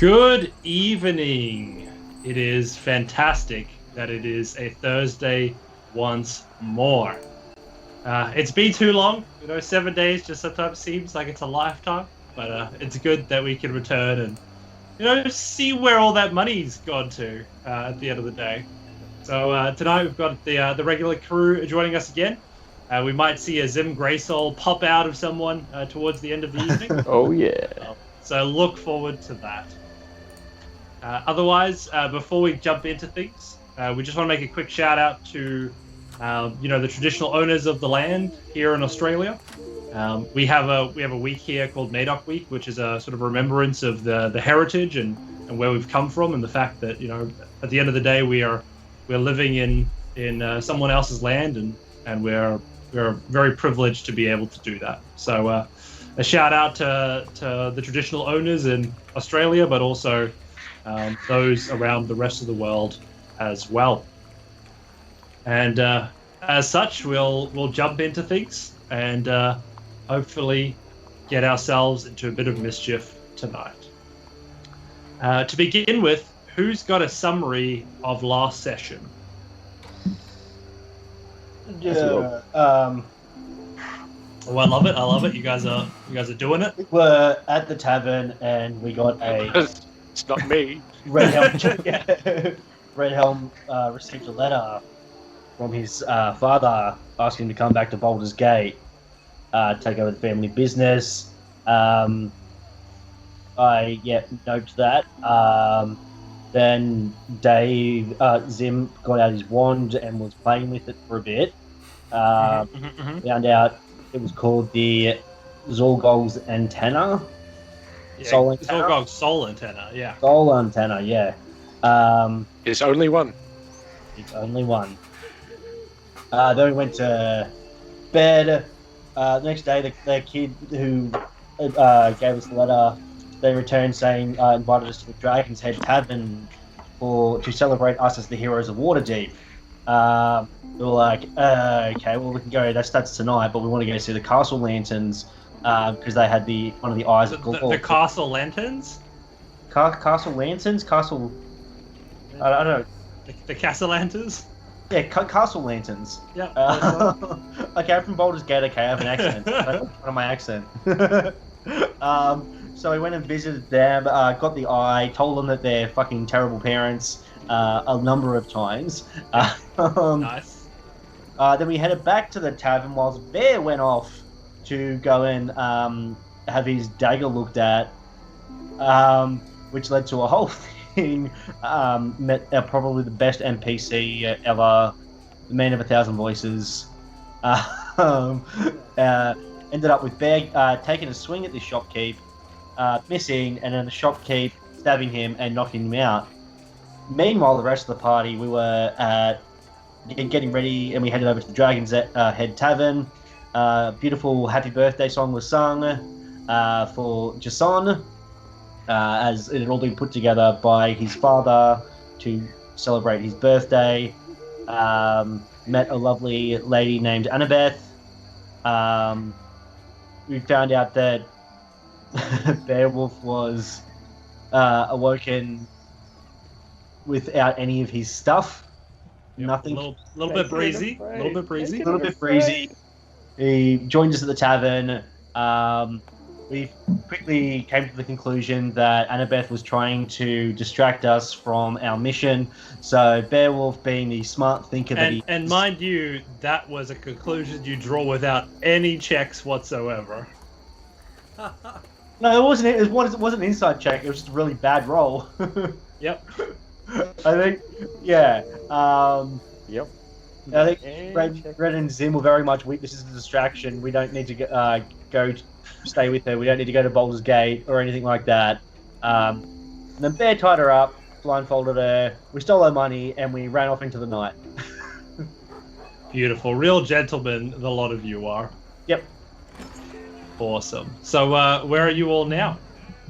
Good evening. It is fantastic that it is a Thursday once more. It's been too long. 7 days just sometimes seems like it's a lifetime. But it's good that we can return and, see where all that money's gone to at the end of the day. So tonight we've got the regular crew joining us again. We might see a Zim Graysoul pop out of someone towards the end of the evening. Oh, yeah. So look forward to that. Otherwise, before we jump into things, we just want to make a quick shout out to, the traditional owners of the land here in Australia. We have a week here called Madoc Week, which is a sort of remembrance of the heritage and where we've come from, and the fact that at the end of the day we're living in someone else's land, and we're very privileged to be able to do that. So a shout out to the traditional owners in Australia, but also those around the rest of the world as well. And as such, we'll jump into things and hopefully get ourselves into a bit of mischief tonight. To begin with, who's got a summary of last session? Yeah. Oh, I love it. You guys are doing it. We were at the tavern and we got a It's not me. Red Helm. Red Helm received a letter from his father asking him to come back to Baldur's Gate, take over the family business. I note that. Then Zim got out his wand and was playing with it for a bit. Found out it was called the Zorgol's antenna. Yeah, Soul antenna. Zorgol's soul antenna. Yeah. Soul antenna, yeah. It's only one. It's only one. Then we went to bed. The next day, the kid who gave us the letter, they returned saying, invited us to the Dragon's Head Tavern to celebrate us as the heroes of Waterdeep. We were like, okay, well, we can go. That starts tonight, but we want to go see the Castle Lanterns because they had one of the eyes of Galor. The Castle Lanterns? Castle Lanterns? Castle... I don't know. The Castellantas? Yeah, Castle Lanterns. Yeah. Okay, I'm from Baldur's Gate. Okay, I have an accent. That's one of my accent. So we went and visited them, got the eye, told them that they're fucking terrible parents a number of times. Nice. Then we headed back to the tavern whilst Bear went off to go and have his dagger looked at, which led to a whole thing. Met probably the best NPC ever, the man of 1,000 voices. Ended up with Bear taking a swing at the shopkeep, missing, and then the shopkeep stabbing him and knocking him out. Meanwhile, the rest of the party, we were getting ready, and we headed over to the Dragon's Head Tavern. Beautiful happy birthday song was sung for Jason, as it had all been put together by his father to celebrate his birthday. Met a lovely lady named Annabeth. We found out that Beowulf was awoken without any of his stuff. Yep, Nothing. A little bit breezy. A little bit breezy. A little bit breezy. He joined us at the tavern. We quickly came to the conclusion that Annabeth was trying to distract us from our mission. So Beowulf, being the smart thinker that he is... And mind you, that was a conclusion you draw without any checks whatsoever. No, it wasn't. It wasn't an inside check. It was just a really bad roll. Yep. I think, yeah. Yep. I think Red and Zim were very much, this is a distraction. We don't need to go stay with her. We don't need to go to Baldur's Gate or anything like that. And then Bear tied her up, blindfolded her. We stole her money and we ran off into the night. Beautiful. Real gentlemen, the lot of you are. Yep. Awesome. So where are you all now?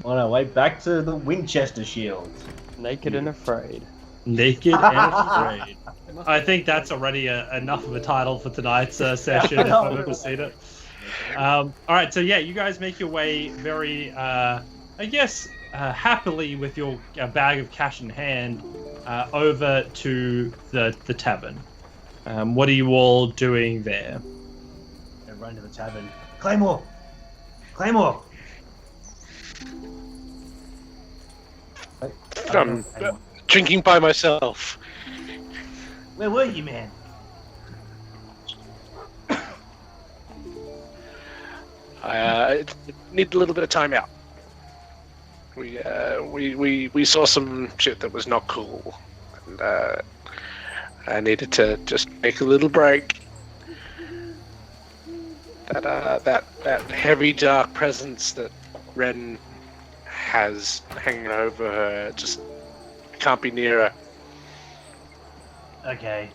On our way back to the Winchester Shields. Naked and afraid. Naked and afraid. I think that's already enough of a title for tonight's session, if I've ever seen it. All right, so yeah, you guys make your way very, I guess, happily with your bag of cash in hand over to the tavern. What are you all doing there? Go run to the tavern. Claymore! Claymore! I'm drinking by myself. Where were you, man? I need a little bit of time out. We saw some shit that was not cool, and I needed to just make a little break. That heavy dark presence that Ren has hanging over her just can't be near her. Okay.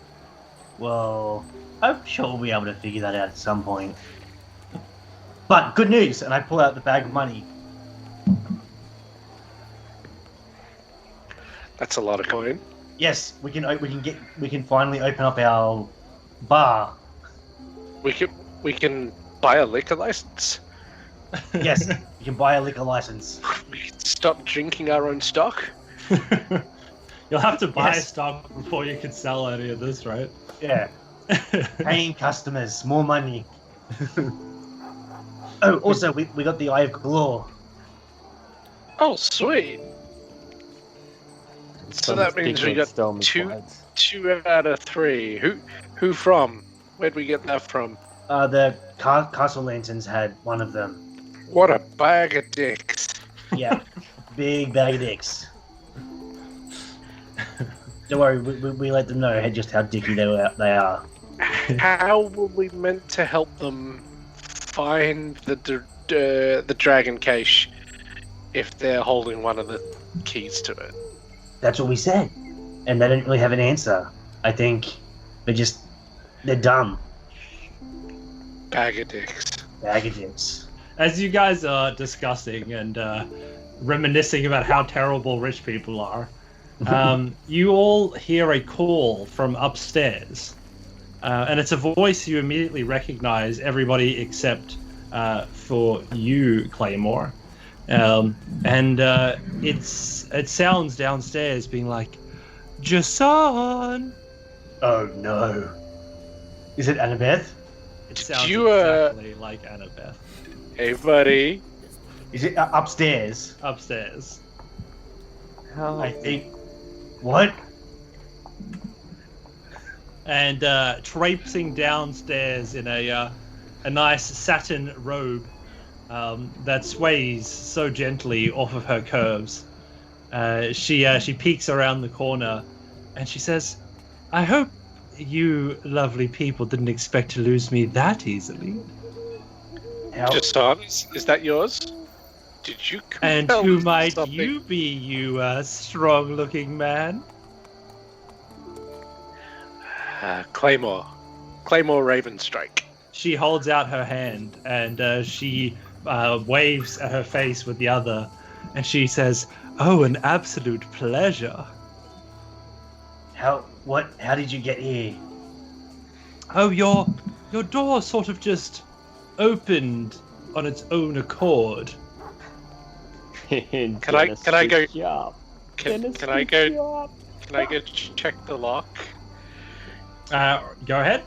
Well, I'm sure we'll be able to figure that out at some point. But good news, and I pull out the bag of money. That's a lot of coin. Yes, we can finally open up our bar. We can buy a liquor license. Yes, we can buy a liquor license. We can stop drinking our own stock. You'll have to buy Yes. stock before you can sell any of this, right? Yeah, paying customers, more money. Oh, also, we got the Eye of Galor. Oh, sweet. So that means we got two out of 3. Who from? Where'd we get that from? The Castle Lanterns had one of them. What a bag of dicks. Yeah, big bag of dicks. Don't worry, we let them know just how dicky they are. How were we meant to help them find the dragon cache if they're holding one of the keys to it? That's what we said, and they didn't really have an answer. I think they're dumb. Bag of dicks. Bag of dicks. As you guys are discussing and reminiscing about how terrible rich people are, you all hear a call from upstairs. And it's a voice you immediately recognize, everybody except for you, Claymore. It sounds downstairs being like, Jason! Oh no. Is it Annabeth? It sounds you, exactly like Annabeth. Hey, buddy. Is it upstairs? Upstairs. I think. What? And traipsing downstairs in a nice satin robe that sways so gently off of her curves. She peeks around the corner and she says, I hope you lovely people didn't expect to lose me that easily. Jason, is that yours? Did you And compel who might something? you be, you strong-looking man? Claymore Ravenstrike. She holds out her hand and she waves at her face with the other, and she says, "Oh, an absolute pleasure." How did you get here? Oh, your door sort of just opened on its own accord. Can I go? Can I go check the lock? Go ahead.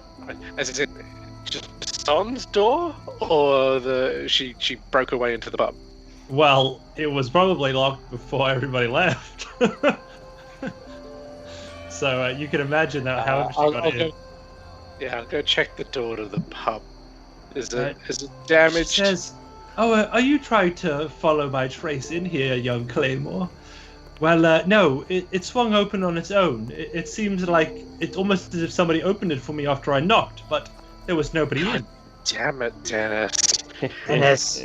Is it just Son's door, or she broke her way into the pub? Well, it was probably locked before everybody left. So you can imagine that how she got in. I'll go check the door to the pub. Is it damaged? She says, "Oh, are you trying to follow my trace in here, young Claymore?" Well, no, it swung open on its own. It seems like it's almost as if somebody opened it for me after I knocked, but there was nobody in. Damn it, Dennis. Dennis.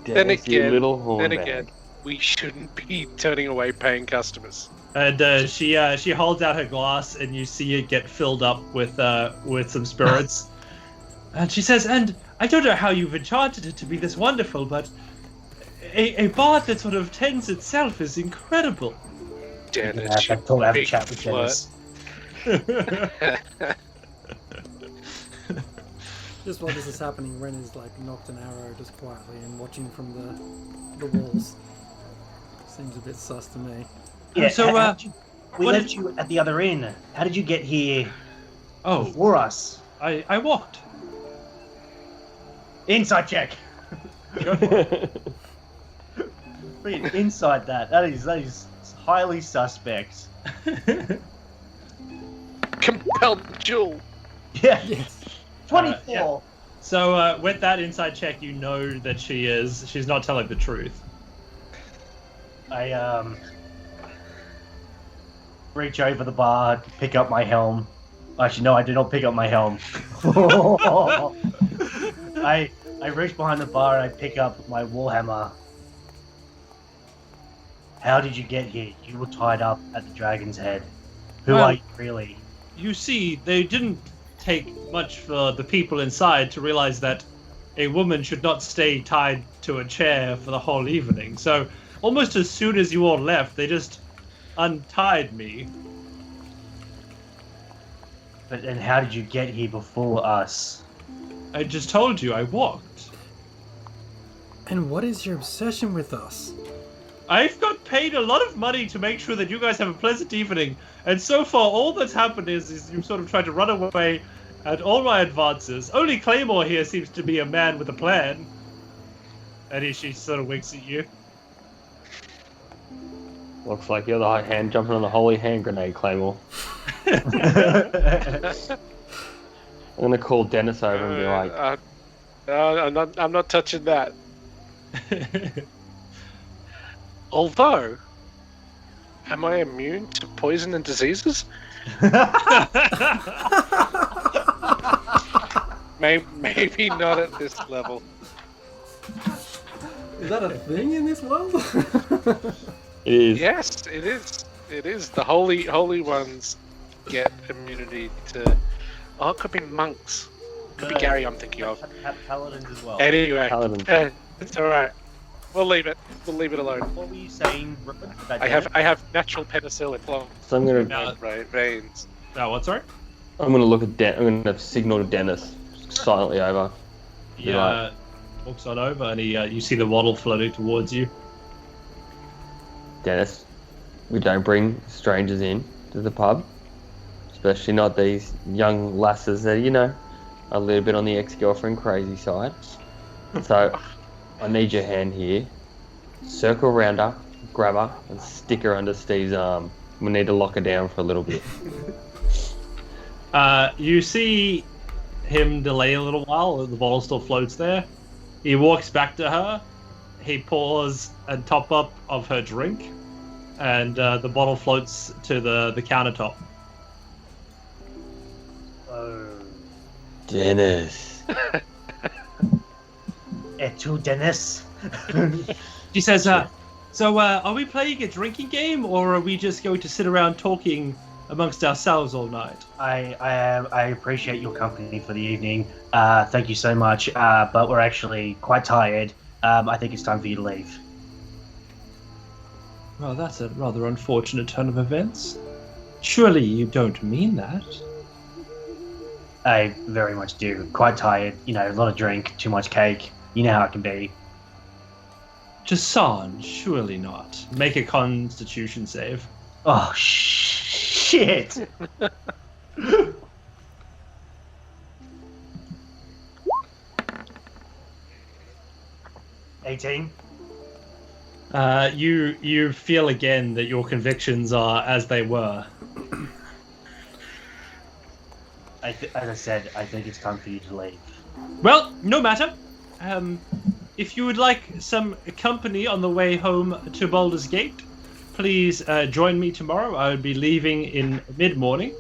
Then again, bag. we shouldn't be turning away paying customers. And she holds out her glass, and you see it get filled up with some spirits. And she says, "And I don't know how you've enchanted it to be this wonderful, but a bar that sort of tends itself is incredible." Dennis, I thought I'd have a big chat with flirt. Dennis. Just while this is happening, Ren is like knocked an arrow just quietly and watching from the walls. Seems a bit sus to me. Yeah, So, we what left did- you at the other inn. How did you get here Oh, before us? I walked. Inside check. Bring it inside that. That is highly suspect. Compelled duel. Yeah. Yes. 24. Yeah. So with that inside check, you know that she's not telling the truth. I reach over the bar, pick up my helm. Actually, no, I do not pick up my helm. I reach behind the bar and I pick up my warhammer. How did you get here? You were tied up at the Dragon's Head. Who Well- are you really? You see, they didn't take much for the people inside to realize that a woman should not stay tied to a chair for the whole evening. So almost as soon as you all left, they just untied me. But and how did you get here before us? I just told you I walked. And what is your obsession with us? I've got paid a lot of money to make sure that you guys have a pleasant evening, and so far all that's happened is you sort of tried to run away at all my advances. Only Claymore here seems to be a man with a plan. And she sort of winks at you. Looks like you're the hand jumping on the holy hand grenade, Claymore. I'm gonna call Dennis over and be like, I'm not touching that. Although, am I immune to poison and diseases? Maybe not at this level. Is that a thing in this world? it is. Yes, it is. It is. The holy ones get immunity to. Oh, it could be monks. Could be Gary. I'm thinking of. Paladins as well. Anyway, Paladin. it's all right. We'll leave it. We'll leave it alone. What were you saying? I have natural penicillin flowing So I'm gonna Now- in my veins. What, sorry? I'm gonna look at I'm gonna signal to Dennis silently over. He Right. walks on over and you see the waddle floating towards you. Dennis, we don't bring strangers in to the pub, especially not these young lasses that are a little bit on the ex-girlfriend crazy side. So I need your hand here. Circle around her, grab her, and stick her under Steve's arm. We need to lock her down for a little bit. You see him delay a little while. The bottle still floats there. He walks back to her. He pours a top up of her drink, and the bottle floats to the countertop. Oh, Dennis. to Dennis. She says, "So, are we playing a drinking game, or are we just going to sit around talking amongst ourselves all night?" I appreciate your company for the evening. Thank you so much. But we're actually quite tired. I think it's time for you to leave. Well, that's a rather unfortunate turn of events. Surely you don't mean that. I very much do. Quite tired. A lot of drink, too much cake. You know how it can be. Jason, surely not. Make a constitution save. Oh, shit. 18. You feel again that your convictions are as they were. As I said, I think it's time for you to leave. Well, no matter. If you would like some company on the way home to Baldur's Gate, please join me tomorrow. I will be leaving in mid-morning.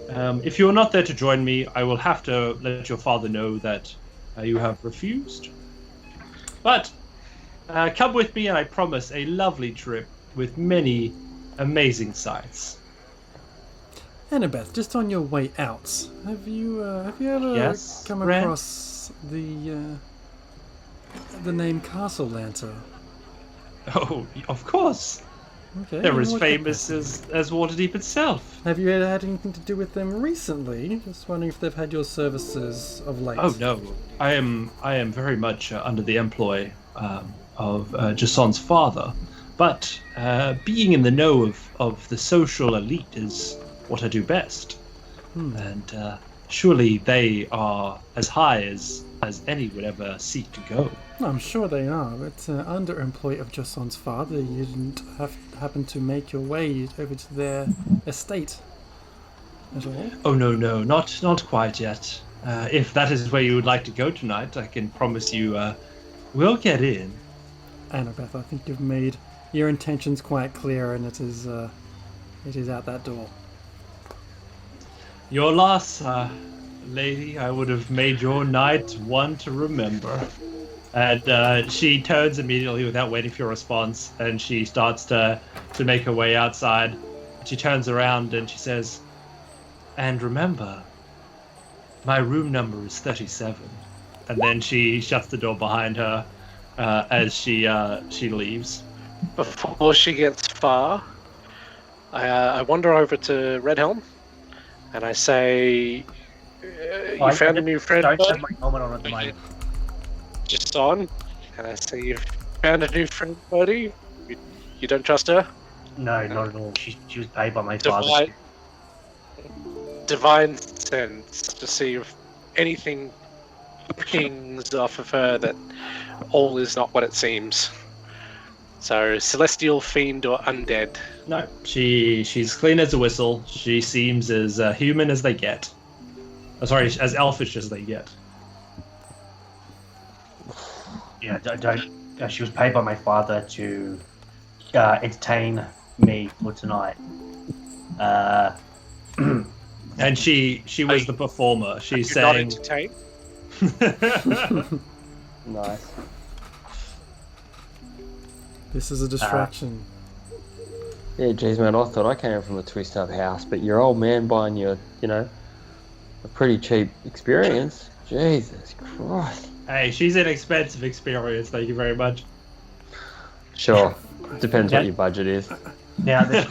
If you are not there to join me, I will have to let your father know that you have refused. But come with me, and I promise a lovely trip with many amazing sights. Annabeth, just on your way out, have you ever Yes, come Ren? across the name Castle Lantern? Oh, of course. Okay. They're in as what famous capacity? as Waterdeep itself. Have you had anything to do with them recently? Just wondering if they've had your services of late. Oh no, I am very much under the employ of Jason's father. But being in the know of the social elite is what I do best. And surely they are as high as any would ever seek to go. I'm sure they are, but underemployee of Jason's father, you didn't happen to make your way over to their estate at all? Oh, no, not quite yet. If that is where you would like to go tonight, I can promise you we'll get in. Annabeth, I think you've made your intentions quite clear, and it is out that door. Your loss, lady. I would have made your night one to remember. And she turns immediately without waiting for your response, and she starts to make her way outside. She turns around and she says, "And remember, my room number is 37." And then she shuts the door behind her as she leaves. Before she gets far, I wander over to Redhelm, and I say, "You found a new friend, Don't bud?" have my helmet on at the moment. Just on, and I say, "You found a new friend, buddy? You don't trust her?" No, not at all. She was paid by my father. Divine sense to see if anything pings off of her that all is not what it seems. So, celestial, fiend, or undead? No, she's clean as a whistle. She seems as human as they get. Sorry, as elfish as they get. Yeah, don't. She was paid by my father to entertain me for tonight. And she was the performer. She's You're not saying, entertained? Nice. This is a distraction. Yeah, geez, man, I thought I came from a twist-up house, but your old man buying you, a pretty cheap experience. Jesus Christ. "Hey, she's an expensive experience. Thank you very much." Sure. Depends Yeah. what your budget is. Now that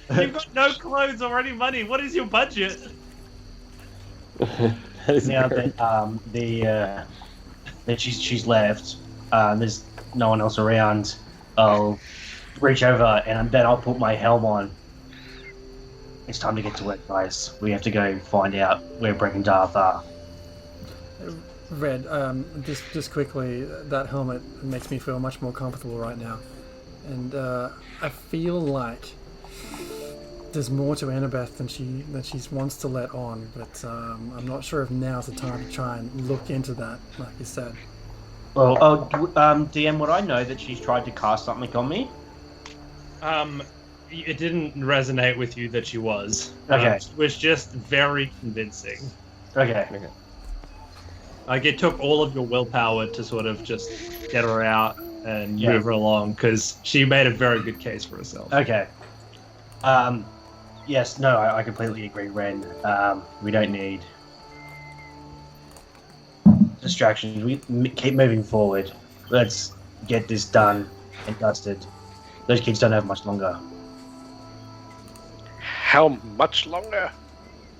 she's, You've got no clothes or any money. What is your budget? That is now very- that she's left, there's no one else around. I'll reach over and then I'll put my helm on. It's time to get to work, guys. We have to go find out where Breck and Darth are. Red, just quickly, that helmet makes me feel much more comfortable right now. And I feel like there's more to Annabeth than she wants to let on, but I'm not sure if now's the time to try and look into that, like you said. Well, DM, would I know that she's tried to cast something on me? It didn't resonate with you that she was. Okay. It was just very convincing. Okay. Like, it took all of your willpower to sort of just get her out and Yeah. move her along, because she made a very good case for herself. Okay. Yes, no, I completely agree, Ren. We don't need distractions. We keep moving forward. Let's get this done and dusted. Those kids don't have much longer. How much longer?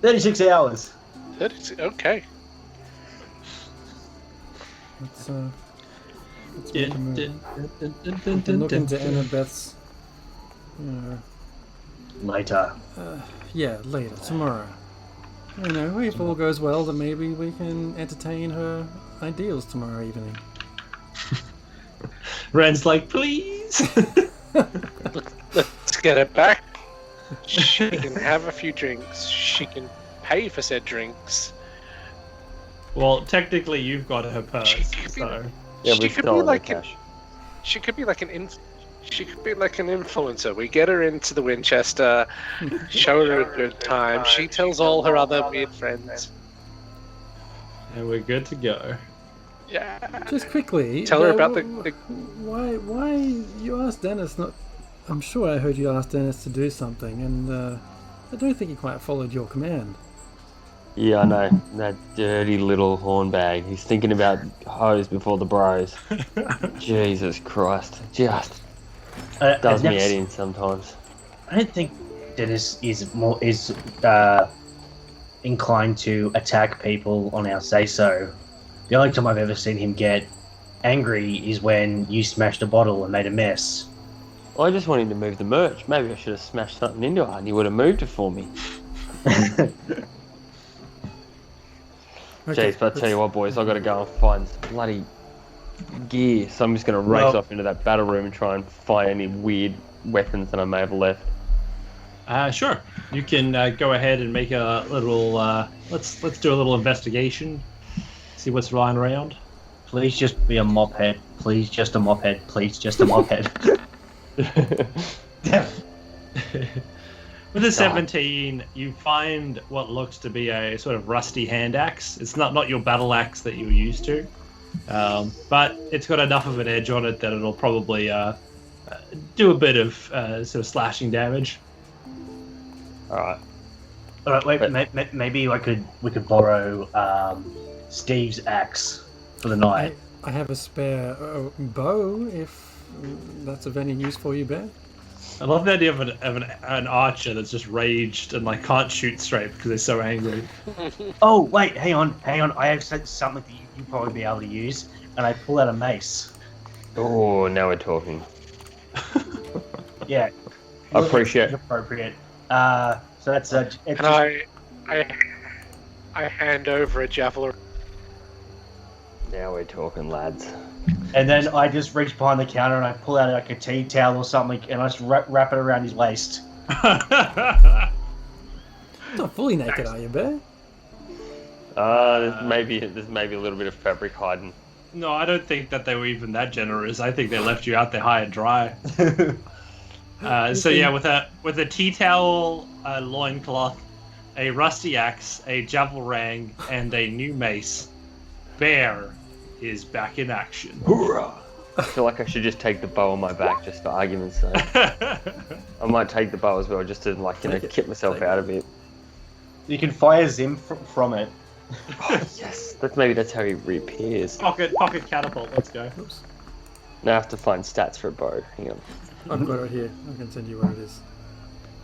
36 hours. Okay. Let's make a move. We can look into Annabeth's. Later. Yeah, later, tomorrow. If all goes well, then maybe we can entertain her ideals tomorrow evening. Ren's like, "Please." Let's get it back. She can have a few drinks. She can pay for said drinks. Well, technically, you've got her purse, She could be- so... Yeah, She we could be stole the like cash. She could be like an She could be like an influencer. We get her into the Winchester, show her a good time. She tells all her other weird friends. And we're good to go. Yeah. Just quickly. Tell her about the Why you asked Dennis not... I'm sure I heard you ask Dennis to do something, and I don't think he quite followed your command. Yeah, I know. That dirty little hornbag. He's thinking about hoes before the bros. Jesus Christ. Just does me head in sometimes. I don't think Dennis is inclined to attack people on our say-so. The only time I've ever seen him get angry is when you smashed a bottle and made a mess. I just wanted to move the merch. Maybe I should have smashed something into it and you would have moved it for me. Okay, Jeez, but I tell you what, boys, I've got to go and find some bloody gear. So I'm just going to race off into that battle room and try and find any weird weapons that I may have left. Sure. You can go ahead and make a little. Let's do a little investigation. See what's lying around. Please just be a mop head. Please just a mop head. Please just a mop head. With a 17, you find what looks to be a sort of rusty hand axe. It's not your battle axe that you're used to, but it's got enough of an edge on it that it'll probably do a bit of sort of slashing damage. Alright. Wait, maybe we could borrow Steve's axe for the night. I have a spare bow if that's of any use for you, Bear. I love the idea of an archer that's just raged and like can't shoot straight because they're so angry. Oh wait, hang on. I have said something that you'll probably be able to use, and I pull out a mace. Oh, now we're talking. Yeah, I appreciate it. Appropriate. So that's And I hand over a javelin. Now we're talking, lads. and then I just reach behind the counter and I pull out like a tea towel or something, and I just wrap it around his waist. Not fully naked, are you, Bear? There's maybe a little bit of fabric hiding. No, I don't think that they were even that generous. I think they left you out there high and dry. So yeah, with a tea towel, a loincloth, a rusty axe, a javelrang, and a new mace, Bear is back in action. I feel like I should just take the bow on my back just for argument's sake. I might take the bow as well just to kip myself out a bit. You can fire Zim from it. Oh, yes, that's how he reappears. Pocket catapult. Let's go. Oops. Now I have to find stats for a bow. Hang on. I've got it here. I can send you what it is.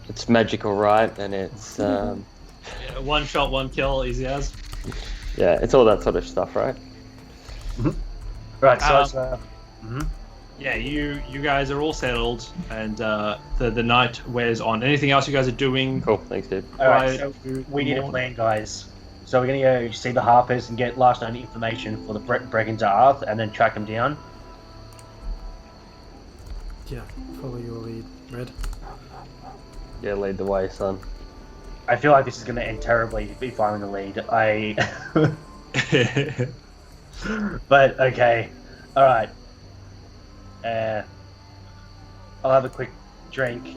It's magical, right? And it's Yeah, one shot, one kill, easy as. yeah, it's all that sort of stuff, right? Right. So. Yeah, you guys are all settled, and the night wears on. Anything else you guys are doing? Cool, thanks, dude. All right. So we need a plan, guys. So we're gonna go see the Harpers and get last known information for the Bregan's Arth, and then track them down. Yeah, follow your lead, Red. Yeah, lead the way, son. I feel like this is gonna end terribly if I'm in the lead. But okay, all right. I'll have a quick drink.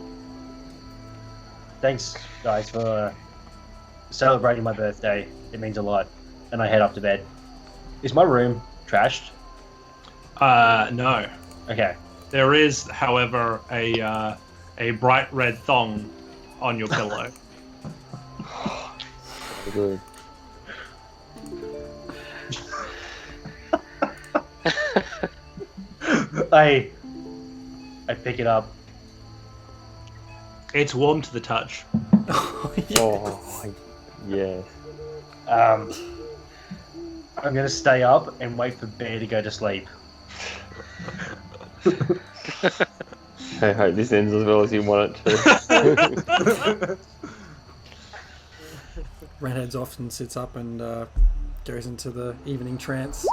Thanks, guys, for celebrating my birthday. It means a lot. And I head off to bed. Is my room trashed? No. Okay. There is, however, a bright red thong on your pillow. Very good. I pick it up. It's warm to the touch. Oh, yes. I'm gonna stay up and wait for Bear to go to sleep. I hope this ends as well as you want it to. Ren heads off and sits up and goes into the evening trance.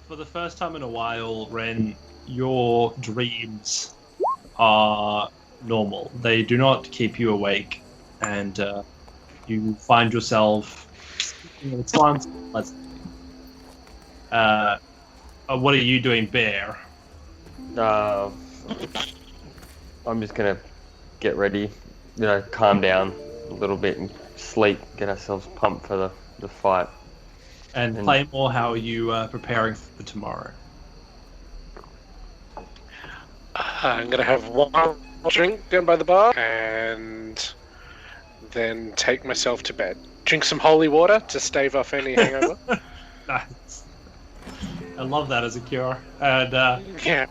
For the first time in a while, Ren, your dreams are normal. They do not keep you awake, and you find yourself in trance. What are you doing, Bear? I'm just gonna get ready, calm down a little bit and sleep, get ourselves pumped for the fight. And Claymore, how are you preparing for tomorrow? I'm gonna have one drink down by the bar and then take myself to bed. Drink some holy water to stave off any hangover. Nice. I love that as a cure. And Yeah.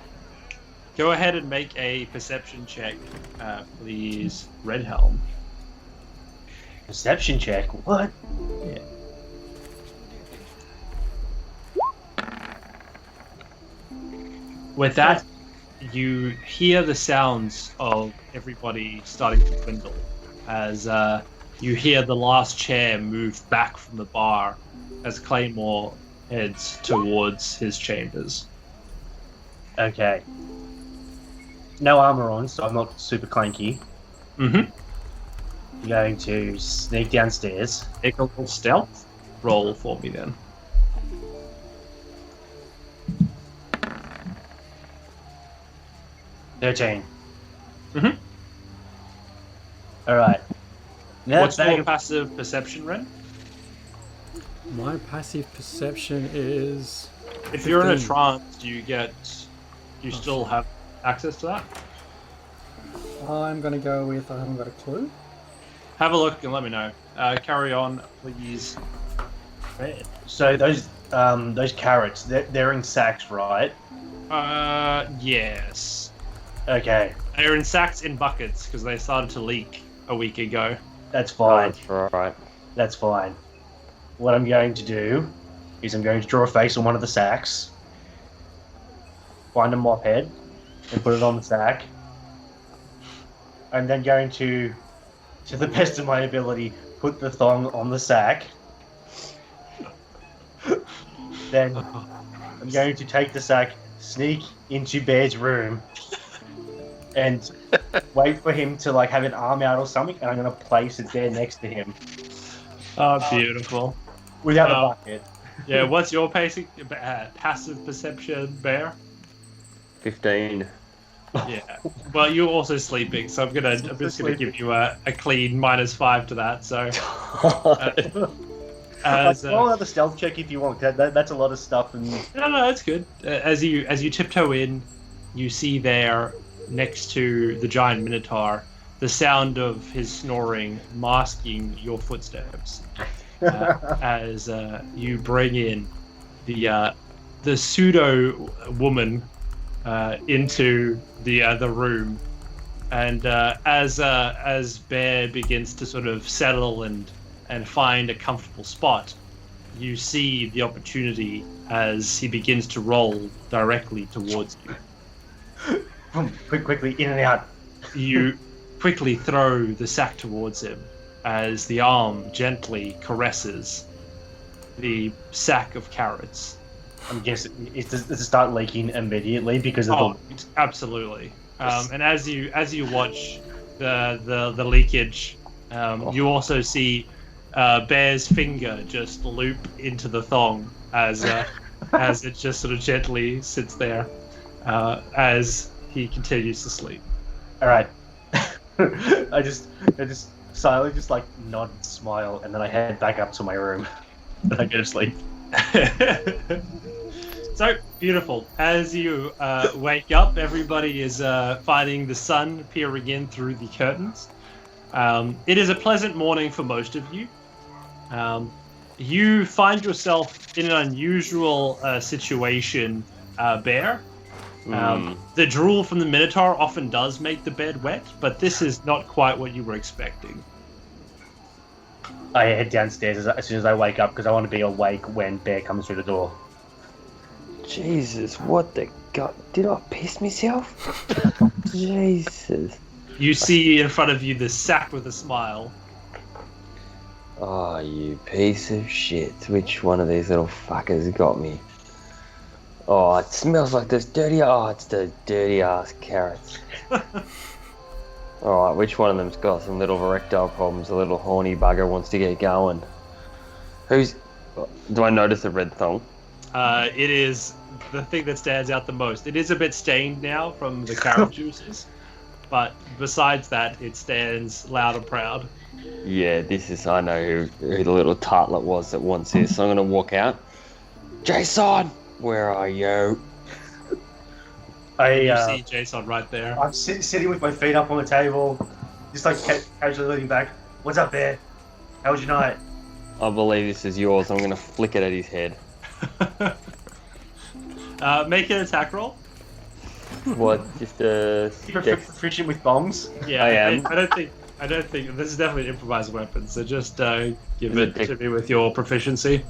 go ahead and make a perception check, please, Red Helm. Perception check? What? Yeah. With that, you hear the sounds of everybody starting to dwindle as you hear the last chair move back from the bar as Claymore heads towards his chambers. Okay. No armor on, so I'm not super clanky. Mm-hmm. I'm going to sneak downstairs. Make a little stealth roll for me then. $13. Mhm. All right. Now What's bag your of- passive perception, Ren? My passive perception is. If you're in a 15. trance, do you still have access to that? I'm gonna go with. I haven't got a clue. Have a look and let me know. Carry on, please. So those carrots, they're in sacks, right? Yes. Okay, They're in sacks in buckets because they started to leak a week ago. that's fine. That's right. That's fine. What I'm going to do is I'm going to draw a face on one of the sacks, find a mop head, and put it on the sack. I'm then going to the best of my ability, put the thong on the sack. Then I'm going to take the sack, sneak into Bear's room, and wait for him to like have an arm out or something, and I'm going to place it there next to him Oh, beautiful. without a bucket. Yeah, what's your passive perception, Bear? 15. Yeah. Well, you're also sleeping, so I'm just gonna give you a clean -5 to that. So, as Roll another stealth check if you want. That's a lot of stuff. And no, that's good. As you tiptoe in, you see there next to the giant minotaur the sound of his snoring masking your footsteps. As you bring in the pseudo woman into the room, and as Bear begins to sort of settle and find a comfortable spot, you see the opportunity as he begins to roll directly towards you. quickly in and out. You quickly throw the sack towards him as the arm gently caresses the sack of carrots. I'm guessing does it start leaking immediately because of Absolutely. And as you watch the leakage, you also see Bear's finger just loop into the thong as it just sort of gently sits there as he continues to sleep. All right. I just silently just like nod, and smile, and then I head back up to my room. And I go to sleep. So beautiful. As you wake up, everybody is finding the sun peering in through the curtains. It is a pleasant morning for most of you. You find yourself in an unusual situation, Bear. The drool from the Minotaur often does make the bed wet, but this is not quite what you were expecting. I head downstairs as soon as I wake up because I want to be awake when Bear comes through the door. Jesus, what the god? Did I piss myself? Jesus. You see in front of you this sack with a smile. Oh, you piece of shit. Which one of these little fuckers got me? Oh, it smells like this dirty... Oh, it's the dirty ass carrots. Alright, which one of them's got some little erectile problems? A little horny bugger wants to get going. Who's... Do I notice the red thong? It is the thing that stands out the most. It is a bit stained now from the carrot juices, but besides that, it stands loud and proud. Yeah, this is... I know who the little tartlet was that wants this. So I'm gonna walk out. Jason! Where are you? You see Jason right there. I'm sitting with my feet up on the table, just like casually leaning back. What's up, Bear? How was your night? I believe this is yours. I'm gonna flick it at his head. Make an attack roll. What? Just a... Proficient with bombs? Yeah, I am. I don't think this is definitely an improvised weapon. So just give it to me with your proficiency.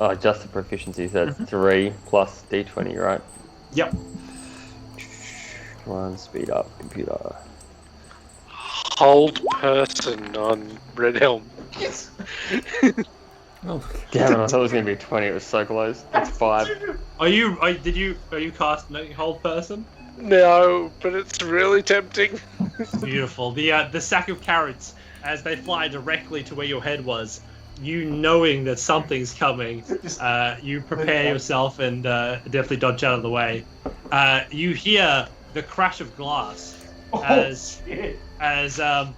Oh, just the proficiency. So that's 3 plus d20, right? Yep. Come on, speed up, computer. Hold person on Red Helm. Oh, Damn it, I thought it was going to be 20, it was so close. It's 5. Are you cast hold person? No, but it's really tempting. Beautiful. The sack of carrots, as they fly directly to where your head was, you knowing that something's coming, you prepare yourself and definitely dodge out of the way. You hear the crash of glass as a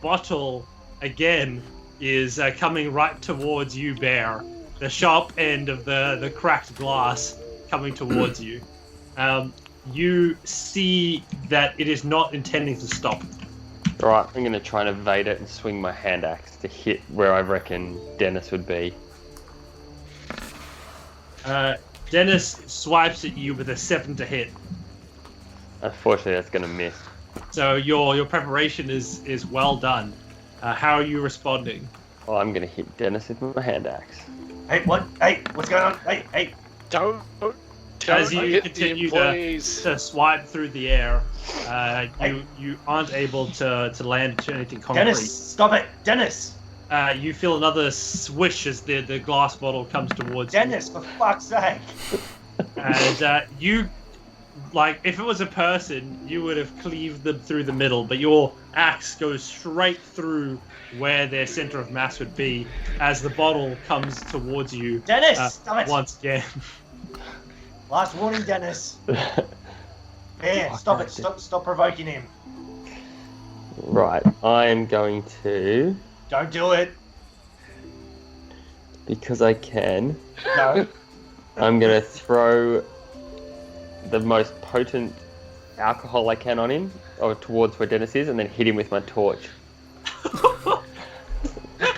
bottle again is coming right towards you, Bear. The sharp end of the cracked glass coming towards you. You see that it is not intending to stop. Right, I'm going to try and evade it and swing my hand axe to hit where I reckon Dennis would be. Dennis swipes at you with a 7 to hit. Unfortunately, that's going to miss. So your preparation is well done. How are you responding? Well, I'm going to hit Dennis with my hand axe. Hey, what? Hey, what's going on? Hey. Don't As you hit the continue employees. to swipe through the air, you aren't able to land to anything concrete. Dennis, stop it! Dennis! You feel another swish as the glass bottle comes towards Dennis, for fuck's sake! you. And you, like, if it was a person, you would have cleaved them through the middle, but your axe goes straight through where their center of mass would be as the bottle comes towards you. Dennis, stop it! Once again. Last warning, Dennis. Bear, stop it! Stop provoking him. Right, I am going to, Don't do it. because I can, No. I'm going to throw the most potent alcohol I can on him, or towards where Dennis is, and then hit him with my torch.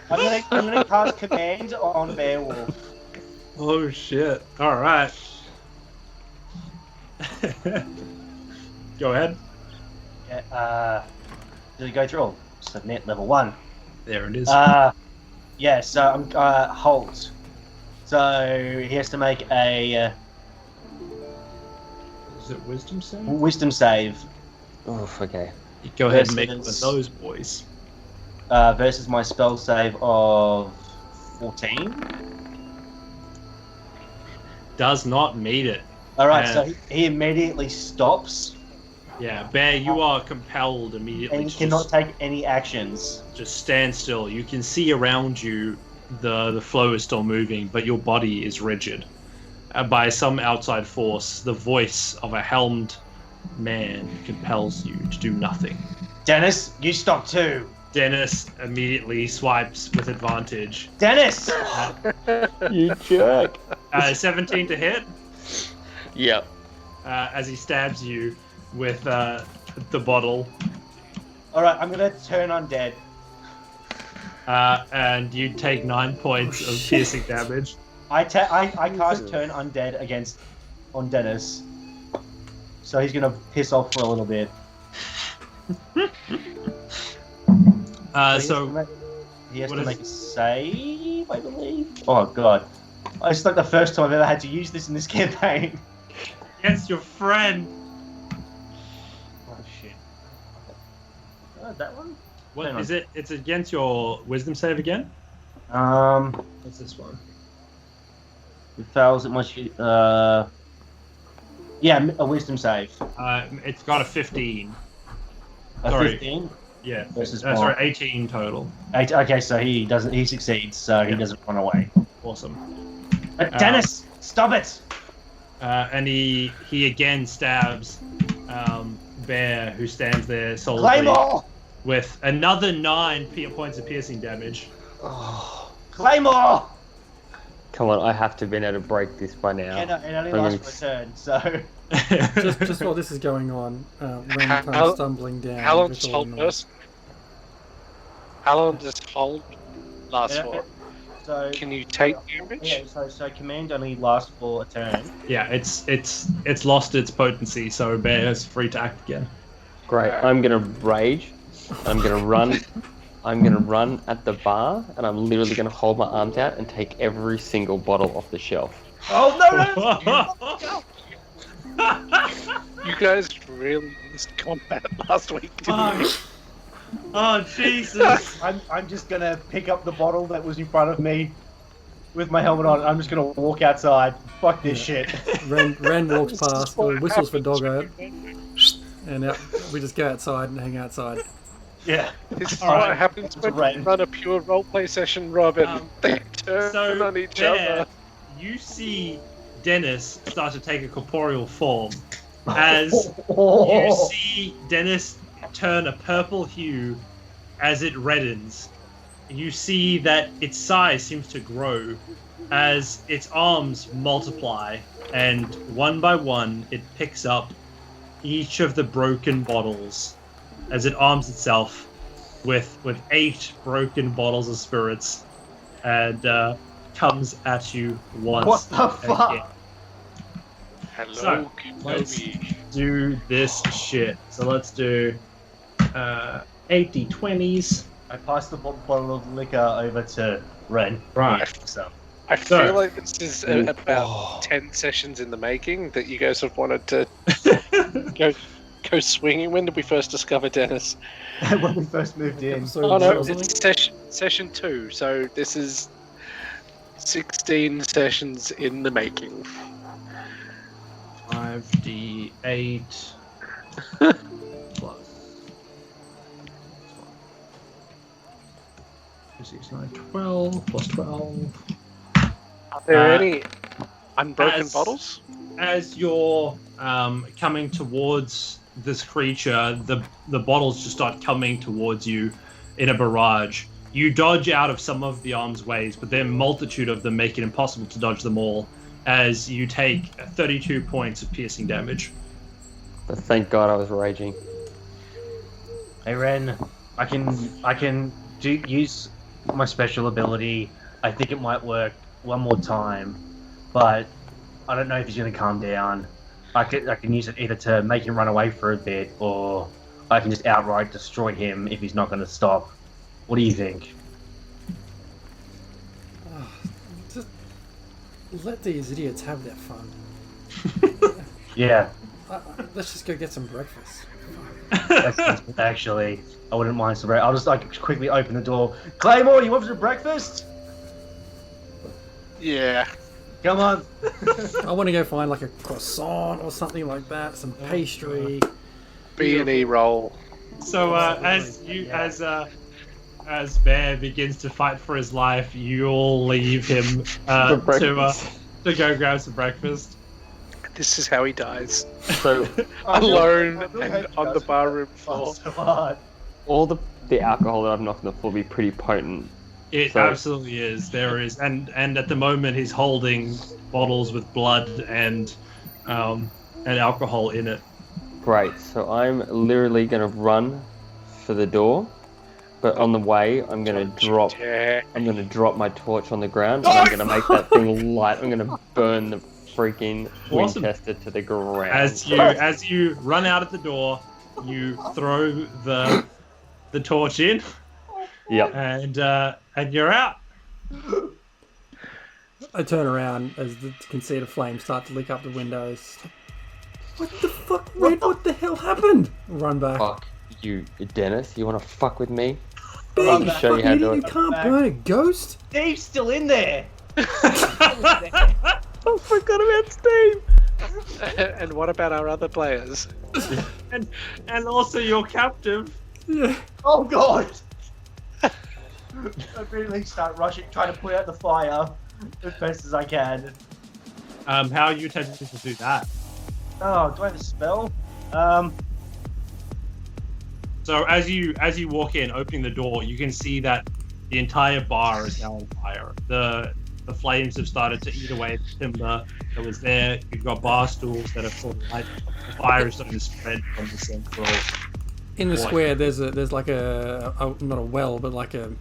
I'm gonna cast command on Beowulf. Oh shit! All right. Go ahead. Yeah, did it go through? Submit level 1. There it is. Yeah, so I'm halt. So he has to make a Is it wisdom save? wisdom save Oh, okay. Go ahead and make one of Versus- those boys. versus my spell save of 14. Does not meet it. Alright, so he immediately stops Yeah, Bear, you are compelled immediately and to cannot take any actions. just stand still. You can see around you the flow is still moving, but your body is rigid. By some outside force, the voice of a helmed man compels you to do nothing. Dennis, you stop too. Dennis immediately swipes with advantage. Dennis! You jerk. 17 to hit Yep. as he stabs you with the bottle. Alright, I'm gonna turn undead. And you take 9 points of piercing damage. I cast turn undead on Dennis. So he's gonna piss off for a little bit. So he has what to is- make a save, I believe. Oh god. It's like the first time I've ever had to use this in this campaign. against your friend. Oh shit. That one? What Hang on. is it? It's against your wisdom save again. Um, What's this one? it fails at much. Yeah, a wisdom save. It's got a 15. A Sorry. 15. Yeah. Versus Sorry, what? 18 total. Okay, so he doesn't. He succeeds, so he Yeah. doesn't run away. Awesome. Dennis, stop it! And he again stabs Bear, who stands there solidly Claymore! with another 9 points of piercing damage. Oh, Claymore! come on, I have to have been able to break this by now. Yeah, no, it only I'm lasts for a turn, so. just while this is going on, Ren How- comes stumbling down. How long with does all hold the noise. person? How long does hold last Yeah, for? So. Can you take damage? Yeah, so command only lasts for a turn. Yeah, it's lost its potency, so Bear is free to act again. Great, I'm gonna rage. I'm gonna run. I'm gonna run at the bar, and I'm literally gonna hold my arms out and take every single bottle off the shelf. Oh no! You guys really used combat last week, didn't you? Oh, Jesus. I'm just gonna pick up the bottle that was in front of me with my helmet on. I'm just gonna walk outside. Fuck this shit. Ren walks past, or whistles for Doggo, and we just go outside and hang outside. Yeah. This is Alright, what happens when you run a pure roleplay session, Robin. They turn on each other. You see Dennis start to take a corporeal form as Oh. you see Dennis turn a purple hue as it reddens. You see that its size seems to grow as its arms multiply, and one by one it picks up each of the broken bottles as it arms itself with 8 broken bottles of spirits and comes at you once. What the fuck? again. Hello, So, let's Kenobi. do this shit. So let's do 80 20s. I passed the bottle of liquor over to Ren. Right. So. I So- feel like this is about 10 sessions in the making that you guys have wanted to go swinging. When did we first discover Dennis? When we first moved in. Episode Oh no, or something? it's session 2, so this is 16 sessions in the making. 5d8 plus 6, 9, 12 plus 12. Are there Uh, any unbroken as- bottles? As you're coming towards this creature, the bottles just start coming towards you in a barrage. You dodge out of some of the arm's ways, but there are a multitude of them, make it impossible to dodge them all, as you take 32 points of piercing damage. But thank God I was raging. Hey Ren, I can use my special ability. I think it might work one more time, but I don't know if he's gonna calm down. I can use it either to make him run away for a bit, or I can just outright destroy him if he's not gonna stop. What do you think? Just let these idiots have their fun. Yeah, Let's just go get some breakfast. that's actually, I wouldn't mind some. I'll just quickly open the door. Claymore, you want some breakfast? Yeah. Come on. I want to go find like a croissant or something like that, some pastry. B&E roll. So as Bear begins to fight for his life, you all leave him For breakfast. to go grab some breakfast. This is how he dies. So Alone I really hope and he on the doesn't barroom fall floor. so hard. all the alcohol that I've knocked on the floor will be pretty potent. It So- absolutely is. There is, and at the moment he's holding bottles with blood and alcohol in it. Great. So I'm literally gonna run for the door, but on the way I'm gonna drop. Yeah. I'm gonna drop my torch on the ground, and I'm gonna make that thing light. I'm gonna burn the freaking Awesome. Winchester to the ground. As you run out at the door, you throw the torch in, Yep. and you're out. I turn around as you can see the flames start to lick up the windows. What the fuck, Red? What the hell happened? Run back. Fuck you, Dennis. You wanna fuck with me? Big I'll show you how to do idiot, it. you can't burn a ghost? Steve's still in there. I forgot about Steve. And what about our other players? and also your captive. Yeah. Oh god! I really start rushing, trying to put out the fire as best as I can. How are you attempting to do that? Oh, do I have a spell? So as you walk in, opening the door, you can see that the entire bar is now on fire. The flames have started to eat away at the timber that was there. You've got bar stools that are full of light. The fire is starting to spread from the central. In the Boy. square, there's like a not a well, but like a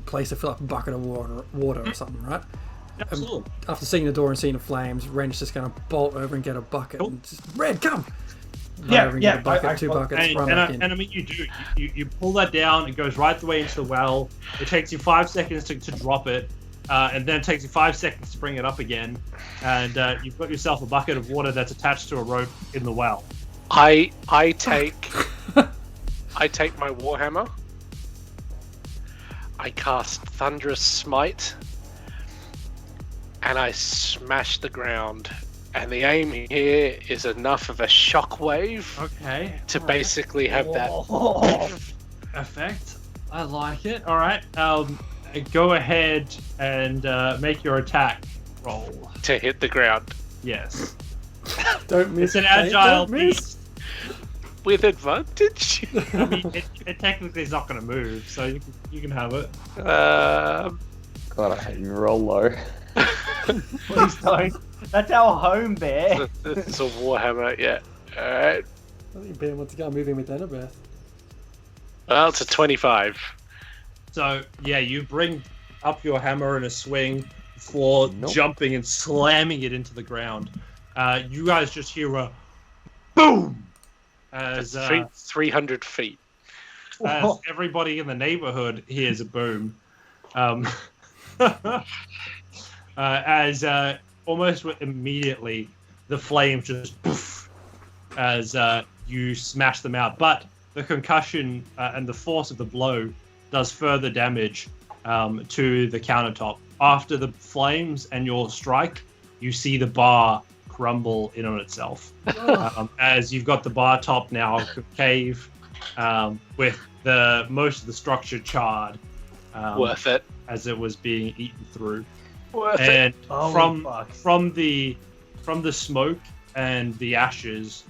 place to fill up a bucket of water or something, right? Absolutely. After seeing the door and seeing the flames, Ren's just gonna bolt over and get a bucket. Cool. And just, Red, come! Run Yeah, over and yeah, get a bucket, I- two buckets, And, run and, back I, in. and I mean, you do. You pull that down. It goes right the way into the well. It takes you 5 seconds to drop it, and then it takes you 5 seconds to bring it up again. And you've got yourself a bucket of water that's attached to a rope in the well. I take my warhammer. I cast Thunderous Smite, and I smash the ground. And the aim here is enough of a shockwave Okay. to basically have that. Effect. I like it. All right. Go ahead and make your attack roll. To hit the ground Yes. Don't miss It's an agile Don't miss. beast. with advantage. I mean, it technically is not going to move, so you can have it. Um, God, I hate you. Roll low. Please don't. That's our home, Bear. this is a warhammer, yeah. Alright. I think Ben wants to go moving with Annabeth. Well, it's a 25. So yeah, you bring up your hammer in a swing for Nope. jumping and slamming it into the ground. You guys just hear a boom as, That's 300 feet. as everybody in the neighborhood hears a boom. As almost immediately the flames just poof as you smash them out. But the concussion and the force of the blow does further damage to the countertop. After the flames and your strike, you see the bar crumble in on itself. As you've got the bar top now cave with the most of the structure charred Worth it. as it was being eaten through. Worth it. And Holy fuck. from the smoke and the ashes,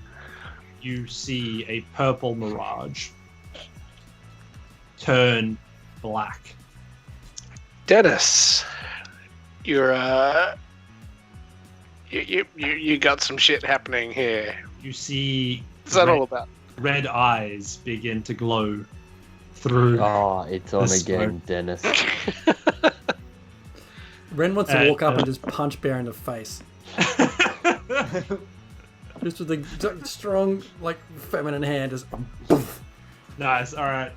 you see a purple mirage turn black. Dennis, you're you got some shit happening here. You see What's that all about? red eyes begin to glow through. Oh, it's on The again, Dennis. Ren wants to walk up and just punch Bear in the face. Just with a strong, like, feminine hand, just Nice. All right.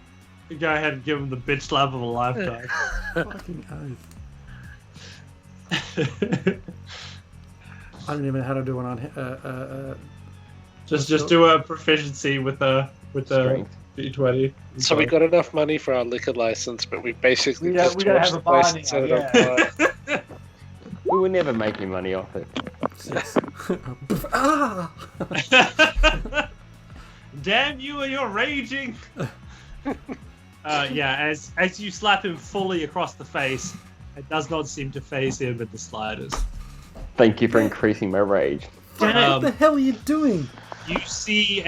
Go ahead and give him the bitch slap of a lifetime. fucking oath. I don't even know how to do one on. just do a proficiency with a Strength. D20. So we got enough money for our liquor license, but we basically We don't- just we don't torched have the a bar place and set it now, on fire. We were never making money off it. Six. Ah! Damn you and your raging! Yeah, as you slap him fully across the face, it does not seem to faze him at the slightest. Thank you for increasing my rage. What the hell are you doing? You see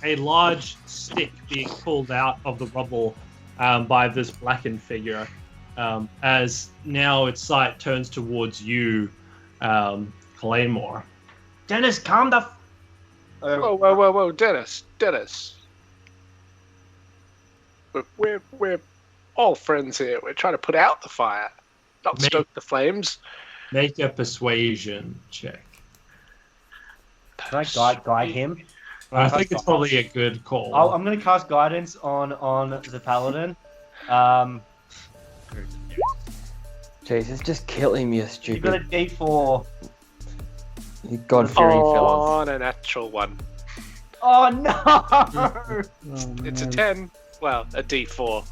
a large stick being pulled out of the rubble by this blackened figure, as now its sight turns towards you, Claymore. Dennis, calm the. Whoa, Dennis. We're all friends here. We're trying to put out the fire, not Make- stoke the flames. Make a persuasion check. Can I guide him? I think it's probably a good call. I'm going to cast guidance on the paladin. Jesus, just kill him, you You've got a stupid. D4. You God-fearing fellas. On a natural one. Oh no! Oh, It's a man. 10. Well, a D4.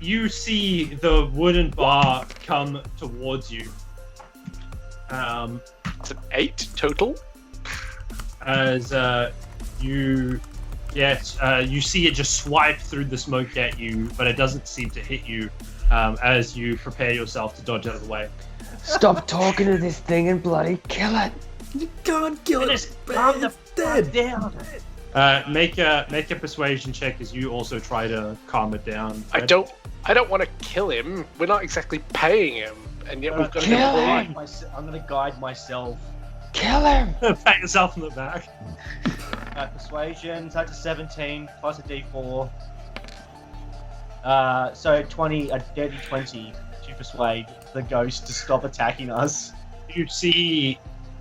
You see the wooden bar come towards you. It's an 8 total. As you see it just swipe through the smoke at you, but it doesn't seem to hit you as you prepare yourself to dodge out of the way. Stop talking to this thing and bloody kill it. You can't kill Dennis, it. calm the It's dead. down. Make a persuasion check as you also try to calm it down. I don't want to kill him. We're not exactly paying him, and yet we've got to Kill get him. away. I'm going to guide myself. Kill him. Pat yourself in the back. Persuasion, so that's a 17 plus a D4. So 20, a dirty 20 to persuade the ghost to stop attacking us. You see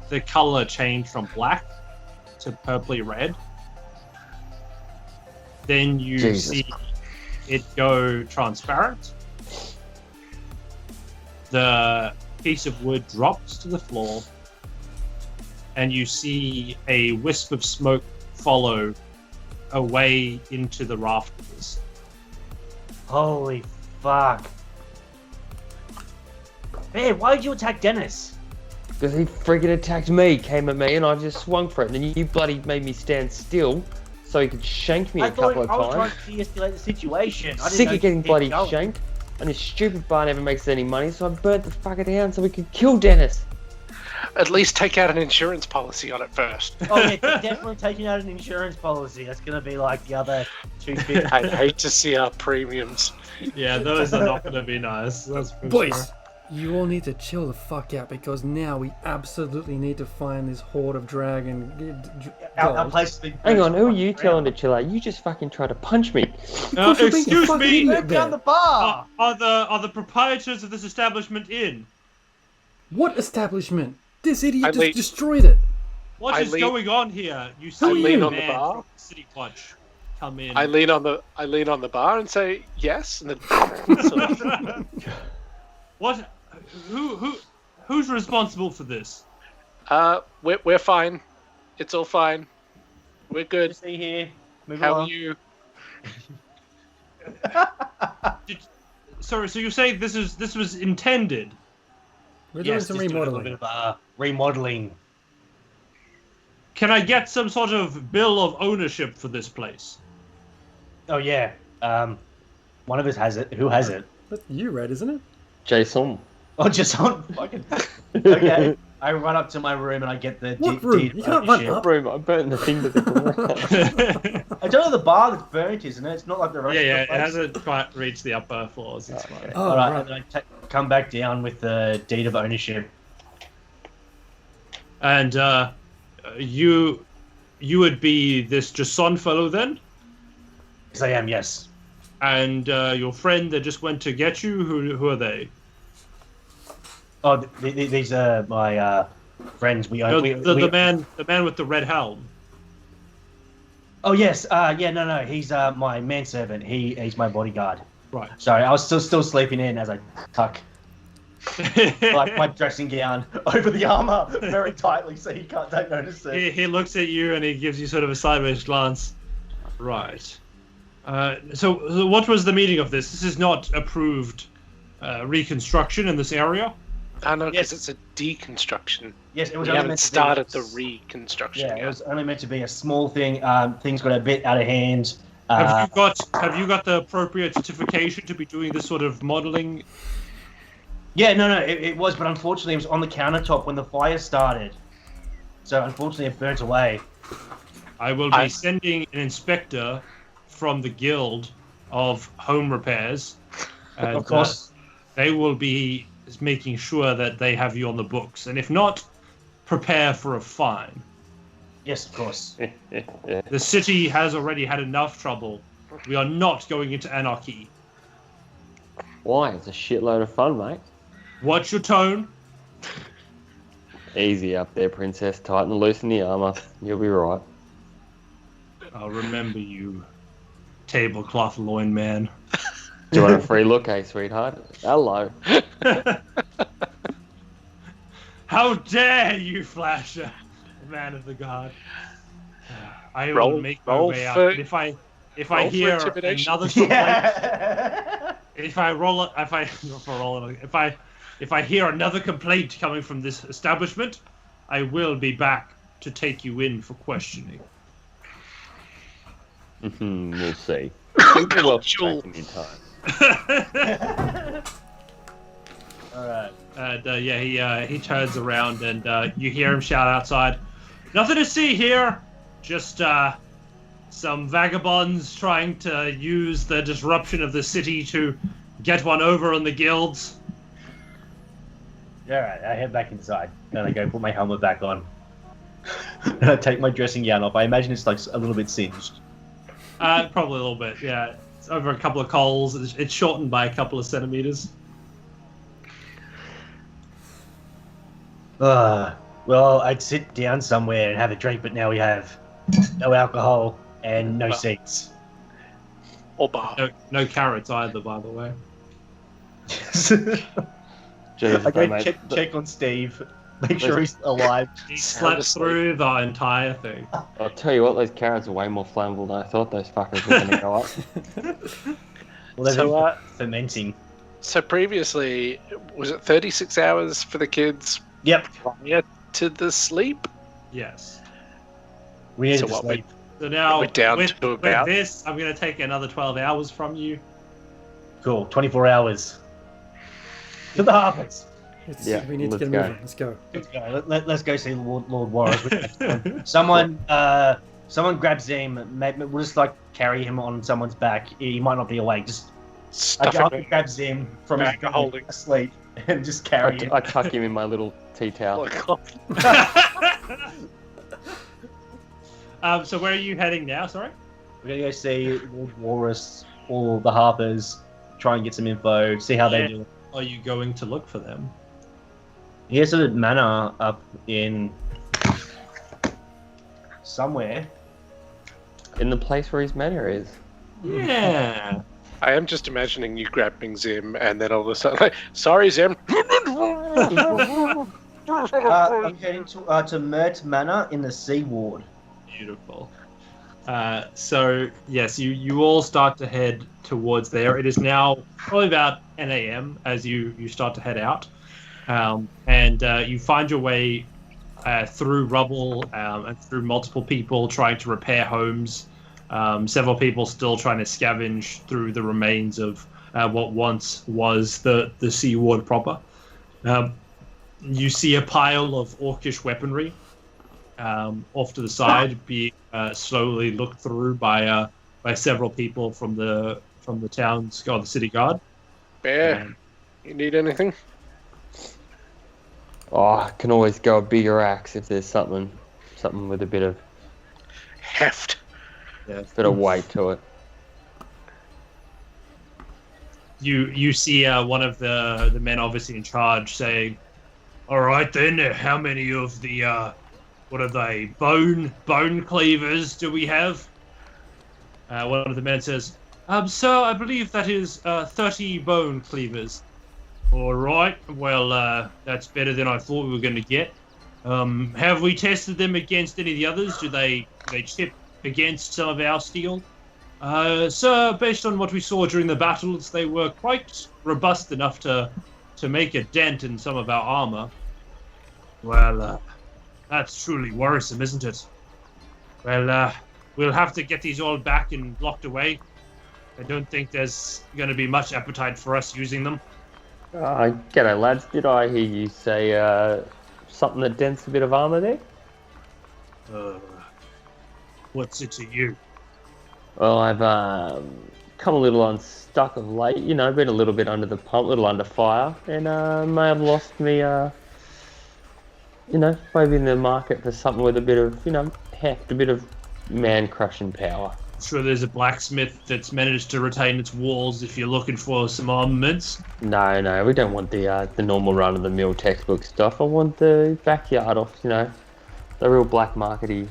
the color change from black to purpley red. Then you Jesus. see it go transparent. The piece of wood drops to the floor. and you see a wisp of smoke follow away into the rafters. Holy fuck. Hey, why did you attack Dennis? Because he friggin' attacked me, came at me, and I just swung for it. And then you bloody made me stand still so he could shank me a couple of I was trying times. to de-escalate the situation. I didn't Sick know of getting you kept bloody going. shanked. And this stupid bar never makes any money, so I burnt the fucker down so we could kill Dennis. At least take out an insurance policy on it first. Oh yeah, definitely taking out an insurance policy. That's gonna be like the other 250. I'd hate to see our premiums. Yeah, those are not going to be nice. That's for Boys, sure. you all need to chill the fuck out because now we absolutely need to find this horde of dragon Our gold. place has been Hang on, who are you around. telling to chill out? You just fucking tried to punch me. Course you're being a Excuse fucking me. idiot Burn down there. the bar. Are the proprietors of this establishment in? What establishment? This I idiot lean- just destroyed it. What I is lean- going on here? You I see lean a on the man bar. from City Watch come in. I lean on the bar and say yes, and then sort of, What? Who's responsible for this? we're fine. It's all fine. We're Good good. to see here. Move How along. are you? Sorry, so you say this was intended? We're Yes, doing just some doing a little remodeling. bit of remodeling. Can I get some sort of bill of ownership for this place? Oh yeah. One of us has it. Who has it? That's you, Red, isn't it? Jason. Oh, just on fucking. Okay. I run up to my room and I get the What room? deed You of can't run ownership. up. Room, I burnt the thing to the ground. I don't know the bar that's burnt, isn't it? It's not like the rest Yeah, yeah, of the it place. hasn't quite reached the upper floors. It's fine. Oh, Alright, right. and then I come back down with the deed of ownership. And you would be this Jason fellow then? Yes, I am, yes. And your friend that just went to get you, who are they? Oh, these are my friends. We No, own. the man with the red helm. Oh yes, yeah, no, he's my manservant. He's my bodyguard. Right. Sorry, I was still sleeping in as I tuck like my dressing gown over the armor very tightly so you don't notice it. He looks at you and he gives you sort of a sideways glance. Right. So what was the meaning of this? This is not approved reconstruction in this area. I know Yes. because it's a deconstruction. Yes, it was We only haven't meant to be- started the reconstruction Yeah, it yet. was only meant to be a small thing. Things got a bit out of hand. Have you got the appropriate certification to be doing this sort of modeling? Yeah, no, it was, but unfortunately it was on the countertop when the fire started. So unfortunately it burnt away. I will be sending an inspector from the Guild of Home Repairs. And, Of course. they will be making sure that they have you on the books. And if not, prepare for a fine. Yes, of course. The city has already had enough trouble. We are not going into anarchy. Why? It's a shitload of fun, mate. Watch your tone. Easy up there, princess. Tighten and loosen the armor. You'll be right. I'll remember you, tablecloth loin man. Do you want a free look, eh, sweetheart? Hello. How dare you, Flasher, man of the god. I will make my way out. for- But if I roll for hear intimidation. another complaint, Yeah. if I hear another complaint coming from this establishment, I will be back to take you in for questioning. We'll see. Well, Sure. taking your time. Alright. And he turns around and you hear him shout outside, "Nothing to see here. Just some vagabonds trying to use the disruption of the city to get one over on the guilds." Alright, I head back inside. And I go put my helmet back on. And I take my dressing gown off. I imagine it's like a little bit singed. Probably a little bit, yeah. It's over a couple of coals. It's shortened by a couple of centimeters. Well, I'd sit down somewhere and have a drink, but now we have no alcohol and no seats. Or bar. No carrots either, by the way. Jesus, I go mate. check on Steve. Make sure he's alive. He slept through the entire thing. I'll tell you what, those carrots are way more flammable than I thought those fuckers were going to go up. Well, they've So, been fermenting. So previously, was it 36 hours for the kids Yep. prior to the sleep? Yes. We need So to what, sleep. So now, We're down with, to with about- this, I'm going to take another 12 hours from you. Cool. 24 hours. To the harvest. We need to let's get go. moving. Let's go. Let's go. Let's go see Lord Warros. Someone grab Zim. Maybe we'll just like carry him on someone's back. He might not be awake. Just Stuff I'll it grab Zim from his bag of holding. asleep and just carry him. I tuck him in my little tea towel. So where are you heading now? Sorry. We're gonna go see Lord Warros or the Harpers. Try and get some info. See how they do. Are you going to look for them? He has a manor up in somewhere. In the place where his manor is. Yeah. I am just imagining you grabbing Zim and then all of a sudden, like, sorry, Zim. I'm heading to Mert Manor in the Sea Ward. Beautiful. So yes, you all start to head towards there. It is now probably about 10 a.m. as you start to head out, and you find your way through rubble and through multiple people trying to repair homes. Several people still trying to scavenge through the remains of what once was the Sea Ward proper. You see a pile of orcish weaponry off to the side, being slowly looked through by several people from the town's or the city guard. Bear, you need anything? Oh, I can always go a bigger axe if there's something with a bit of Heft. weight to it. You see one of the men obviously in charge saying, "All right then, how many of the what are they, bone cleavers do we have?" One of the men says, "Sir, I believe that is 30 bone cleavers." "All right, well, that's better than I thought we were going to get. Have we tested them against any of the others? Do they chip against some of our steel?" "Sir, based on what we saw during the battles, they were quite robust enough to make a dent in some of our armor." "Well, that's truly worrisome, isn't it? Well, we'll have to get these all back and locked away. I don't think there's going to be much appetite for us using them." G'day lads, did I hear you say something that dents a bit of armour there? What's it to you? Well, I've come a little unstuck of late, been a little bit under the pump, a little under fire, and may have lost me, maybe in the market for something with a bit of, heft, a bit of man-crushing power. I'm sure there's a blacksmith that's managed to retain its walls if you're looking for some armaments. No, we don't want the normal run-of-the-mill textbook stuff. I want the backyard off, the real black markety,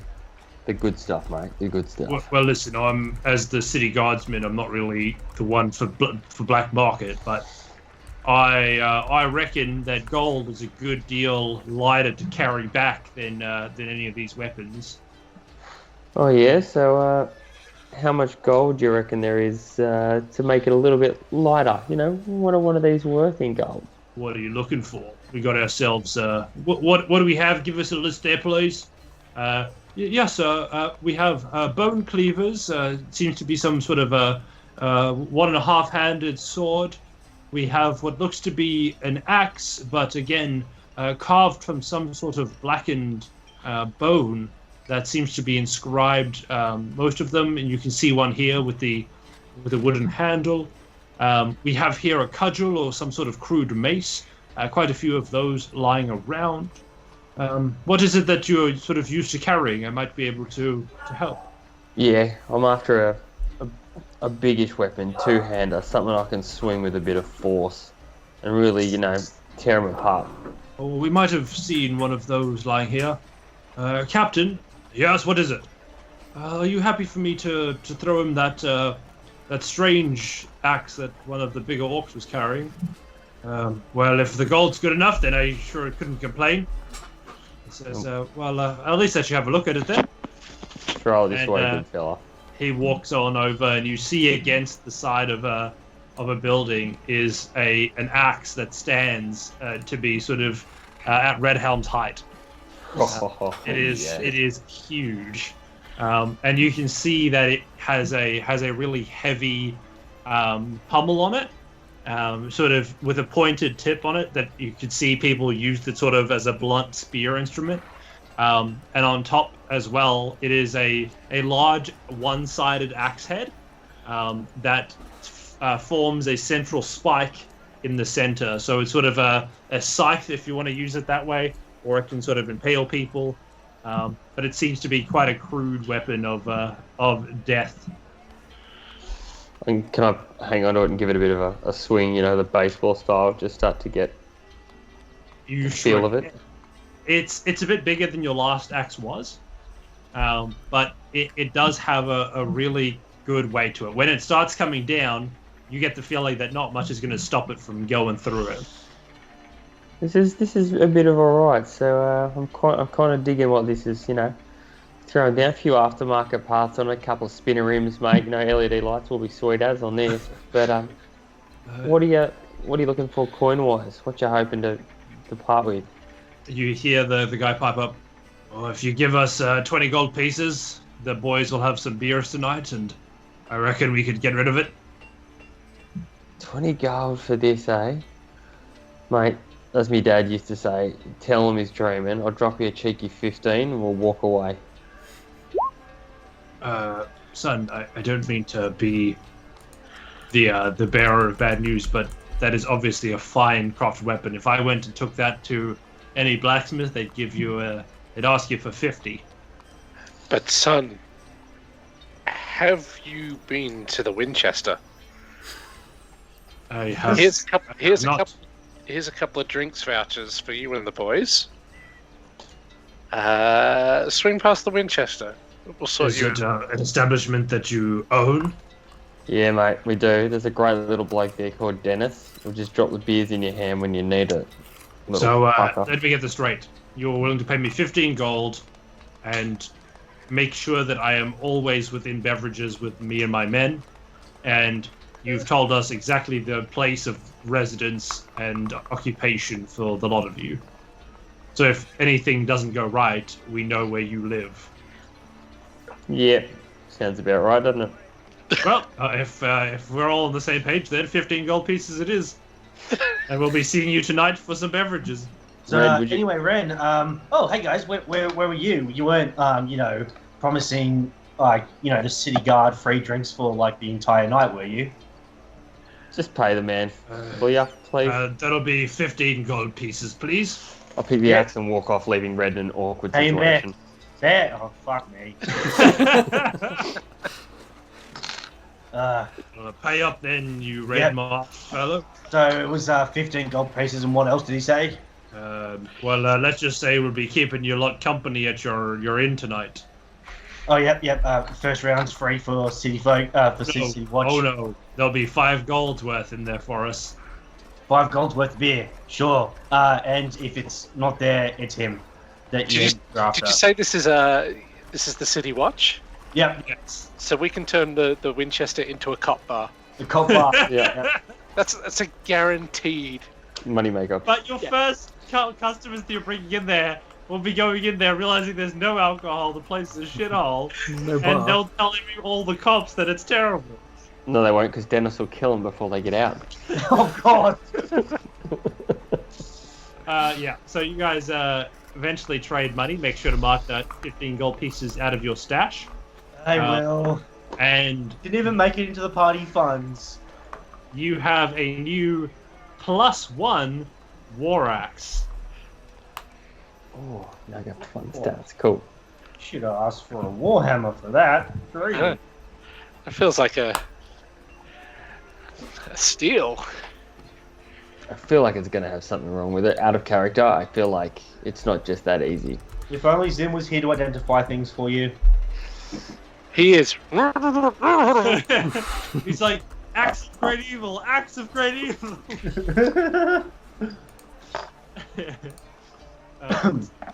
the good stuff, mate, the good stuff. Well, listen, I'm as the city guardsman, I'm not really the one for black market, but I reckon that gold is a good deal lighter to carry back than any of these weapons. Oh yeah, so how much gold do you reckon there is to make it a little bit lighter? What are one of these worth in gold? What are you looking for? We got ourselves. What do we have? Give us a list there, please. Yes, sir. We have bone cleavers. Seems to be some sort of a 1.5-handed sword. We have what looks to be an axe, but again carved from some sort of blackened bone that seems to be inscribed. Most of them, and you can see one here with the wooden handle. We have here a cudgel or some sort of crude mace. Quite a few of those lying around. What is it that you're sort of used to carrying? I might be able to help. Yeah, I'm after a biggish weapon, two-hander, something I can swing with a bit of force and really, tear them apart. Oh, we might have seen one of those lying here. Captain, yes, what is it? Are you happy for me to throw him that strange axe that one of the bigger orcs was carrying? Well, if the gold's good enough, then I sure couldn't complain. He says, well, at least I should have a look at it then. Sure, this way, good fella. He walks on over, and you see against the side of a building is an axe that stands to be sort of at Redhelm's height. It is huge, and you can see that it has a really heavy pommel on it, sort of with a pointed tip on it that you could see people use it sort of as a blunt spear instrument. And on top as well, it is a large one-sided axe head that forms a central spike in the center. So it's sort of a scythe, if you want to use it that way, or it can sort of impale people. But it seems to be quite a crude weapon of death. And can I hang on to it and give it a bit of a swing, the baseball style, just start to get the feel of it? It's a bit bigger than your last axe was, but it does have a really good weight to it. When it starts coming down, you get the feeling that not much is going to stop it from going through it. This is a bit of alright. So I'm kind of digging what this is. Throwing down a few aftermarket parts on it, a couple of spinner rims, mate. LED lights will be sweet as on this. But what are you looking for coin wise? What you hoping to part with? You hear the guy pipe up. Well, if you give us 20 gold pieces, the boys will have some beers tonight, and I reckon we could get rid of it. 20 gold for this, eh? Mate, as my dad used to say, tell him he's dreaming. I'll drop you a cheeky 15 and we'll walk away. Son, I don't mean to be the bearer of bad news, but that is obviously a fine crafted weapon. If I went and took that to any blacksmith, they'd ask you for 50. But son, have you been to the Winchester? I have. Here's a couple of drinks vouchers for you and the boys. Swing past the Winchester. We'll sort Is you. it an establishment that you own? Yeah, mate, we do. There's a great little bloke there called Dennis. He'll just drop the beers in your hand when you need it. So, let me get this straight. You're willing to pay me 15 gold and make sure that I am always within beverages with me and my men. And you've told us exactly the place of residence and occupation for the lot of you. So if anything doesn't go right, we know where you live. Yeah, sounds about right, doesn't it? Well, if we're all on the same page, then 15 gold pieces it is. And we'll be seeing you tonight for some beverages. So anyway, Ren. Hey guys, where were you? You weren't, promising the city guard free drinks for the entire night, were you? Just pay the man. Will ya, please? That'll be 15 gold pieces, please. I'll pick the axe and walk off, leaving Red in an awkward situation. There. Oh, fuck me. Pay up then, you red-marked fellow. So it was 15 gold pieces, and what else did he say? Let's just say we'll be keeping your lot company at your inn tonight. Oh, yep. First round's free for City Folk, City Watch. Oh no, there'll be 5 gold's worth in there for us. 5 gold's worth of beer, sure. And if it's not there, it's him. Did you say this is the City Watch? Yep. Yes. So we can turn the Winchester into a cop bar. The cop bar. Yeah. That's a guaranteed Money maker. But your first customers that you're bringing in there will be going in there realizing there's no alcohol, the place is a shithole, No bar. and they'll tell all the cops that it's terrible. No, they won't, because Dennis will kill them before they get out. Oh, God. So you guys eventually trade money. Make sure to mark that 15 gold pieces out of your stash. I will. And Didn't even make it into the party funds. you have a new +1 war axe. Oh, now I got fun stats. Cool. Should have asked for a warhammer for that. Great. It feels like a steal. I feel like it's going to have something wrong with it. Out of character, I feel like it's not just that easy. If only Zim was here to identify things for you. He is. He's like, Acts of great evil! Acts of great evil!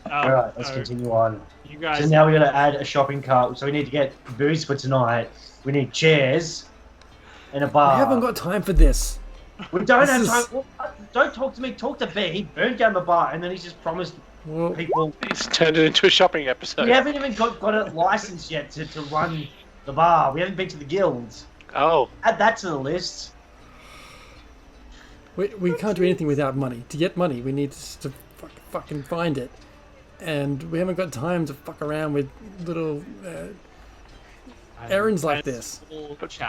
Alright, let's continue on. You guys. So now we gotta add a shopping cart. So we need to get booze for tonight. We need chairs and a bar. I haven't got time for this. We don't This have is- time. Well, don't talk to me. Talk to B. He burned down the bar, and then he's just promised Well, people. He's turned it into a shopping episode. We haven't even got a license yet to run the bar. We haven't been to the guilds. Oh, Add that to the list. we can't do anything without money. To get money, we need to fucking find it. And we haven't got time to fuck around with little errands like this.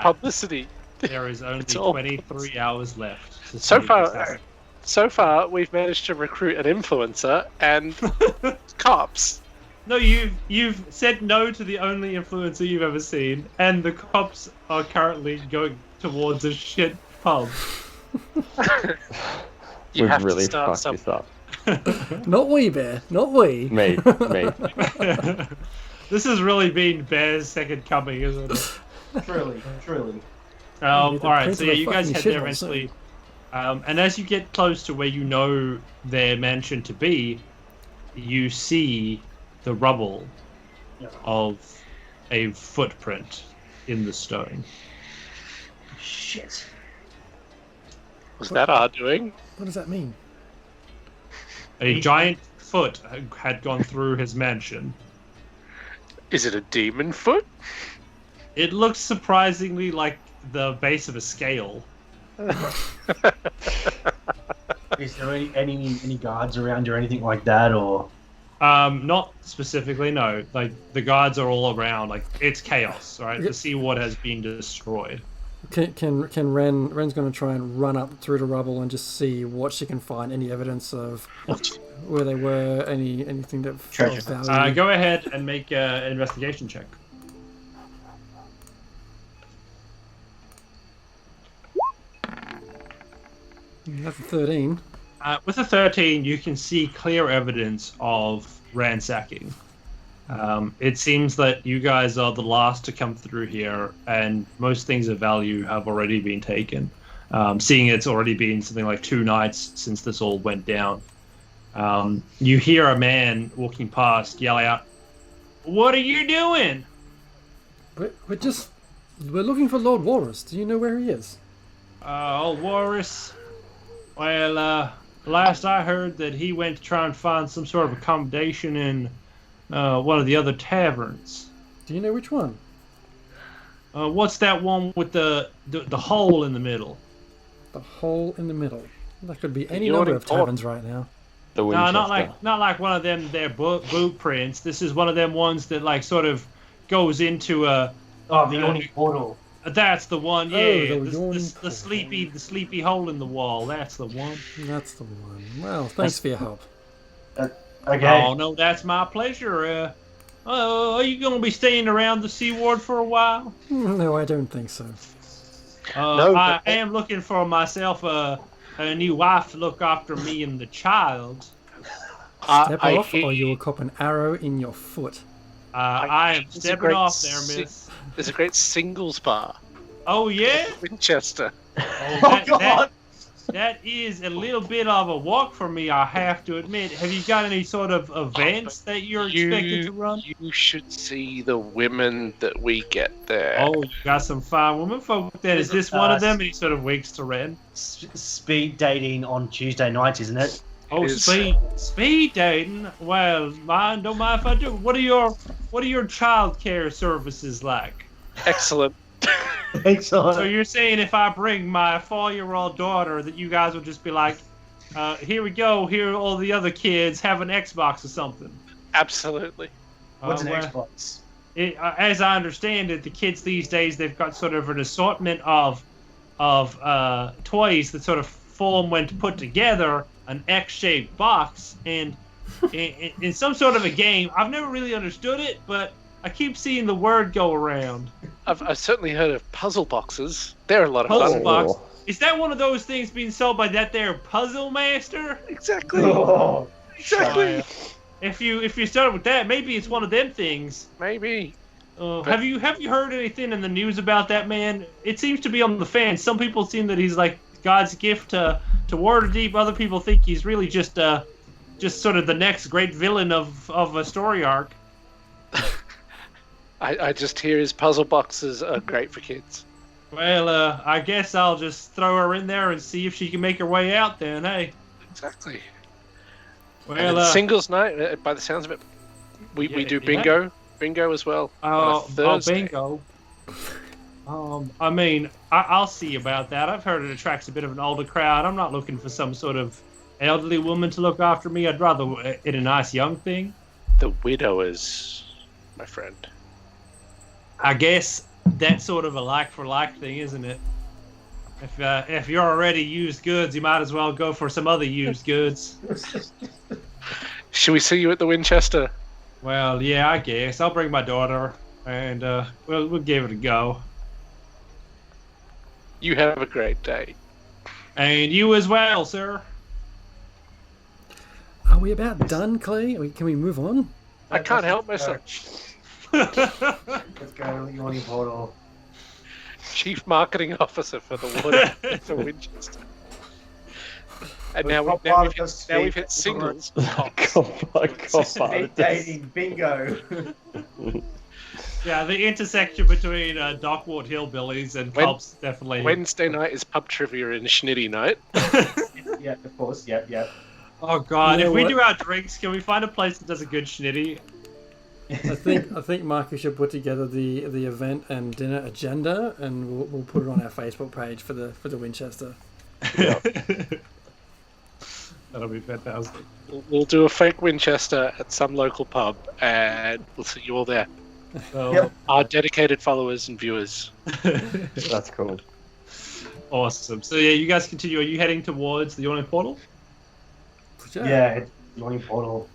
publicity. There is only It's all 23 hours left. To So see far, this. so far, we've managed to recruit an influencer and cops. No, you've said no to the only influencer you've ever seen, and the cops are currently going towards a shit pub. You We've have really to start fucked some. this up. Not we, Bear. Not we. Me. This has really been Bear's second coming, isn't it? Truly. All the right, prince so of yeah, a you guys fucking head there shithole eventually. And as you get close to where you know their mansion to be, you see the rubble of a footprint in the stone. Shit. Was that our doing? What does that mean? A giant foot had gone through his mansion. Is it a demon foot? It looks surprisingly like the base of a scale. Is there any guards around or anything like that, or? Not specifically, no. Like, the guards are all around. Like, it's chaos, right? The seaward has been destroyed. Can Ren's going to try and run up through the rubble and just see what she can find, any evidence of where they were, anything that Treasure. of value. Go ahead and make an investigation check. That's a 13. With a 13, you can see clear evidence of ransacking. It seems that you guys are the last to come through here, and most things of value have already been taken. Seeing it's already been something like 2 nights since this all went down. You hear a man walking past yell out, "What are you doing?" We're looking for Lord Walrus. Do you know where he is? Old Walrus. Well, last I heard that he went to try and find some sort of accommodation in one of the other taverns. Do you know which one? What's that one with the hole in the middle? The hole in the middle. That could be any You're number in of taverns right now. The No, Winchester. not like one of them there blueprints. This is one of them ones that like sort of goes into a. Oh, the yawning portal. That's the one, yeah. the yawning The sleepy hole in the wall. That's the one. That's the one. Well, thanks for your help. Okay. Oh no, that's my pleasure. Are you gonna be staying around the seaward for a while? No, I don't think so. No, I but- am looking for myself a new wife to look after me and the child. Step I off, hear or you will cop an arrow in your foot. I am It's a stepping great off there, si- miss. There's a great singles bar, Oh yeah. Winchester. Oh, God. That is a little bit of a walk for me, I have to admit. Have you got any sort of events that you're expected to run? You should see the women that we get there. Oh, you got some fine women folk there. Is this one of them? And he sort of winks to Ren. Speed dating on Tuesday nights, isn't it? Oh, Is- speed dating. Well, don't mind if I do. What are your child care services like? Excellent. Excellent. So you're saying if I bring my 4-year-old daughter, that you guys will just be like, here we go. Here are all the other kids. Have an Xbox or something. Absolutely. What's an Well, Xbox? as I understand it, the kids these days, they've got sort of an assortment of toys that sort of form when put together an X-shaped box, and in some sort of a game. I've never really understood it, but I keep seeing the word go around. I've certainly heard of puzzle boxes. They're a lot of Puzzle fun. box. Is that one of those things being sold by that there Puzzle Master? Exactly. Oh, Exactly. If you start with that, maybe it's one of them things. Maybe. Have you heard anything in the news about that man? It seems to be on the fence. Some people seem that he's like God's gift to Waterdeep. Other people think he's really just sort of the next great villain of a story arc. I just hear his puzzle boxes are great for kids. Well, I guess I'll just throw her in there and see if she can make her way out then, hey? Exactly. Well, And it's singles night, by the sounds of it. We do bingo. Yeah. Bingo as well. Oh, Thursday. bingo. I mean, I'll see about that. I've heard it attracts a bit of an older crowd. I'm not looking for some sort of elderly woman to look after me. I'd rather it a nice young thing. The widowers, my friend. I guess that's sort of a like-for-like thing, isn't it? If you're already used goods, you might as well go for some other used goods. Should we see you at the Winchester? Well, yeah, I guess. I'll bring my daughter, and we'll give it a go. You have a great day. And you as well, sir. Are we about done, Clay? Can we move on? I can't help myself. Let's go, yawning portal. Chief Marketing Officer for the Water for Winchester. And now we've hit singles. Dating bingo. Yeah, the intersection between Dockward Hillbillies and Cops definitely. Wednesday night is pub trivia and schnitty night. Yeah, of course. Yep. Oh God! You know if we what? do our drinks, can we find a place that does a good schnitty? I think Marcus should put together the event and dinner agenda, and we'll put it on our Facebook page for the Winchester. Yeah. That'll be fantastic. We'll do a fake Winchester at some local pub, and we'll see you all there. So, Yep. Our dedicated followers and viewers. That's cool. Awesome. So yeah, you guys continue. Are you heading towards the Yawning Portal? Yeah, it's yawning portal.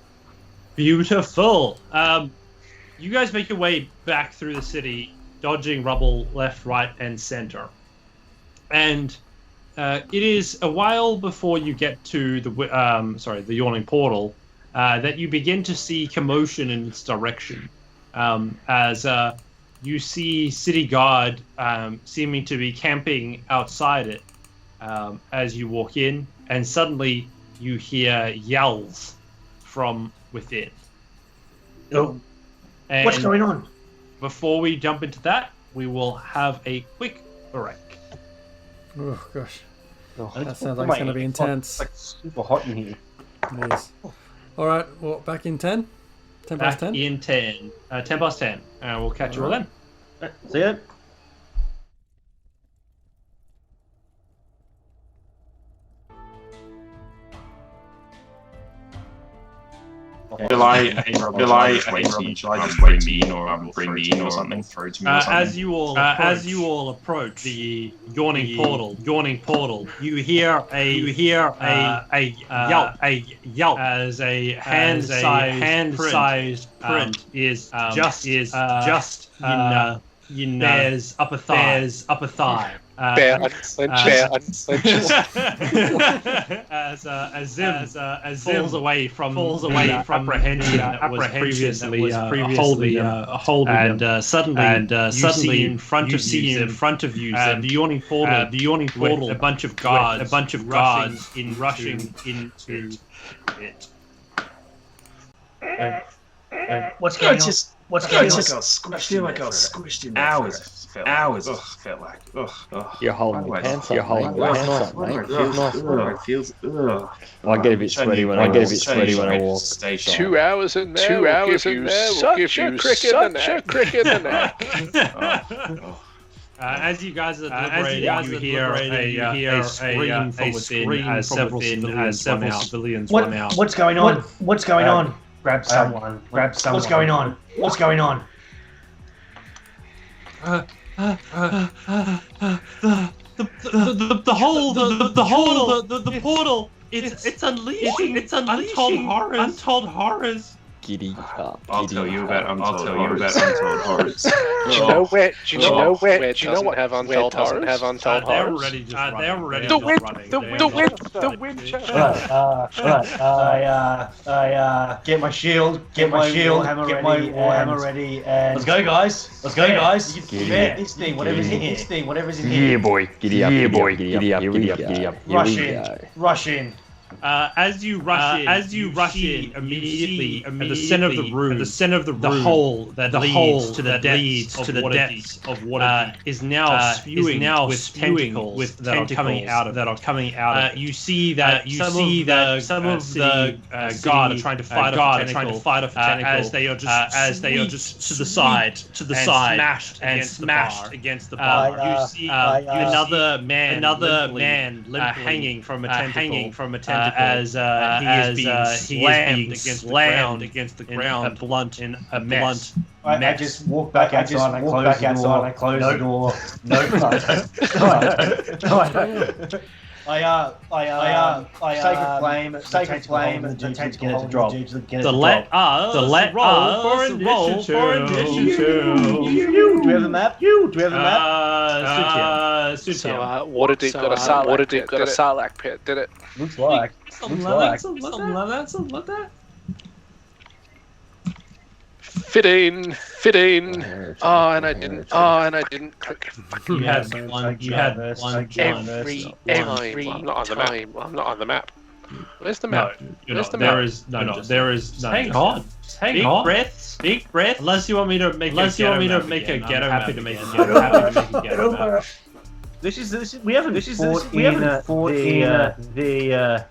Beautiful. You guys make your way back through the city, dodging rubble left, right, and center. And it is a while before you get to the Yawning Portal that you begin to see commotion in its direction. As you see City Guard seeming to be camping outside it as you walk in, and suddenly you hear yells from within. Oh, And what's going on? before we jump into that, we will have a quick break. Oh gosh, Oh, that sounds like it's going to be intense. It's like super hot in here. It is. All right, well, back in 10? 10 past Back 10? in 10. 10 past 10. We'll catch you all then. See ya. Will I just wait me in or bring me in or something? Throw to me or something? As you all approach the yawning portal, you hear a yelp as a hand-sized print is just in Bear's upper thigh. Bear unclenches. As Zim falls away from apprehension that was previously holding and suddenly in front of you, the yawning portal, with a bunch of guards rushing into it. What's going on? I feel like I was squished in hours. Felt like. You're holding your pants up, mate. It feels. I get a bit sweaty when I walk. 2 hours in there. 2 hours in there. We'll give you such a crick in the neck. As you guys are deliberating, you hear a scream from within as several civilians run out. What's going on? What's going on? Grab someone. What's going on? What's going on? The portal. It's unleashing untold horrors. Giddy up. I'll tell you about untold horrors. Do you know where? Do you know where? Do you know what have untold horrors? Have untold They're horrors? already just running. They're already The just wind, running. the Winchester. I get my shield, get my warhammer ready, and let's go, guys. Let's go, guys. This thing, whatever's in here. Yeah, boy. Giddy up. Giddy up. Rush in. As you rush in, immediately at the center of the room, the hole that leads to the depths of Waterdeep is now spewing with tentacles that are coming out of it. You see that some of the guard are trying to fight off the tentacles as they are just to the side and smashed against the bar. You see another man hanging from a tentacle. As he is being slammed against the ground, a blunt mess. I just walk back outside and close the door. No, Sacred Flame, the tentacle to drop. The let us roll for initiative. Do we have a map? So Waterdeep got a Sarlacc pit, did it? Looks like. Something like that. 15. Oh, and I didn't click. You had one. Every time. I'm not on the map. Where's the map? There is. Hang on. Big breath. Unless you want me to make a ghetto map. Happy to make a ghetto map. We haven't fought in the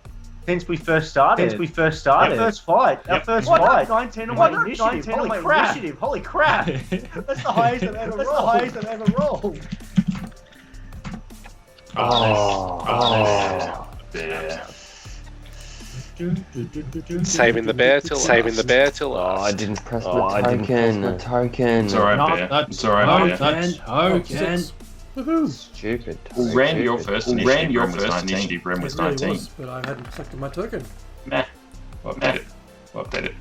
since we first started. Our first fight. 9-10 on my initiative. Holy crap! That's the highest I've ever rolled. Yeah. Saving the bear till. Oh, I didn't press the token. It's alright, Bear. It's alright, Bear. Token. Woohoo! Stupid. Well, Ren, your first initiative. Ren was 19. Was, but I hadn't selected my token. Nah. Update it.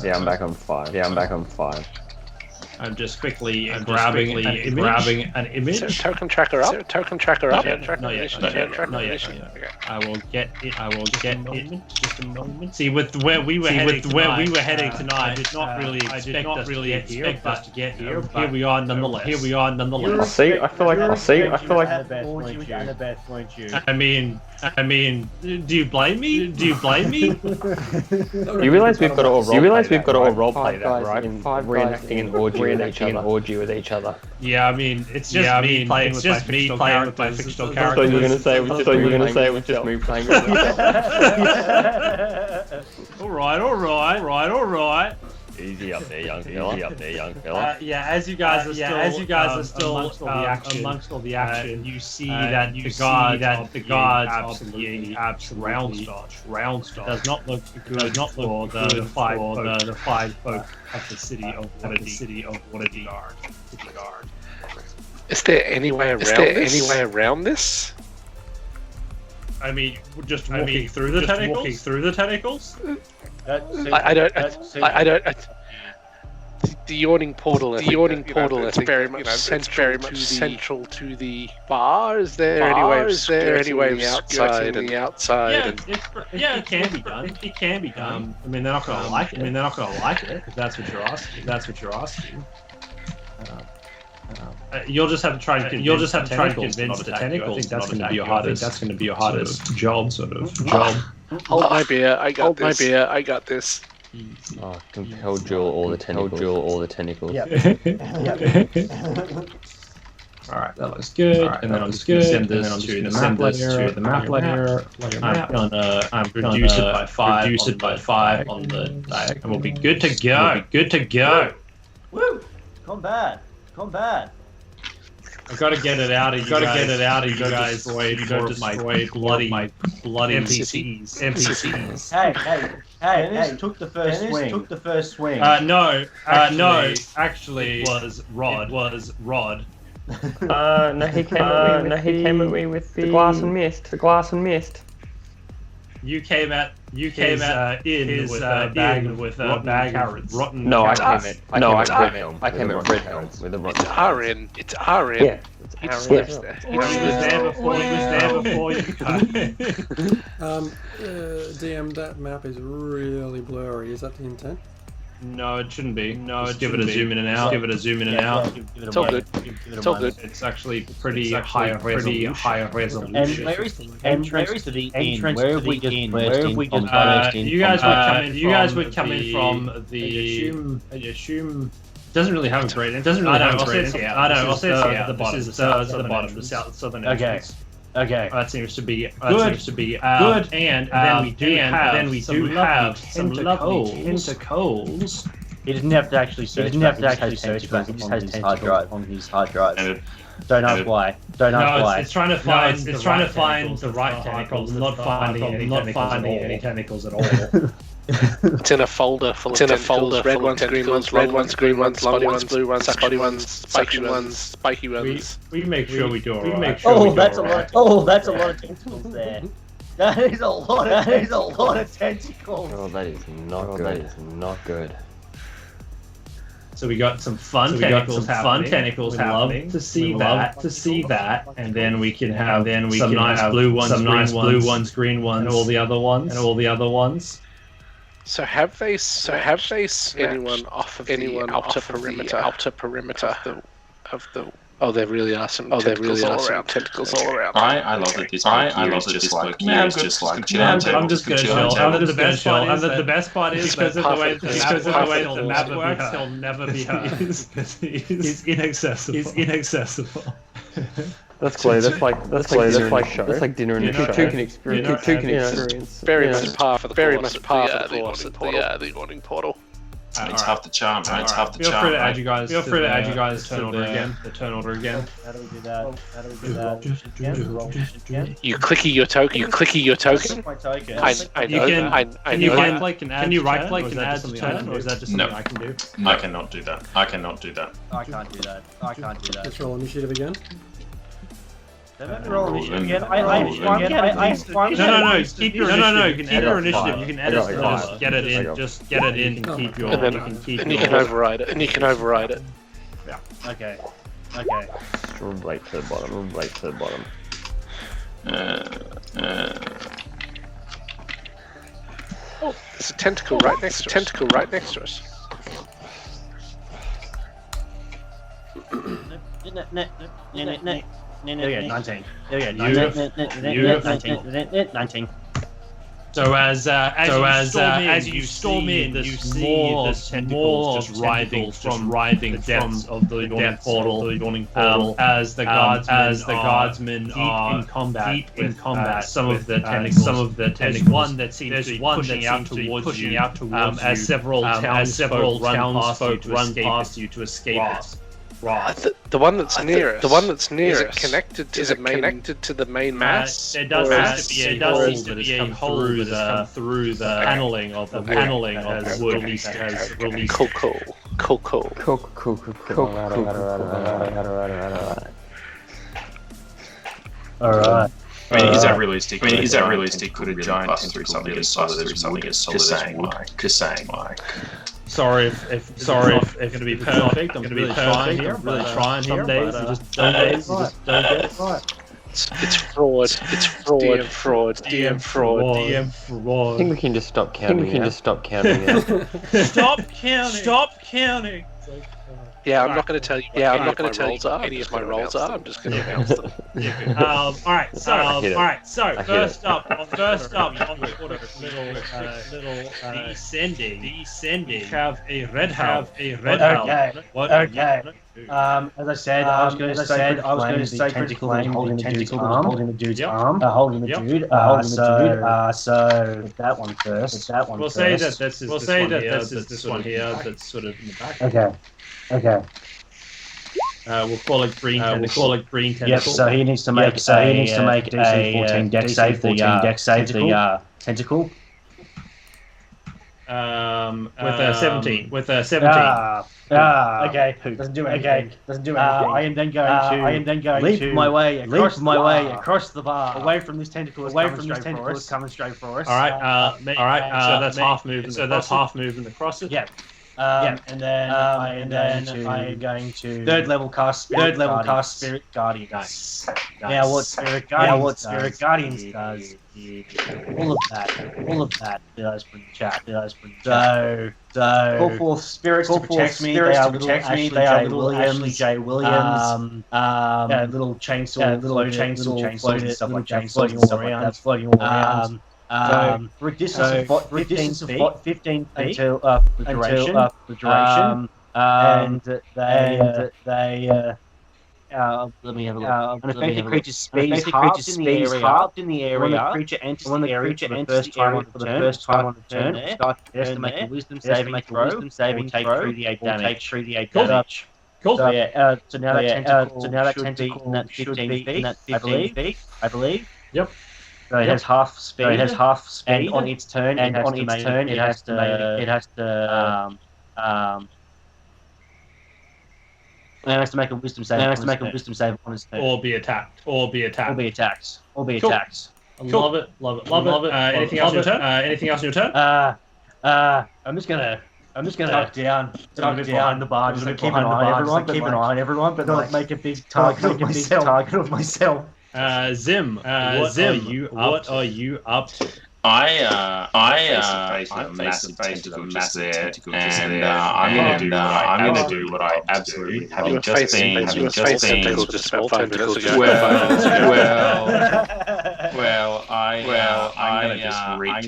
Yeah, I'm back on 5. I'm just quickly grabbing an image. Is there a token tracker up? Not yet. I will get it. Just a moment. See, with where we were heading tonight, I did not really expect us to get here, but here we are nonetheless. I feel like Annabeth, weren't you? I mean, do you blame me? You realise we've got to all roleplay that, right? Reenacting an orgy with each other. Yeah, I mean, it's just me playing with my fictional characters. I thought you were going to say it was just me playing with myself. All right. Easy up there, young fella. As you guys are still amongst all the action, you see that the guards are being round stop. Does not look good for the five folk of the city of Waterdeep. City guard. Is there any way around this? I mean, just walking through the tentacles. I don't. The yawning portal. It's very much central to the bar. Is there any way of skirting the outside? Yeah, it can be done. I mean, they're not going to like it. If that's what you're asking. You'll just have to try and convince the tentacles. I think that's going to be your hardest job. Hold my beer. I got this. Oh, compel duel all the tentacles. Yep. Alright, that looks good. And then I'm just going to send this to the map layer. I'm going to reduce it by 5 on the diagram. And we'll be good to go. Woo! Combat. I've got to get it out of you guys. You don't destroy bloody NPCs. Hey, took the first swing. No, actually, it was Rod. No, he came at me with the glass and mist. You came in with a bag of rotten. No, I carrots. came at Red Helm with a rotten. It's Aaron. Yeah. He just lives there. He was there before you. DM, that map is really blurry. Is that the intent? No, it shouldn't be. Just give it a zoom in and out. It's all good. It's all good. It's actually pretty high resolution. And where is the entrance to the inn? Where have we just burst in? You guys would come in from the. I assume. Doesn't really have a great. It doesn't really have a great. I'll say it's at the bottom. The southern entrance. Okay. That seems to be good. Good. And then we do have some lovely tentacles. He didn't have to actually search. He just has tentacles on his hard drive. Don't ask why. Why. It's trying to find the right tentacles, not finding any tentacles at all. It's in a folder full of tentacles. Red ones, green ones, green ones, long ones, blue ones, spotty ones, spiky ones. We make sure we do it right. That's a lot of tentacles there. That is a lot of tentacles. Oh, that is not good. So we got some fun tentacles happening. Love to see that, and then we can have some nice blue ones, green ones, and all the other ones. So have they anyone off of the outer perimeter of the? Oh, there really are some tentacles all around. I love that this is just like I'm just gonna chill. The best part is because of the way the map works, he'll never be hurt. He's inaccessible. That's like dinner in a show. Two can experience. Very much par for the course at the yawning portal. It's half the charm, right? It's half the Feel charm. free to add you guys. The turn order again. How do we do that? You clicky your token. My token. Can you right-click and add to turn, or is that just something I can do? I cannot do that. I can't do that. Let's roll initiative again. No. Keep your initiative. You can edit it. Just get it in. And keep your. And you can override it. Yeah. Okay. Right to the bottom. Oh, there's a tentacle right next to us. There we go, 19. 19. So as you storm in, you see the tentacles just writhing from the depths of the yawning portal. As the guardsmen are deep in combat, some of the tentacles. There's one that seems to be pushing out towards you. As several townsfolk run past you to escape it. The one that's near us. Is it connected to the main mass? There does seem to be a hole that has come through the paneling of the wood. Has released. Cool. All right. I mean, is that realistic? Could a giant pass through something as solid as Just saying, Mike. Sorry if it's not going to be perfect. I'm going to be trying here. Some days you just don't get it right. It's fraud. DM fraud. I think we can just stop counting. Stop counting. Yeah, I'm not going to tell you. Any of my rolls are. I'm just going to announce them. All right. So first up on the order, little descending. We have a red helm. Okay. As I said, I was going to say tentacle holding the dude's arm. Holding the dude. So that one first. We'll say that this is this one here. That's sort of in the back. Okay. We'll call it green tentacle. Yep. So he needs to make a DC 14 dex save. The tentacle. with a 17. With a 17. Okay. Doesn't do Okay. anything. Doesn't do anything. I am then going to leap my way across the bar, away from this tentacle. Coming straight for us. All right. So that's half movement. So that's half movement across it. Yeah. And then I am going to third level cast Spirit Guardian. Nice. Now what Spirit Guardians does is all of that. Let's bring the chat. So call forth spirits to protect me. They are little Ashley J. Williams. Little chainsaw floated, stuff like that, floating all around. For a distance of 15 feet until the duration. And they let me have a look. An effective creature's speed is halved in the area. When the creature enters the area for the first time on the turn, it has to make a wisdom saving throw, or take 3d8 damage. Cool. So yeah, so now that tentacle should be in that 15 feet, I believe. Yep. So it has half speed. And on its turn, it has to make a wisdom save. On its turn. Or be attacked. Or be attacked. I love it. Anything else on your turn? I'm just gonna duck down behind the bar, just keep an eye on everyone, but not make a big target of myself. Zim, what are you up to? I face a massive tentacle just there, and I'm gonna do what I absolutely having just been I'm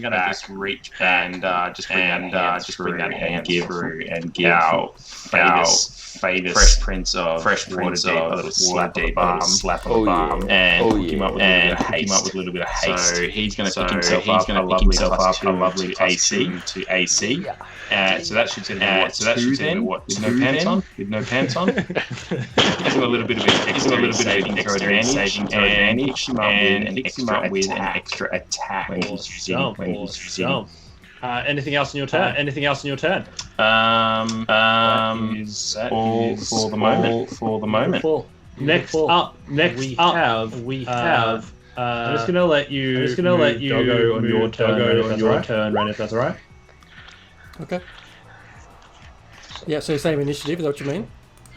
gonna just reach back and just bring that hand through and give our famous Prince of Waterdeep a little slap on the bum, and hook him up with a little bit of haste. So he's going to pick himself up a lovely AC to AC. So that should set him with no pants on. Gives him a little bit of saving advantage, and hooks him up with an extra attack when he's using. Anything else in your turn? That is all for the moment. Next up, we have. I'm just gonna let you go on your turn, Ren, if that's alright. Okay. Yeah, so same initiative, is that what you mean?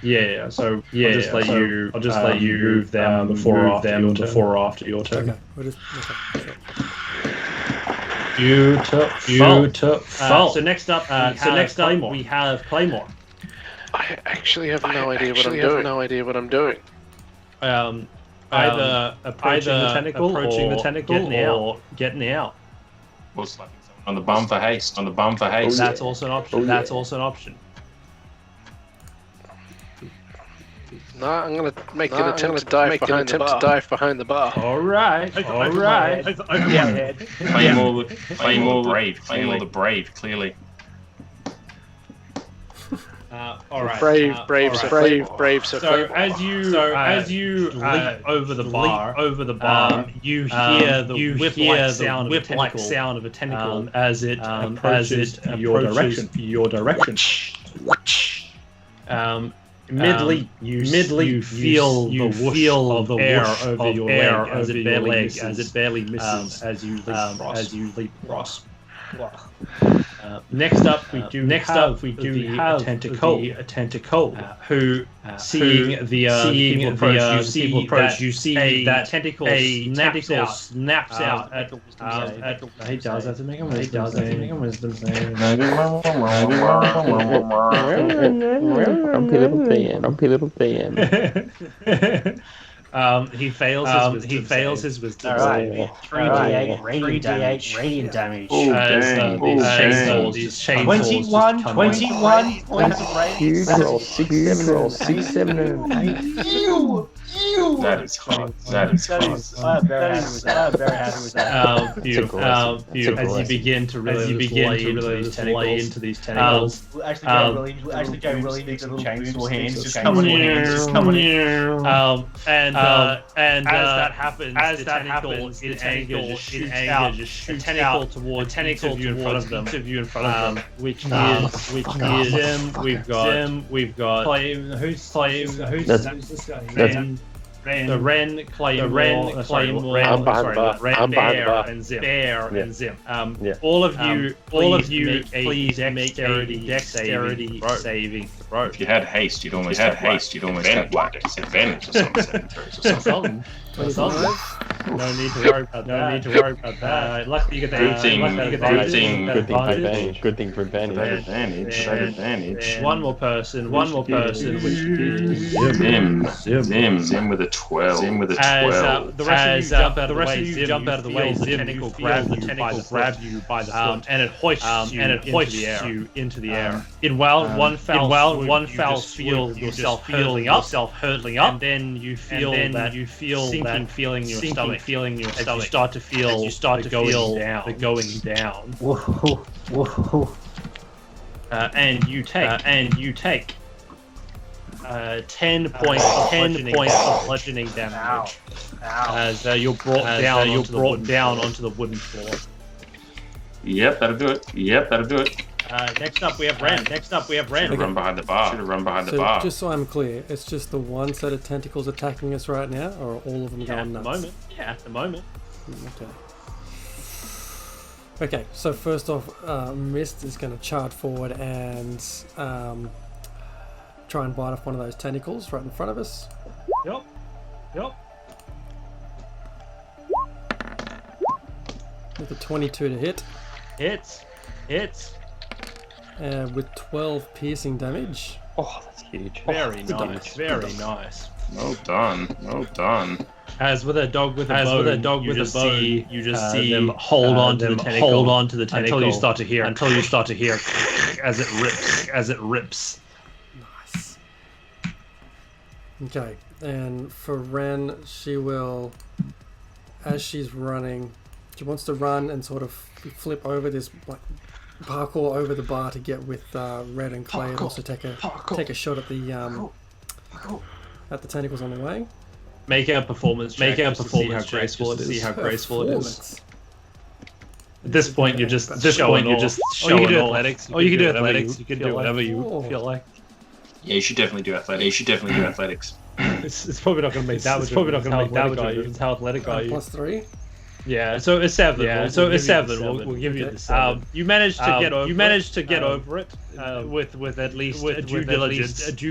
Yeah. So I'll just let you move them before or after your turn. Okay. We'll just, okay. Beautiful. So next up, we have Claymore. I actually have no idea what I'm doing. Either approaching the tentacle or getting out. Or slapping someone on the bum for haste. That's also an option. No, I'm gonna make an attempt to dive behind the bar. All right. Yeah, playing more the brave, clearly. All right. Brave. So as you leap over the bar, you hear the whip-like sound of a tentacle as it approaches your direction. Mid-leap, you feel the whoosh of the air over your leg as it barely misses as you leap across. Next up, we do have a tentacle who, seeing the people approach, you see that tentacle snaps out. He does have to make a wisdom save. Grumpy little DM. He fails his wisdom. Alright, 3d8 radiant damage. These chainsaws 21 points of radiant Huge roll, 6, 7, 8. That is hot. That is hot. I'm very happy with that. I'm very happy with that. Beautiful. As you begin to really lay into these tentacles. Actually, Joe really needs little chainsaw hands just coming in. And as that happens, in anger just shoots out a tentacle towards each of you in front of them. Which is Zim. We've got who's this guy? Ren, Claymore, I'm behind the bar. Bear, and Zim. All of you, please make dexterity saving throw. If you had haste, you'd almost have advantage or something. 25. No need to worry about that. Luckily, you get the Good thing for advantage. Advantage. One more person, which is Zim with a 12. As the rest of you jump out of the way, Zim, the tentacle grab you by the foot, and it hoists you into the air. In one foul swoop, you yourself hurtling up, and then you feel that sinking feeling in your stomach. As you start to feel the going down. Whoa. And you take 10 points of bludgeoning damage. As you're brought down onto the wooden floor. Yep, that'll do it. Next up we have Ren. Should've run behind the bar. Just so I'm clear, it's just the one set of tentacles attacking us right now, or are all of them going nuts? At the moment. Okay, so first off, Mist is going to charge forward and try and bite off one of those tentacles right in front of us. Yep. With a 22 to hit. Hits. With 12 piercing damage. Oh, that's huge. Very nice. Well done. As with a dog with a bone, you just see them hold on to the tentacle until you start to hear as it rips. Nice. Okay, and for Ren, she will, as she's running, she wants to run and sort of flip over this, like, parkour over the bar to get with Red and Clay, and also take a shot at the tentacles on the way. Make a performance check to see how graceful it is. At this point, you're just showing off. You can do athletics. You can do whatever you feel like. Yeah, you should definitely do athletics. It's probably not going to make that much. It's probably not going to make that much. It's how athletic are you? +3. Yeah, so it's 7. We'll give you the 7. You managed to get over it with at least due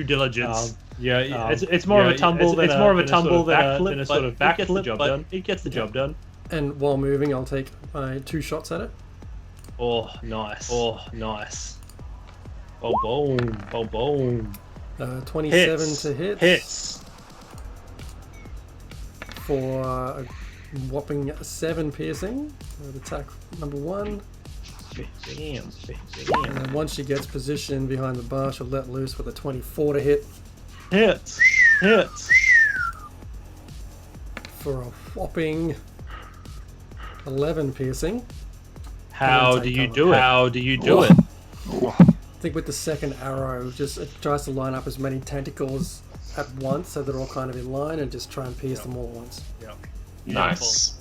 diligence. It's more of a tumble than a sort of backflip, but it gets the job done. And while moving, I'll take 2 shots at it. Oh, nice. Oh, boom. 27 to hit. Hits. For a whopping 7 piercing. With attack number 1. Damn. And then once she gets positioned behind the bar, she'll let loose with a 24 to hit. Hits. For a whopping 11 piercing. How do you do it? I think with the second arrow, just it tries to line up as many tentacles at once, so they're all kind of in line, and just try and pierce them all at once. Nice.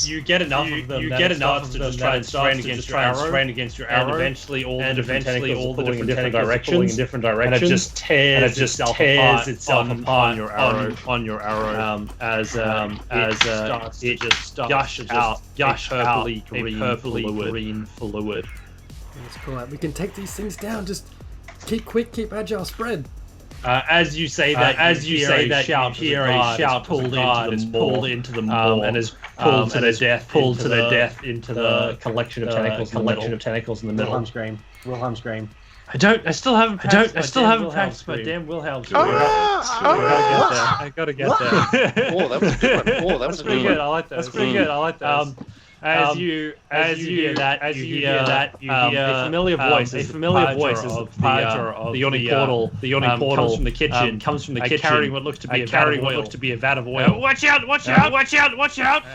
You get enough of them. You get enough of them that it strain against your arrow, and eventually all the different tentacles pulling in different directions, and it just tears itself apart on your arrow, as it just gushes out a purpley green fluid. That's cool. We can take these things down. Just keep quick, keep agile, spread. As you say that, you hear a shout pulled into the maw, and is pulled to their death into the collection of tentacles in the middle. Wilhelm scream. I still haven't practiced my damn Wilhelm scream. I gotta get there. Oh, that was a good one. That's pretty good. I like that. As you hear that, a familiar voice of the yawning portal. The yawning portal comes from the kitchen, carrying what looks to be a vat of oil. Watch out!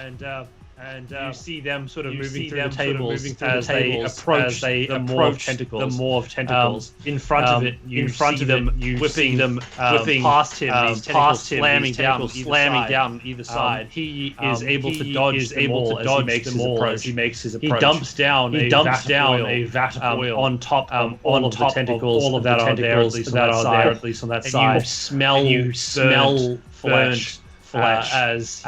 And you see them sort of moving through the tables as they approach the maw of tentacles. In front of it, you see them whipping past him, these tentacles slamming down either side. He is able to dodge them all as he makes his approach. He dumps down a vat of oil on top of all of the tentacles that are there, at least on that side. And you smell flesh. As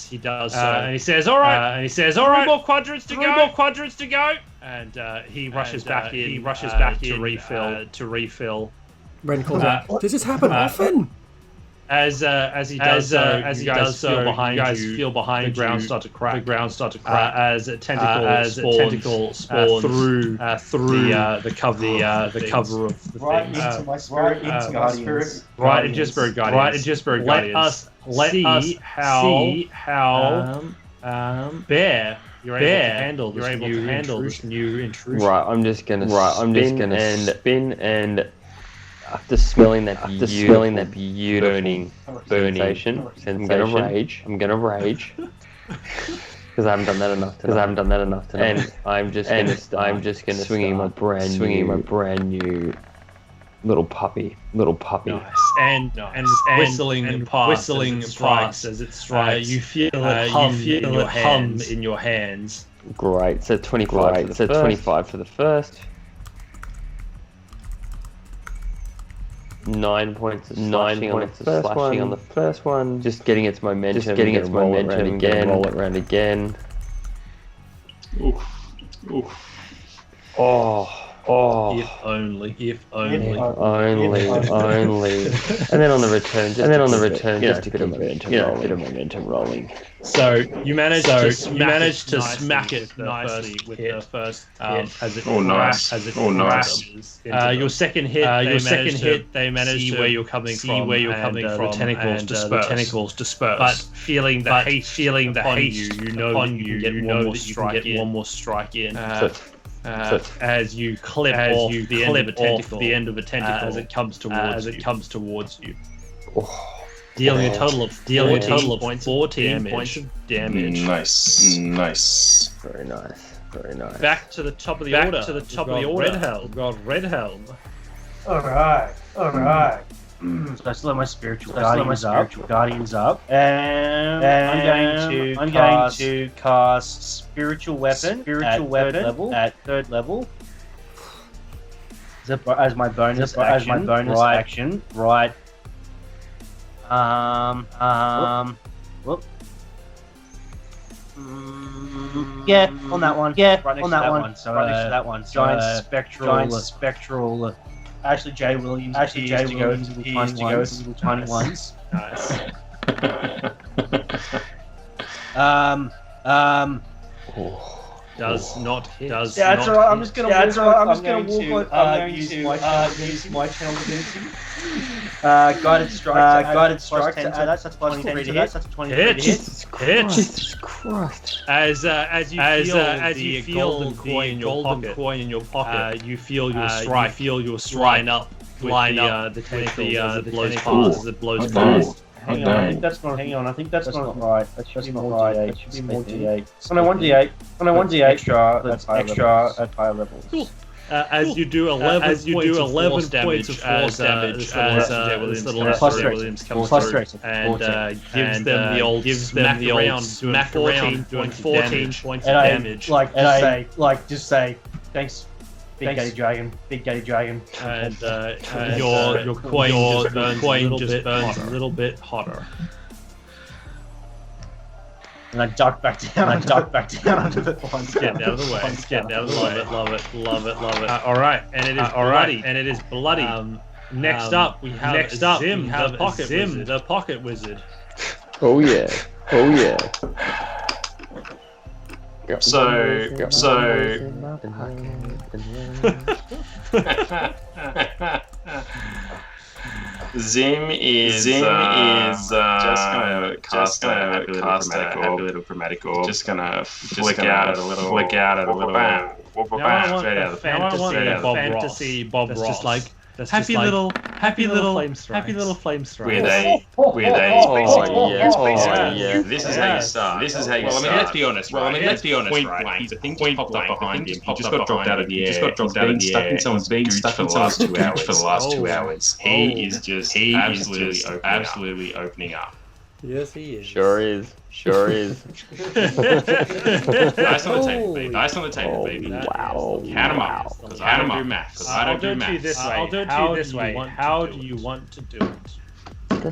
he does so. And he says, "All right." 3 more quadrants to go. And he rushes back in. To refill. Ren calls out, "Does this happen often?" As he does so, you guys feel behind you, the ground start to crack. As a tentacle spawns through the cover of the thing. Into my spirit, Right into Spirit Guardians. Let us see how Bear you're able to handle this new intrusion. Right, I'm just gonna spin and after smelling that beautiful burning sensation, I'm gonna rage because I haven't done that enough tonight. And I'm just gonna swinging my brand new little puppy. Nice. And whistling past as it strikes. You feel it hum in your hands. Great. So 25 for the first. 9 points of slashing on the first one. Just getting its momentum. Roll it round again. Oof. Oh. If only. And then on the return, just a bit of momentum rolling. So you managed to smack it nicely with the first hit as it crashes. Your second hit, they managed to see where you're coming from. The tentacles disperse. But feeling the hate, you know that you can get one more strike in. As you clip off the end of a tentacle as it comes towards you. Dealing a total of 14 points of damage. Nice. Very nice. Back to the top of the order. We've got Red Helm. All right. So I still have my spiritual guardians up, and I'm going to cast spiritual weapon at third level. As my bonus action. Right. Whoop. Yeah, on that one. Right next to that one. Giant spectral. Ashley J. Williams appears to go into the tiny ones. Nice. Does not hit. Yeah, that's alright. I'm just gonna walk. I'm going to use my channel ability. Guided strike. That's plus 20 to hit. That's 20 to hit. Jesus Christ. As you feel the golden coin in your pocket, you feel your strike. Line up the tentacles as it blows past. Hang on, I think that's not right. That should be more D8. It should be more D8. On a 1D8 extra at higher levels. Cool. As you do 11 points of force damage as little Williams comes through and gives them the old smack around doing 14 points of damage. Just say thanks. Big Gaddy Dragon. And your coin just burns a little bit hotter. And I duck back down under the one. Getting out of the way. Love it. All right, and it is bloody. Next up, we have Zim, the pocket wizard. Oh yeah. So Zim is just gonna cast a happy little chromatic orb. Just gonna flick out a little bam. Straight out of the fantasy Bob Ross. Just like happy little flame strike. With a This is how you start. This is how you start. Let's be honest. Let's be honest. Right? The thing just popped up behind him. He just got dropped out of the air. He's been stuck in someone's boot for the last 2 hours. He is just absolutely opening up. Yes, he is. Sure is. Dice on the table, baby. Wow. Count them up. Because I don't do maths. I'll do it to you this way. How do you want to do it?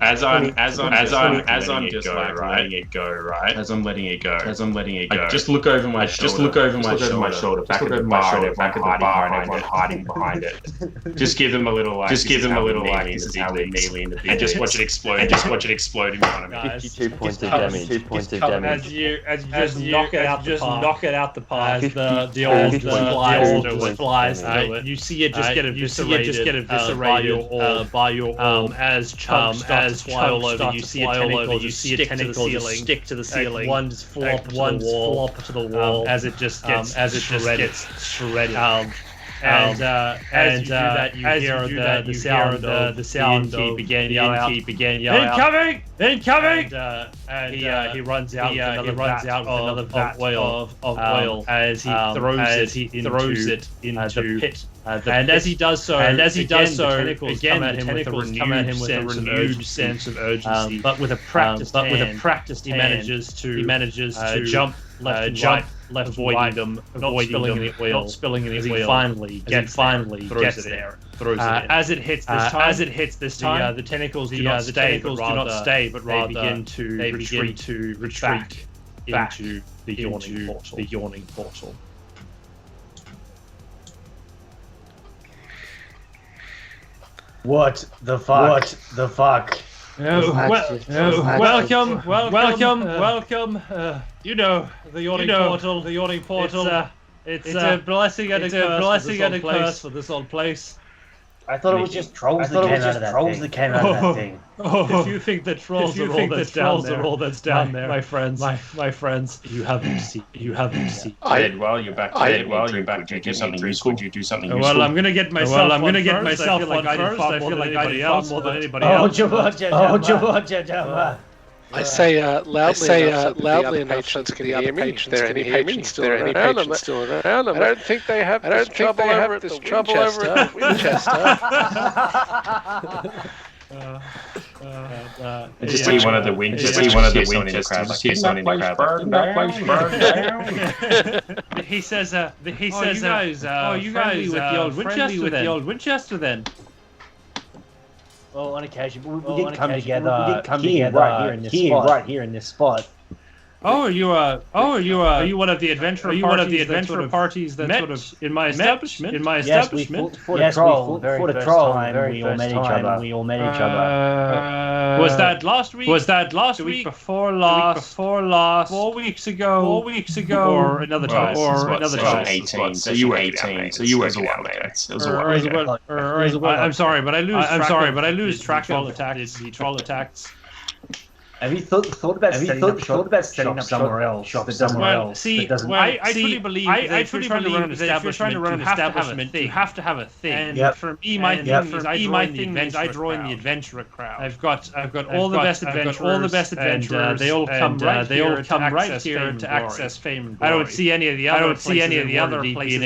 As I'm just like letting it go, right? As I'm letting it go. I just look over my shoulder, back at the bar, and everyone hiding behind it. Just give them a little like, this is how we kneel in the big, and just watch it explode. In front of me. 52 points of damage. 2 points of damage. As you knock it out the park, the orb flies through it. You see it just get eviscerated by your orb as chunks fly over. You see a tentacle stick to the ceiling. One's flop to the wall as it just gets shredded. As you do that, you hear the sound of the ENT begin yelling out, Incoming! And he runs out with another vat of oil as he throws it into the pit. And as he does so, the tentacles come at him with a renewed sense of urgency. But with a practiced hand, he manages to jump left, avoiding them, not spilling any oil. He finally gets there. As it hits this time, the tentacles do not stay, but rather they begin to retreat back into the yawning portal. What the fuck? Welcome. You know the yawning portal. It's a blessing and a curse for this old place. I thought it was just trolls that came out of that thing. If you think that trolls are all that's down there, my friends, you haven't seen. While you're back, would you do something useful? Well, I'm gonna get myself on first. I feel like I did far more than anybody else. I say loudly enough so the other patrons can hear me. Is there any patrons still around? I don't think they have this trouble over at the Winchester. Just see one of the Winchesters. Someone in the crowd. He says, you guys with the old Winchester then? Well, on occasion, we did come together right here in this spot. Are you one of the adventurer parties that sort of in my establishment? Yes, we fought a troll for the troll time. We all met each other. Was that last week? The week before last? 4 weeks ago? Or another time? 18. So you were 18. So you were a while later. I'm sorry, but I lose track of the troll attacks. Have you thought about setting up somewhere else? I truly believe that if you're trying to run an establishment, you have to have a thing. And for me, my thing is I join the adventurer crowd. I've got all the best adventurers, and they all come right here to access fame and glory. I don't see any of the other places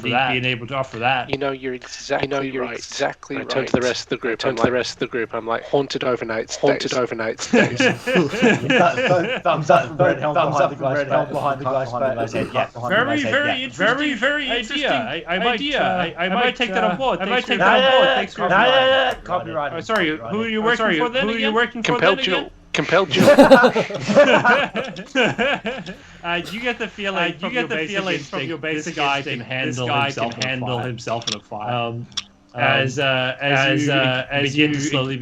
being able to offer that. You know, you're exactly right. I turn to the rest of the group. I'm like, haunted overnight stays. Thumbs up, behind the guy's head. Yeah, very interesting idea. I might take that on board. Thanks for copyright. Sorry, who are you working for then again? Compelled you. Do you get the feeling from your basic guy can handle himself in a fire? as you begin to slowly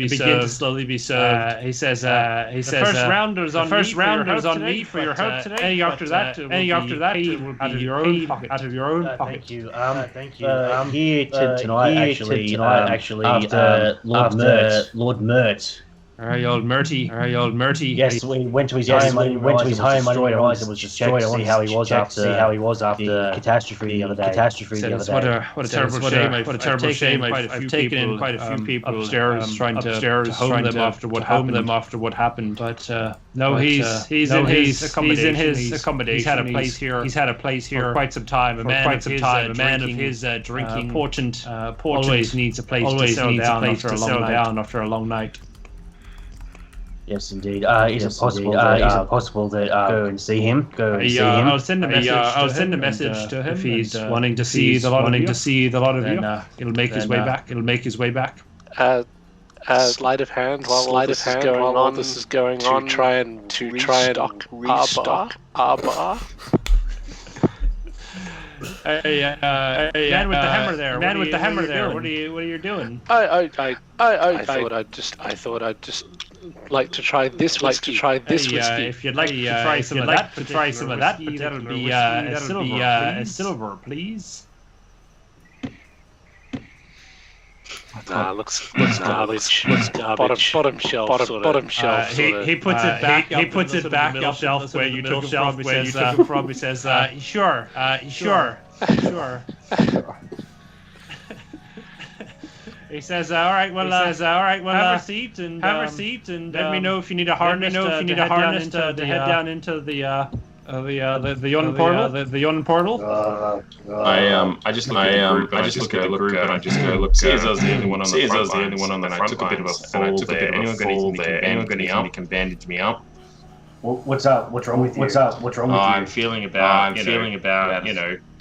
be served. He says, the first rounders on me for your help today. Any after that will be out of your own pocket. Thank you. Here tonight, actually, after Lord Mert. Alright, old Murty. Yes, we went to his home. I didn't realize it was destroyed. I wanted to see how he was after the catastrophe the other day. What a terrible shame. I've taken in quite a few people upstairs, trying to home them after what happened. But no, he's in his accommodation. He's had a place here for quite some time. A man of his drinking portent always needs a place to settle down after a long night. Yes, indeed. Is it possible to go and see him? I'll send a message to him if he's wanting to see the lot of you. It'll make his way back. Sleight of hand while this is going on to try and restock our bar. Man with the hammer there. What are you doing? I thought I'd just like to try this whiskey. If you'd like to try some of that, that'll be a silver, please. Looks garbage. Bottom shelf. He puts it back. He puts it back up shelf where you took it from. He says, "Sure." He says, "All right. Well, have a seat and let me know if you need a harness. To head down into the yawning portal. I just look at the group and I just go, see as I was the only one on the front line. I took a bit of a fall there. Anyone got anything can bandage me up? What's up? What's wrong with you? I'm feeling about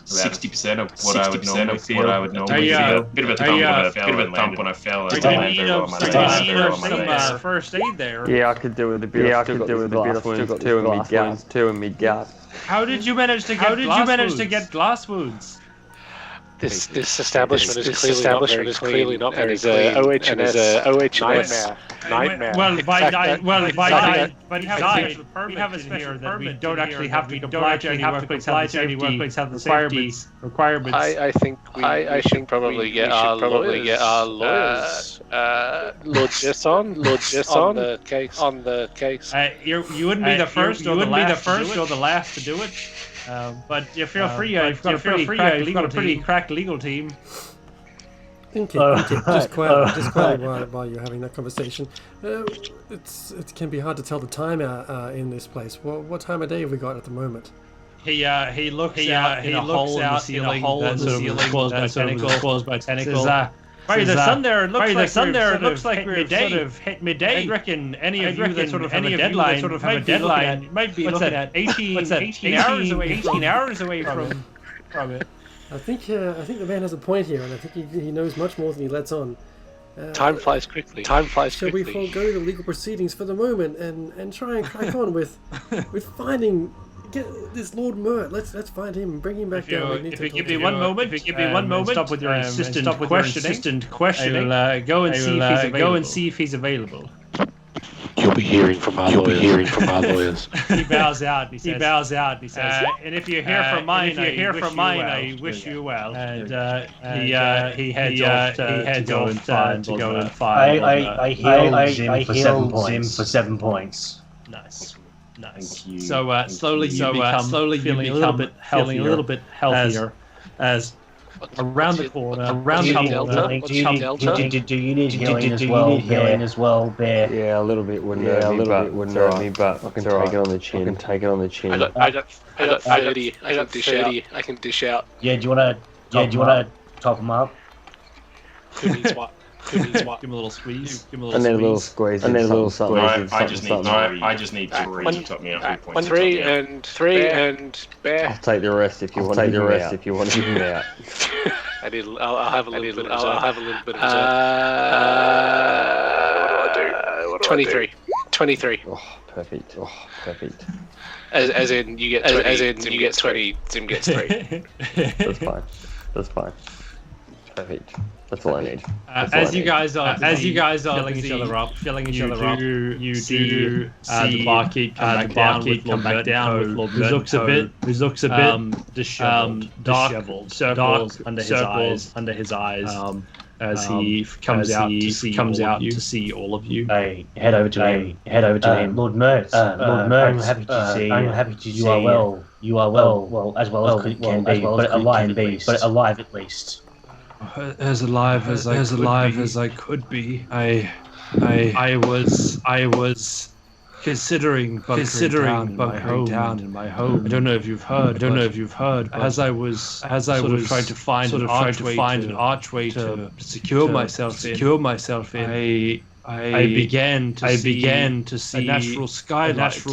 60% of what I would normally feel. Bit of a thump when I fell. First aid there. Yeah, I could do with a bit of wounds too in me gut. How did you manage to get glass wounds? This establishment is clearly not very clean. OH&S nightmare. But we have a special permit. We don't actually have to comply to any workplace have the requirements. I think I should probably get our lawyers. Lord Jesson on the case. You wouldn't be the first or the last to do it. But you feel free. You've got a pretty cracked legal team. Okay. Just quietly while you're having that conversation. It can be hard to tell the time in this place. What time of day have we got at the moment? He looks out in a hole in the ceiling caused by tentacles. By the sun there, it looks like we're sort of hit midday. I reckon any of you that sort of have a deadline might be looking at 18 hours away from it. I think the man has a point here, and I think he knows much more than he lets on. Time flies quickly. Shall we forego the legal proceedings for the moment and try and crack on with finding this Lord Mert? Let's find him and bring him back down. If you give me one moment, stop with your insistent questioning. I'll go and see if he's available. You'll be hearing from our lawyers. He bows out. He says, and if you hear from mine, I wish you well. And he heads off to go and find. I heal Zim for 7 points. Nice. So slowly you feeling a little bit healthier as around the corner. Do you need healing as well, Bear? Yeah, a little bit wouldn't hurt me, but I can take it on the chin. I got 30. I can dish out. Yeah, do you wanna top him up? Who needs what? Give him a little squeeze. And then a little squeeze. I just need 3 to top me up. 3 and Bear. I'll take the rest if you want to give me out. I'll have a little bit of what do I do? 23. Oh, perfect. As in you get 20. Zim gets 3. That's fine. Perfect. That's all I need. As you guys are filling each other up, you do see the barkeep come back down with Lord Merton, who looks a bit disheveled, circles under his eyes, as he comes out to see all of you. I head over to him. Lord Mert, I'm happy to see. You are well. You are well. Well, as well as can be, but alive at least. As alive as I could be. I was considering bunkering down in my home. I don't know if you've heard. But as I was trying to find an archway to secure myself in, I began to see a natural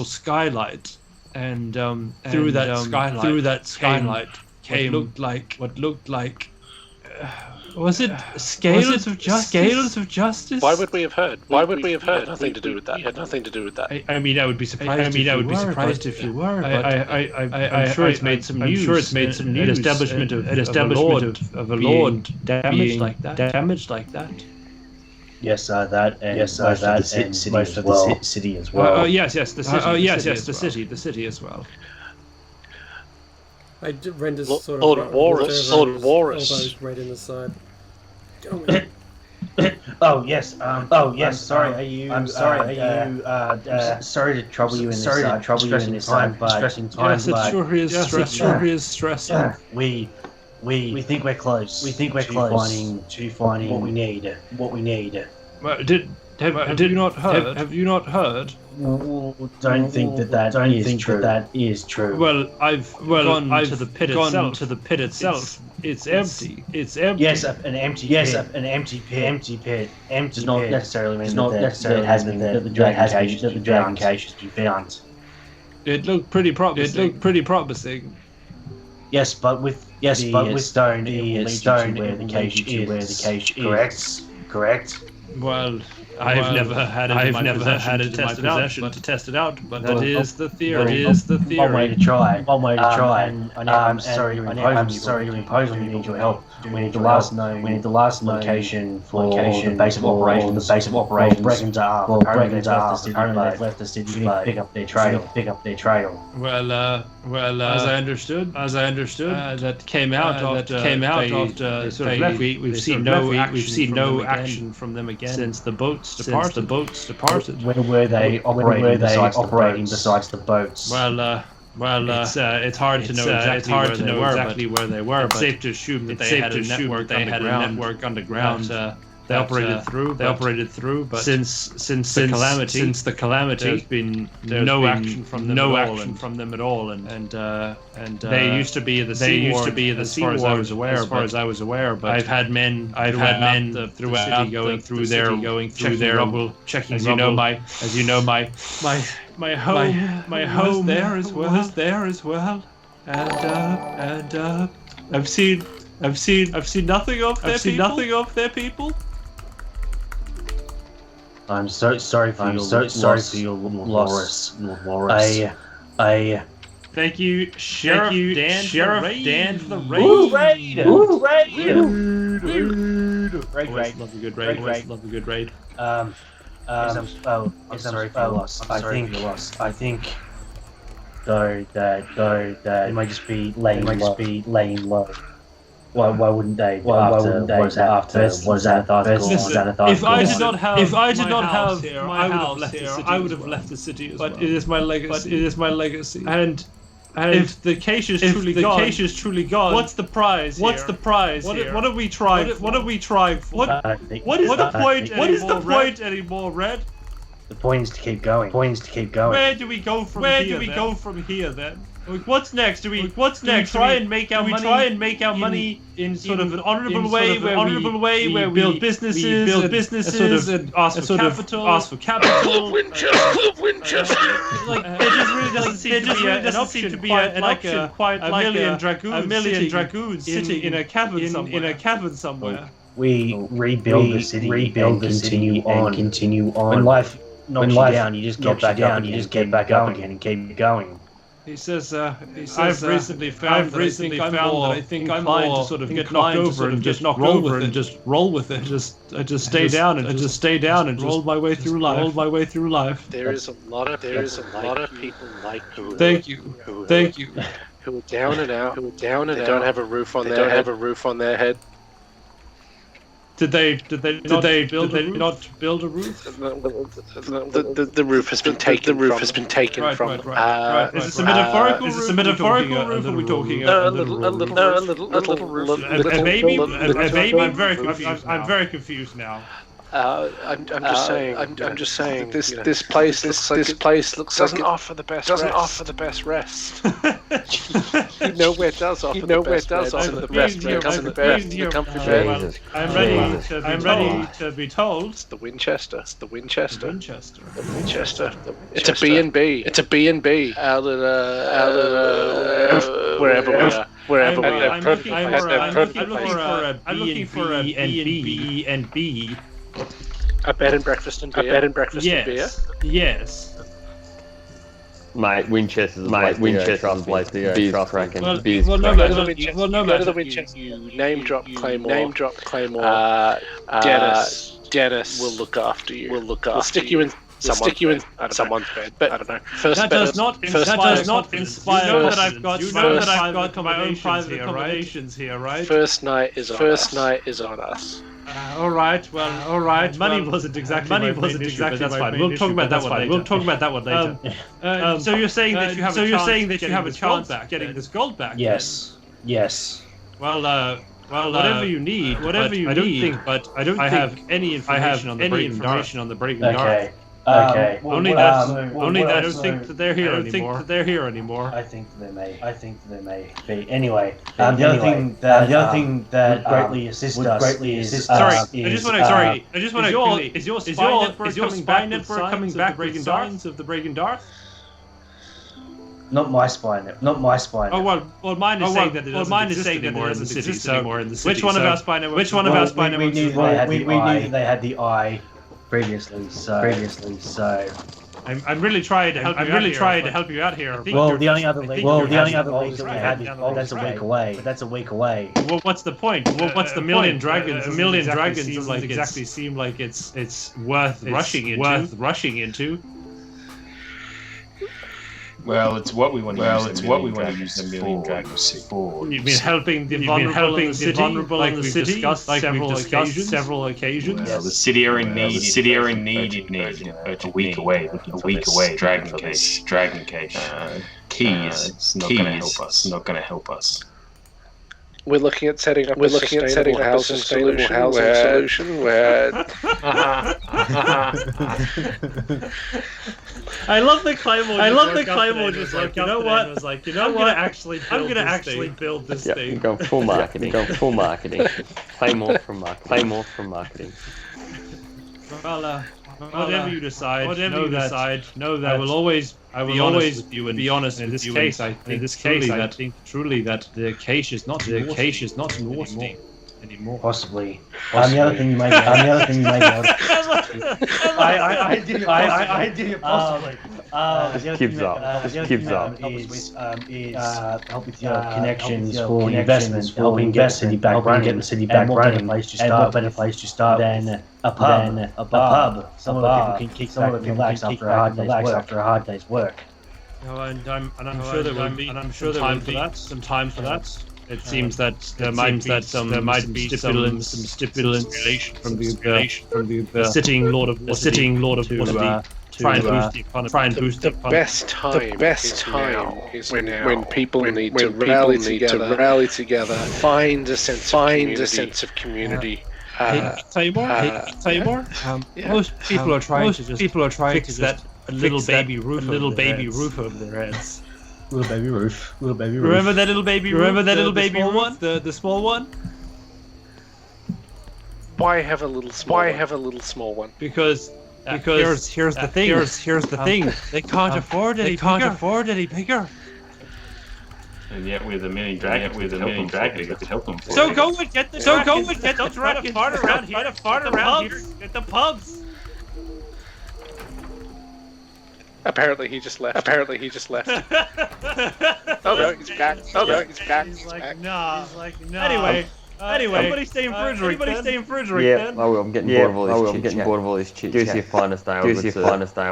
skylight, and through that skylight came what looked like. Was it scales of justice? Why would we have heard? Had nothing to do with that. I mean, I would be surprised if you were. I'm sure it's made some news. An establishment of a lord damaged like that. Yes, that and most of the city as well. Yes, the city as well. Render's sort Lord of Warus. right in the side. Oh yes. Sorry. Are you? Sorry to trouble you in this. Stressing time. Yes, it sure is stressing. We think we're close. To finding what we need. Have you not heard? Don't think that is true. Well, I've gone to the pit itself. It's empty. Yes, an empty pit. Does not necessarily mean that the dragon cage has been found. It looked pretty promising. Yes, but with stone, it leads to where the cage is. Correct. Well, I've never had it to test it out, but that is the theory. One way to try. I'm sorry to impose on you. We need your help. We need the last location for the base of operations. Brecken's apparently they've left the city. You need to pick up their trail. Well, as I understood, that came out after sort of left. We've seen no action from them again since the boats departed. Where were they operating besides the boats? Well, it's hard to know exactly where they were. But it's safe to assume that they had a network underground. They operated through. But since the calamity, there's been no action from them at all. And they used to be the sea as far as I was aware. But I've had men throughout going through their rubble, checking. As you know, my home was there as well. And I've seen nothing of their people. I'm so sorry for your loss, Lord Warus. I thank you, Sheriff Dan for the raid. Raid. Love a good raid. I'm sorry for your loss. I think though that it might just be laying low. Why wouldn't they? After if I did not have my house here, I would have left the city as well. But it is my legacy. And if the case is truly gone, what's the prize? What are we trying for? What is the point anymore, Red? The point is to keep going. Where do we go from here then? What's next? Do we try and make our money in sort of an honourable way, where we build businesses, and ask for capital? Winchester. There just really doesn't seem to be an option quite like a million dragoons sitting in a cabin somewhere. We rebuild the city, and continue on. When life knocks you down, you just get back up again and keep going. He says, I've recently found that I think I'm more to sort of get knocked over and just knock over and just roll with it. I just stay down and just roll my way through life. There is a lot of people like you. Thank you. Who are down and out. They don't have a roof on their head. Did they not build a roof? The roof has been taken. From them. Is this a metaphorical roof? Is this a metaphorical roof? Are we talking a little roof? Maybe. I'm very confused now. I'm just saying. This place doesn't offer the best rest. Nowhere does offer the best rest. I'm ready to be told. It's the Winchester. It's a B&B. Out at wherever we are. I'm looking for a B&B. A bed and breakfast and beer. Beer. Yes. Mate, Winchester's place to go. Beer's cracking. Go to the Winchester. You name drop Claymore. Dennis will look after you. We'll stick you in someone's bed, but I don't know. That does not inspire. You know that I've got my own private accommodations here, right? First night is on us. All right. Money wasn't exactly my issue, but that's fine. We'll talk about that one later. So you're saying that you have a chance at getting this gold back? Yes. Well, whatever you need. I don't think I have any information on the Breaking Dark. Okay. Only that I don't think that they're here anymore. I think they may be. Anyway, the other thing that would greatly assist us. Sorry, I just want to. Is your spy network coming back with signs of the Breaking Dark? Not my spine. Oh well, mine is saying that it doesn't exist anymore in the city. Which one of our spy networks? We knew they had the eye previously. So. I'm really trying to help you out here. Well, the only other lead we had is that's a week away. Well, what's the point? What's the million dragons? A million dragons doesn't exactly seem like it's worth rushing into. Well, it's what we want to use the million dragons for. You've been helping the vulnerable in the city, discussed several occasions. Well, the city are in need. A week away. Dragon case. Keys. Not going to help us. We're looking at setting up a housing solution where I love the Claymore. Just like, you know what? I'm gonna actually build this thing. Go full marketing. Claymore from marketing. Well, whatever you decide, know that I will always be honest with you. In this case, I think truly that the case is not naughty anymore. Possibly. The other thing you may know. I did it possibly. Keeps up. Help with your connections for investment, helping get the city back running, and what better place to start than a pub. Some of the people can kick back and relax after a hard day's work. And I'm sure there will be some time for that. It seems that there might be some stipulation from the sitting Lord of Waterdeep to try and boost the economy. The best time is when people need to rally together, find a sense of community. Taymor. Most people are trying to fix that little baby roof over their heads. Little baby roof. Remember that little baby roof? The small one? Why have a little small one? Because here's the thing. They can't afford any bigger. And yet with a million dragons, we could help them. So go and get the dragons. Fart around here. Get the pubs. Apparently he just left. Oh no, he's back. He's like, nah. Anyway, everybody stay in fridge, Yeah, I'm getting bored of all this chit. Give us your finest ale,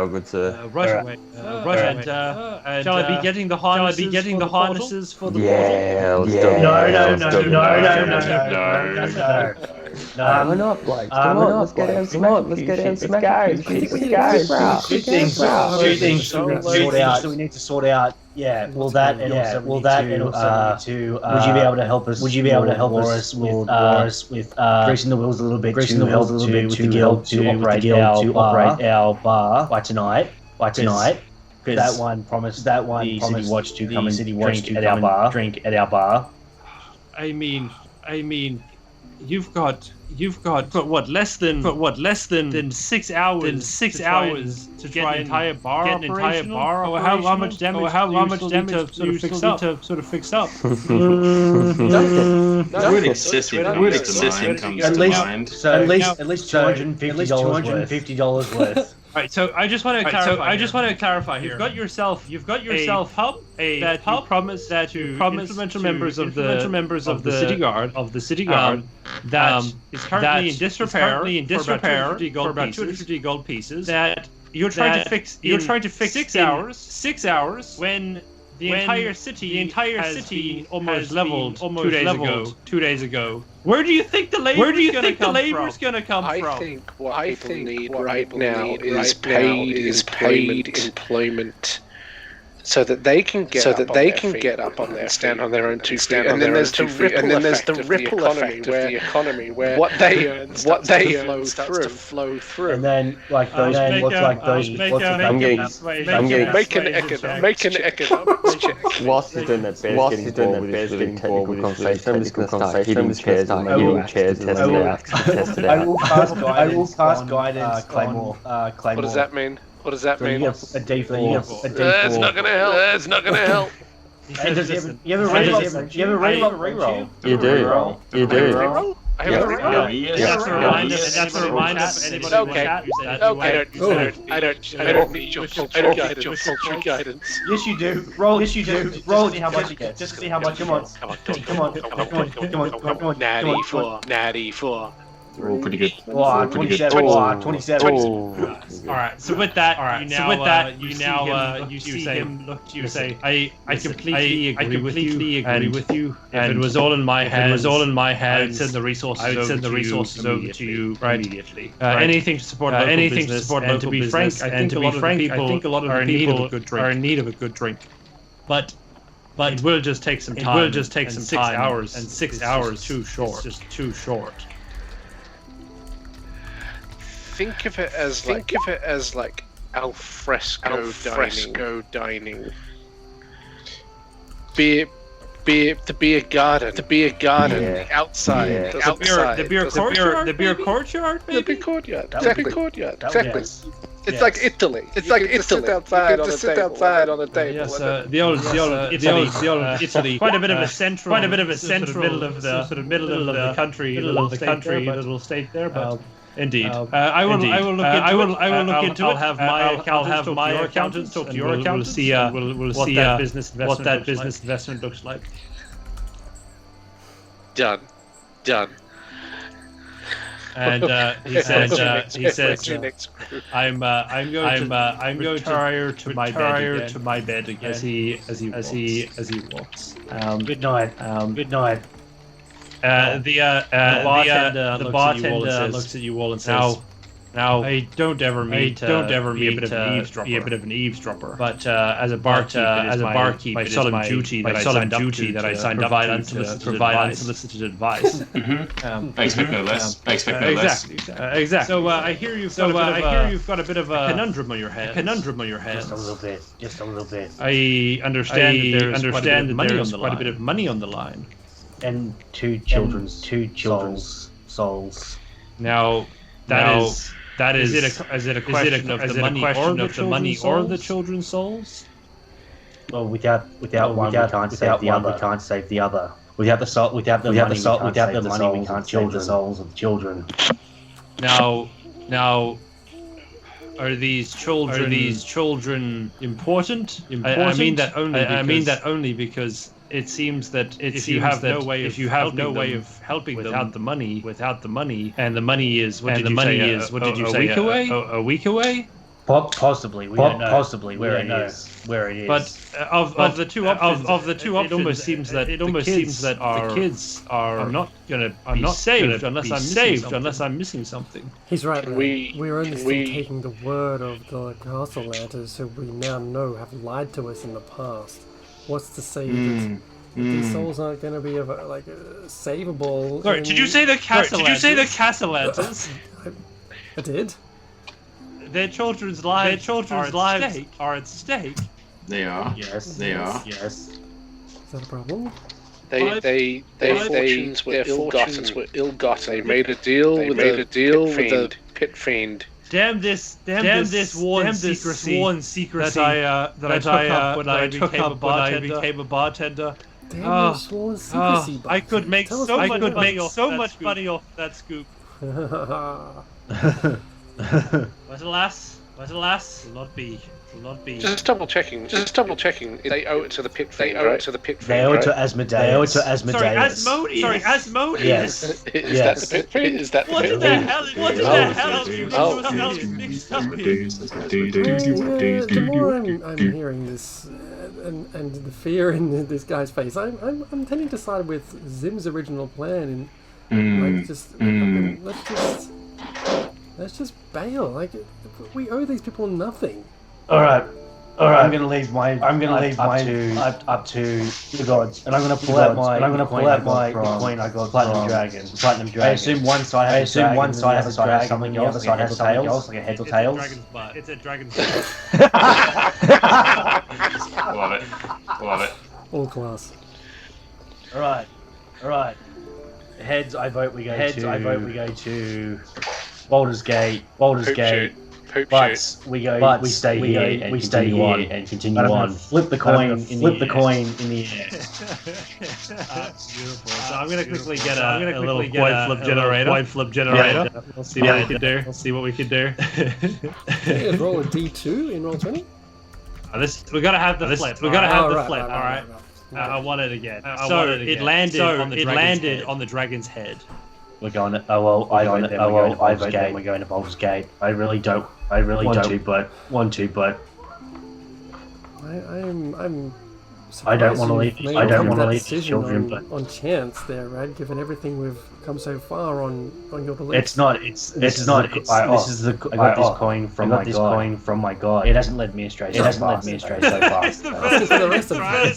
good sir. Rush and shall I be getting the harnesses for the portal? Yeah, let's do it. No. We're not, Blake. Come on, let's go down smack. Let's go. Two things we need to sort out. Yeah, will that and also would you be able to help us? Would you be able to help us with greasing the wheels a little bit to help with the guild to operate our bar by tonight? That one promised the City Watch to come and drink at our bar. I mean, you've got what less than 6 hours to get an entire bar operational? How much damage to sort of fix up? Word excessive comes to mind. So at least $250 worth. Right, so I just want to clarify. You've got yourself a pub that you promised influential members of the city guard that is currently in disrepair for about 250 gold pieces. That you're trying to fix in 6 hours when the entire city has been almost leveled 2 days ago. Where do you think the labor's going to come from? I think what people need right now is paid employment, so that they can get up on their stand on their own 2 feet. And then there's the ripple effect of the economy where what they earn starts to flow through. And then make an economics check. Whilst he's doing that, Bear's getting bored with his technical conversation. I'm just going to start hitting chairs and hitting chairs to test it out. I will cast guidance, Claymore. What does that mean? A D4. That's not gonna help. You have a reroll. You do. I have a reroll. That's a reminder for anybody in the chat. I don't need your guidance. Yes, you do. Roll. Just see how much you get. Just see how much. Come on. Natty 4. They're all pretty good. 27. Alright, so with that, you say, I completely agree with you. And if it was all in my hands, I would send the resources over to you immediately. Anything to support local business. And to be frank, I think a lot of people are in need of a good drink. But it will just take some time. 6 hours, and 6 hours too short. It's just too short. Think of it as like al fresco dining. Be it to be a garden outside. The beer courtyard. The beer courtyard. Exactly. It's like Italy. It's sit outside on the table. Yes, the old Italy. Quite a bit of a central middle of the country, little state there, but. Indeed. I will look into it. I'll have my accountants talk to your accountants. We'll see what that business investment looks like. Done. And he says, I'm going to retire to my bed again as he walks. Good night. The bartender looks at you all and says, "Now, I don't ever mean to be a bit of an eavesdropper. But as a barkeep, my solemn duty that I signed up to provide unsolicited advice. I expect no less. Exactly. So I hear you've got a bit of a conundrum on your head. Just a little bit. I understand that there's quite a bit of money on the line. And two children's souls. Now, is it a question of the money or the children's souls? Well, without one, we can't save the other. Without the money, we can't save the souls of the children. Now, Are these children important? I mean that only because it seems that if you have no way of helping without the money, and the money is what did you say? A week away? Possibly, we don't know where it is. But of the two options, it almost seems that the kids are not going to be saved unless I'm missing something. He's right. We're only still taking the word of the castle lanterns, who we now know have lied to us in the past. What's to say that these souls aren't going to be savable? Sorry, did you say the Castellantes? I did. Their children's lives are at stake. They are. Yes, they are. Yes. Is that a problem? Their fortunes were ill-gotten. They made a deal with a pit fiend. Damn this sworn secrecy that I took up when I became a bartender. Damn sworn secrecy. I could make so much money off that scoop. But alas, will not be. Just double checking. They owe it to the pit fiend. They owe it to Asmodeus. Sorry, Asmodeus. Yes. Is that the pit fiend? Is that the What pit the fiend? hell have you mixed up here? The more I'm hearing this, and the fear in this guy's face, I'm tending to side with Zim's original plan, and let's just bail. We owe these people nothing. All right. I'm gonna leave my up to the gods, and I'm gonna pull out my coin I got Platinum Dragon. I assume one side has a dragon, something the other side has tails, like a heads or tails. It's a dragon's butt. Love it. All class. All right. Heads, I vote we go to Baldur's Gate. But we stay here and continue on. Flip the coin in the air. Beautiful. So I'm gonna quickly get a little coin flip generator. We'll see what we can do. Yeah, roll a D2 in roll 20. We gotta have the flip. All right. I want it again. It landed on the dragon's head. We're going to. I vote then we're going to Baldur's Gate. I really don't want to, but I'm I don't want to leave. I don't want to leave the children, but on chance there, right? Given everything we've come so far on your beliefs. It's not. This is the. I got this coin from my god. It hasn't led me astray. So fast.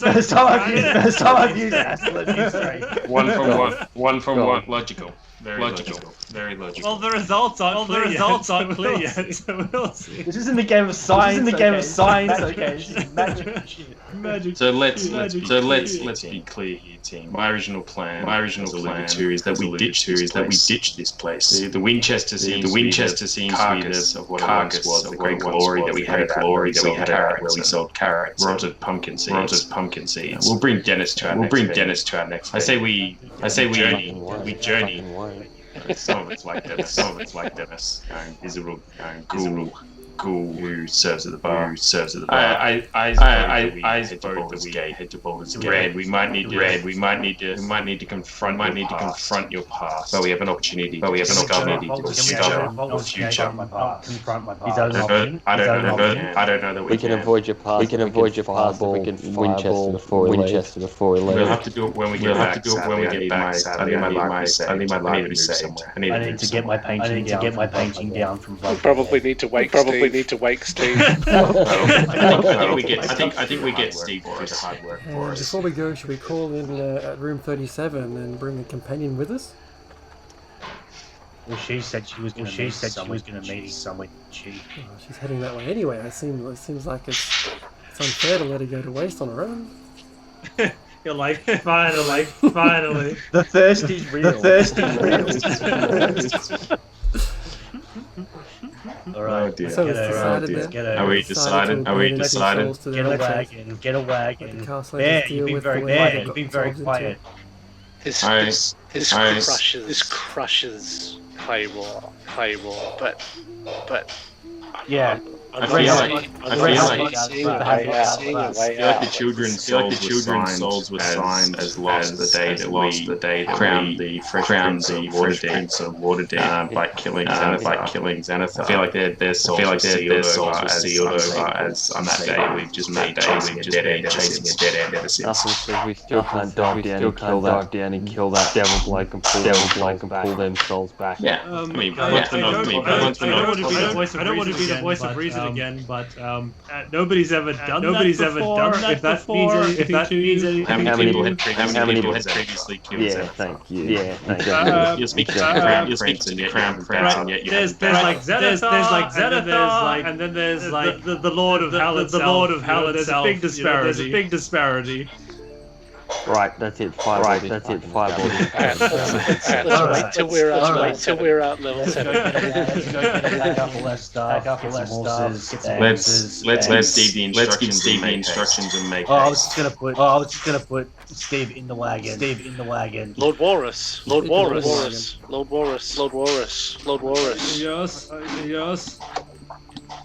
First time I've used it, hasn't led me astray. One from one. Logical. Very logical. Well, the results aren't clear yet, so we'll see. This isn't a game of science. Okay. This is magic. So let's be clear here, team. My original plan is that we ditch this place. The Winchester seems to be the of what it once was, the great glory that we had at where we sold carrots, rotted pumpkin seeds. We'll bring Dennis to our next. I say we journey. Some of it's like Dennis. He's a real ghoul who serves at the bar. I vote that we head to Baldur's Gate. Red, we might need to confront your past. But we have an opportunity to discover your future. Confront my past. I don't know that we can avoid your past. We can Winchester before we leave. We'll have to do it when we get back. I need my life to be saved. I need to get my painting down from we probably need to wake Steve. I think we get Steve to do the hard work for us. Before we go, should we call in room 37 and bring a companion with us? Well, she said she was going to meet somewhere. She's heading that way anyway. It seems like it's unfair to let her go to waste on her own. You're like, finally. The thirst is real. All right. So it's decided. Are we decided? Get a wagon. Yeah, you've been very quiet. This crushes Claymore, but Yeah. I feel like the children's souls were signed as lost the day that we crowned the fresh prince of Waterdeep by killing Xanathar. I feel like their souls were sealed over as on that day we've just been chasing a dead end ever since. Nothing says we still can't dive down and kill that devil bloke and pull them souls back. I don't want to be the voice of reason again, but nobody's ever done that before. If that means anything, how many people had previously killed? Yeah, thank you. You're speaking to the crown prince, and yet there's like Xanathar, and then there's like the Lord of Hell itself. There's a big disparity. Right, that's it. Fireball. Let's wait till we're at level 7. Let's give the instructions and make. I was just gonna put Steve in the wagon. Lord Walrus. Yes.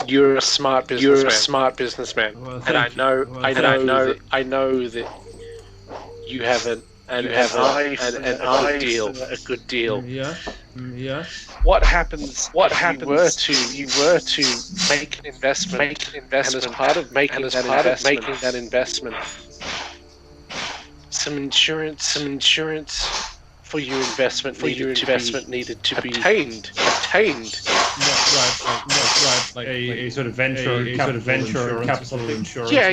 You're a smart businessman. Well, and I know that you have an eye for a good deal. Yeah. What happens? If you were to make an investment, and as part of making that investment, some insurance for your investment needed to be obtained. Like a sort of venture capital insurance. Yeah.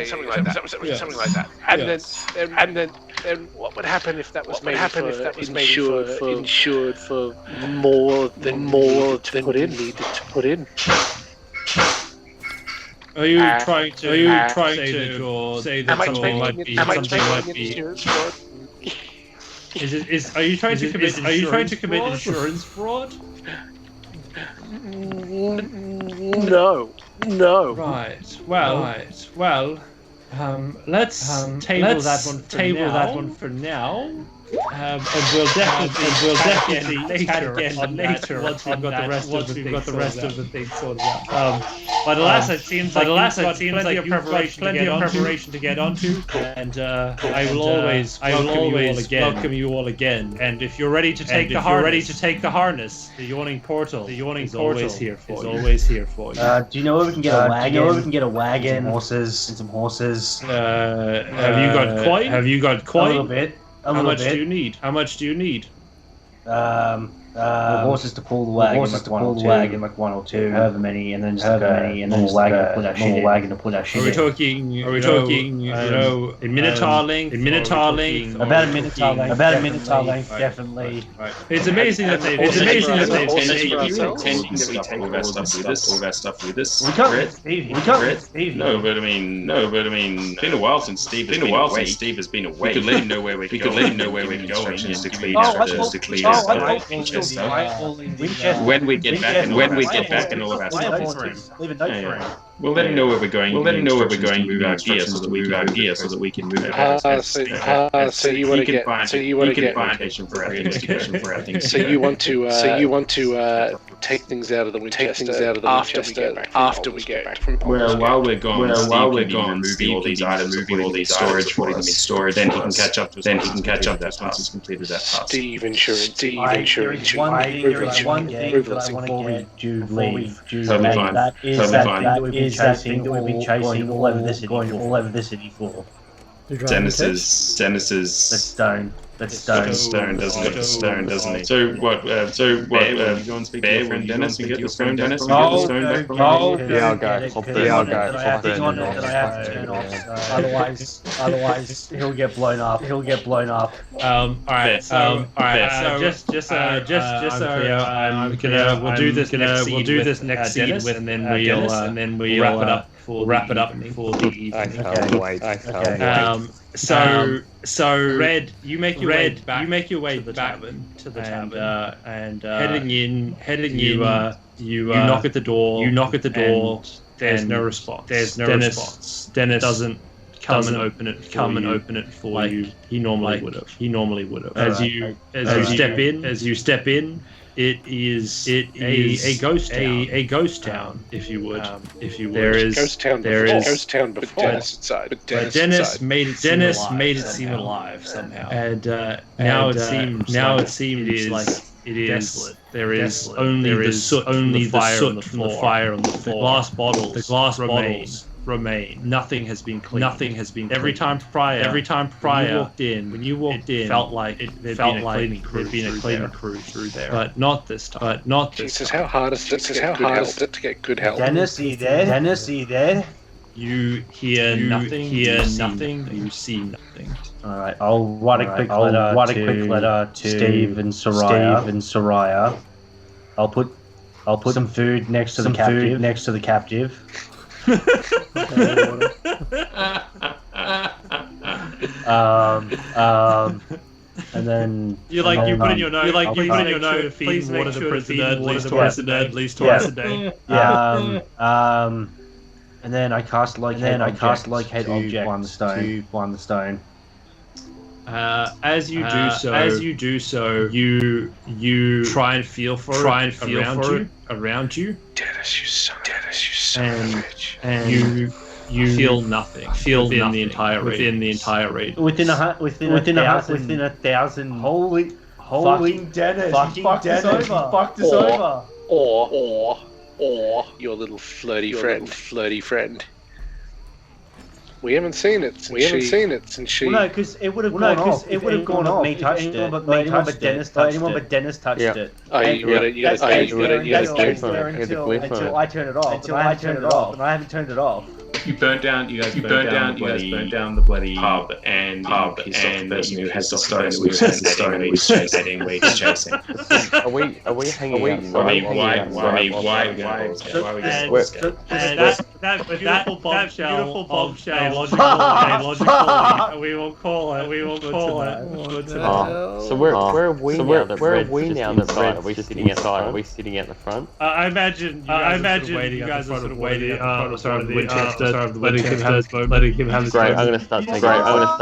Something like that. And then what would happen if that was insured for more than needed to put in? Are you trying to say that something might be? Are you trying to commit insurance fraud? No. Right. Well. Let's table that one for now. And we'll definitely chat again later once we've got the rest of the things sorted out. But alas, it seems like you've got plenty of preparation to get onto, and I will always welcome you all again. And if you're ready to take the harness, the yawning portal is always here for you. Do you know where we can get a wagon? Some horses. Have you got coin? A little bit. How much do you need? Horses to pull the wagon, like one or two, however many, and then just and then wagon to put our shit. Are we talking? In Minotaur length? About a Minotaur length, definitely. Right. It's amazing that they've pretending that we take all of our stuff with us. We can't. Steve. No, but I mean, it's been a while since Steve has been away. We could let him know where we're going. When we get back and all of our stuff. Leave a note for him. We'll let him know where we're going. Move our gear so that we can move it. So you want to get location for our things. So you want to take things out of the Winchester after we get back from home. Well, while we're gone, removing all these items, putting them in storage, then he can catch up. That once he's completed that task. Steve insurance. There is one thing that I want to get before we leave. Totally fine. That is that thing that we've been chasing all over the city for. Dennis's. That's stone. Doesn't it? So what? Bear, will you go and speak to your friend Dennis and get the stone, Dennis? Yeah, I'll go. Otherwise, he'll get blown up. All right. So just we'll do this next scene with, and then we'll wrap it up for the evening. I can't wait. So Red, you make your way back to the tavern, and heading in, you knock at the door. There's no response. Dennis doesn't come and open it for you. He normally would have. As you step in, it is a ghost town, if you would. There is ghost town before. But Dennis made it seem alive somehow. And now it seems like it is desolate. There is only the soot from the fire on the floor. The glass bottles remain. Nothing has been cleaned. Every time prior, when you walked in, it felt like there'd been a cleaning crew through there. But not this time. Jesus, how hard is it to get good help? Dennis, are you there? You hear nothing. You see nothing. All right, I'll write a quick letter to Steve and Soraya. I'll put some food next to the captive. And then you put in your note. Please water the prisoner at least twice a day. And then I cast locate object on the stone. As you do so, you try and feel for it around you. Dennis, you son of a bitch. And you feel nothing. Within the entire radius. Within a thousand. Holy Dennis! Fucked us over. Or your little flirty friend. We haven't seen it since she. Well, no, because it would have gone off. It would have gone off. Me touched it. Anyone but Dennis touched it. Oh, you got it. You guys until I turn it off. And I haven't turned it off. You burnt down the bloody pub and the person who has the stone was chasing. Are we hanging out? Why? That beautiful bombshell. We will call it. So where are we now? Are we sitting outside? Are we sitting out the front? I imagine you guys are sort of waiting in front of the Winchester. Letting him have his Great, I'm gonna start taking pot.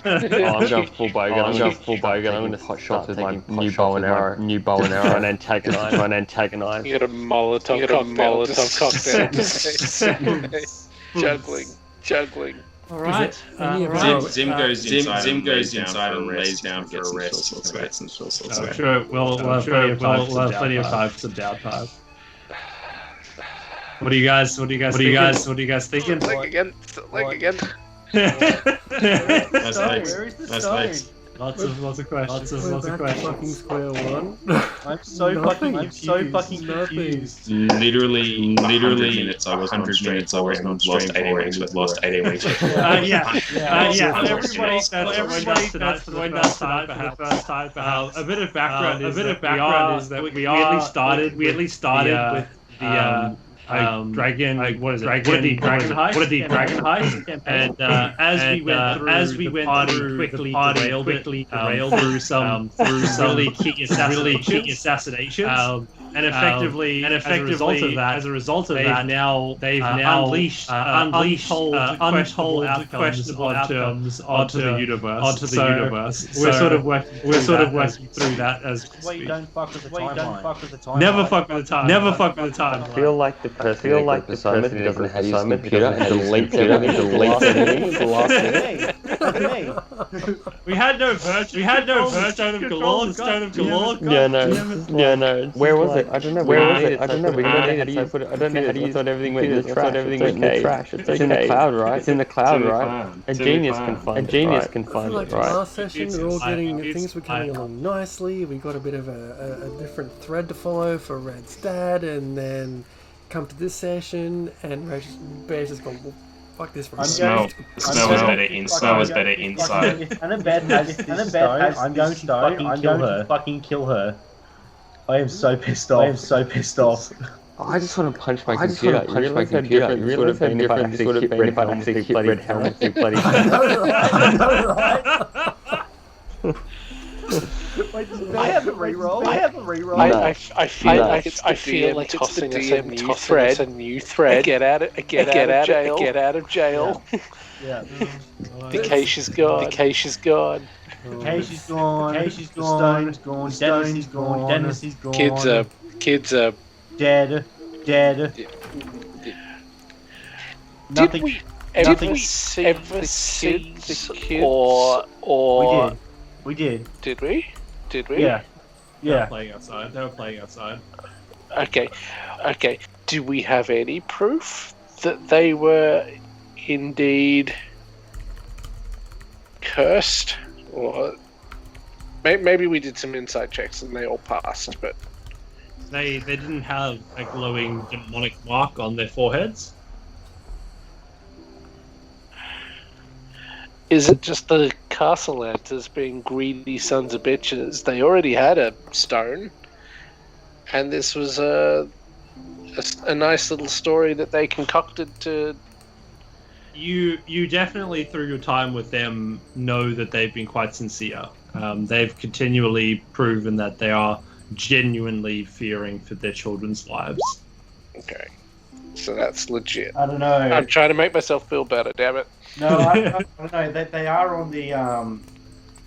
I'm going full bowgun. I'm gonna pot shots with my new bow and arrow. Try and antagonize. You got a Molotov cocktail. Juggling. All right. Zim goes inside and lays down for a rest. Sure. We'll have plenty of time for some downtime. What are you guys thinking? Like again. That's nice. Lots of questions. Fucking square one. I'm so fucking confused. Literally 100 minutes. I wasn't on stream for it. We've lost 18 weeks. Everybody that's tonight for the first time. A bit of background is that we at least started with the Waterdeep Dragonheist, and as we went through, quickly derailed through some really key assassinations. And effectively, as a result of that, they've now unleashed untold questionable outcomes onto the universe. We're sort of working through that as we don't fuck with the timeline. Never fuck with the time. I feel like the person doesn't have his computer and deletes everything. The last thing. We had no Stone of Galor. Yeah, no. Where was it? I don't know. We don't know how to use it. I don't know how to use it. Everything went in the trash. It's in the cloud, right? A genius can find it, right? Last session, we were all things were coming along nicely. We got a bit of a different thread to follow for Red's dad, and then come to this session, and Bear's just gone, well, fuck this for a smell was better inside. And a bad I'm going to fucking kill her. I am so pissed off. I just want to punch my computer. You realise how different this would have been if I actually hit Red Helmet too bloody. I know, right? I have a reroll. I feel like tossing us a new thread. Get out of jail. Yeah. Decay is gone. Casey's gone. Stone's gone. Dennis is gone. Kids are dead. Did we ever see the kids? Or we did. Did we? Yeah. They were playing outside. Okay. Do we have any proof that they were indeed cursed? Or maybe we did some insight checks and they all passed, but They didn't have a glowing demonic mark on their foreheads. is it just the Castellantas being greedy sons of bitches? They already had a stone, and this was a nice little story that they concocted to. You definitely, through your time with them, know that they've been quite sincere. They've continually proven that they are genuinely fearing for their children's lives. Okay, so that's legit. I don't know. I'm trying to make myself feel better. Damn it. No, I don't know. They are on the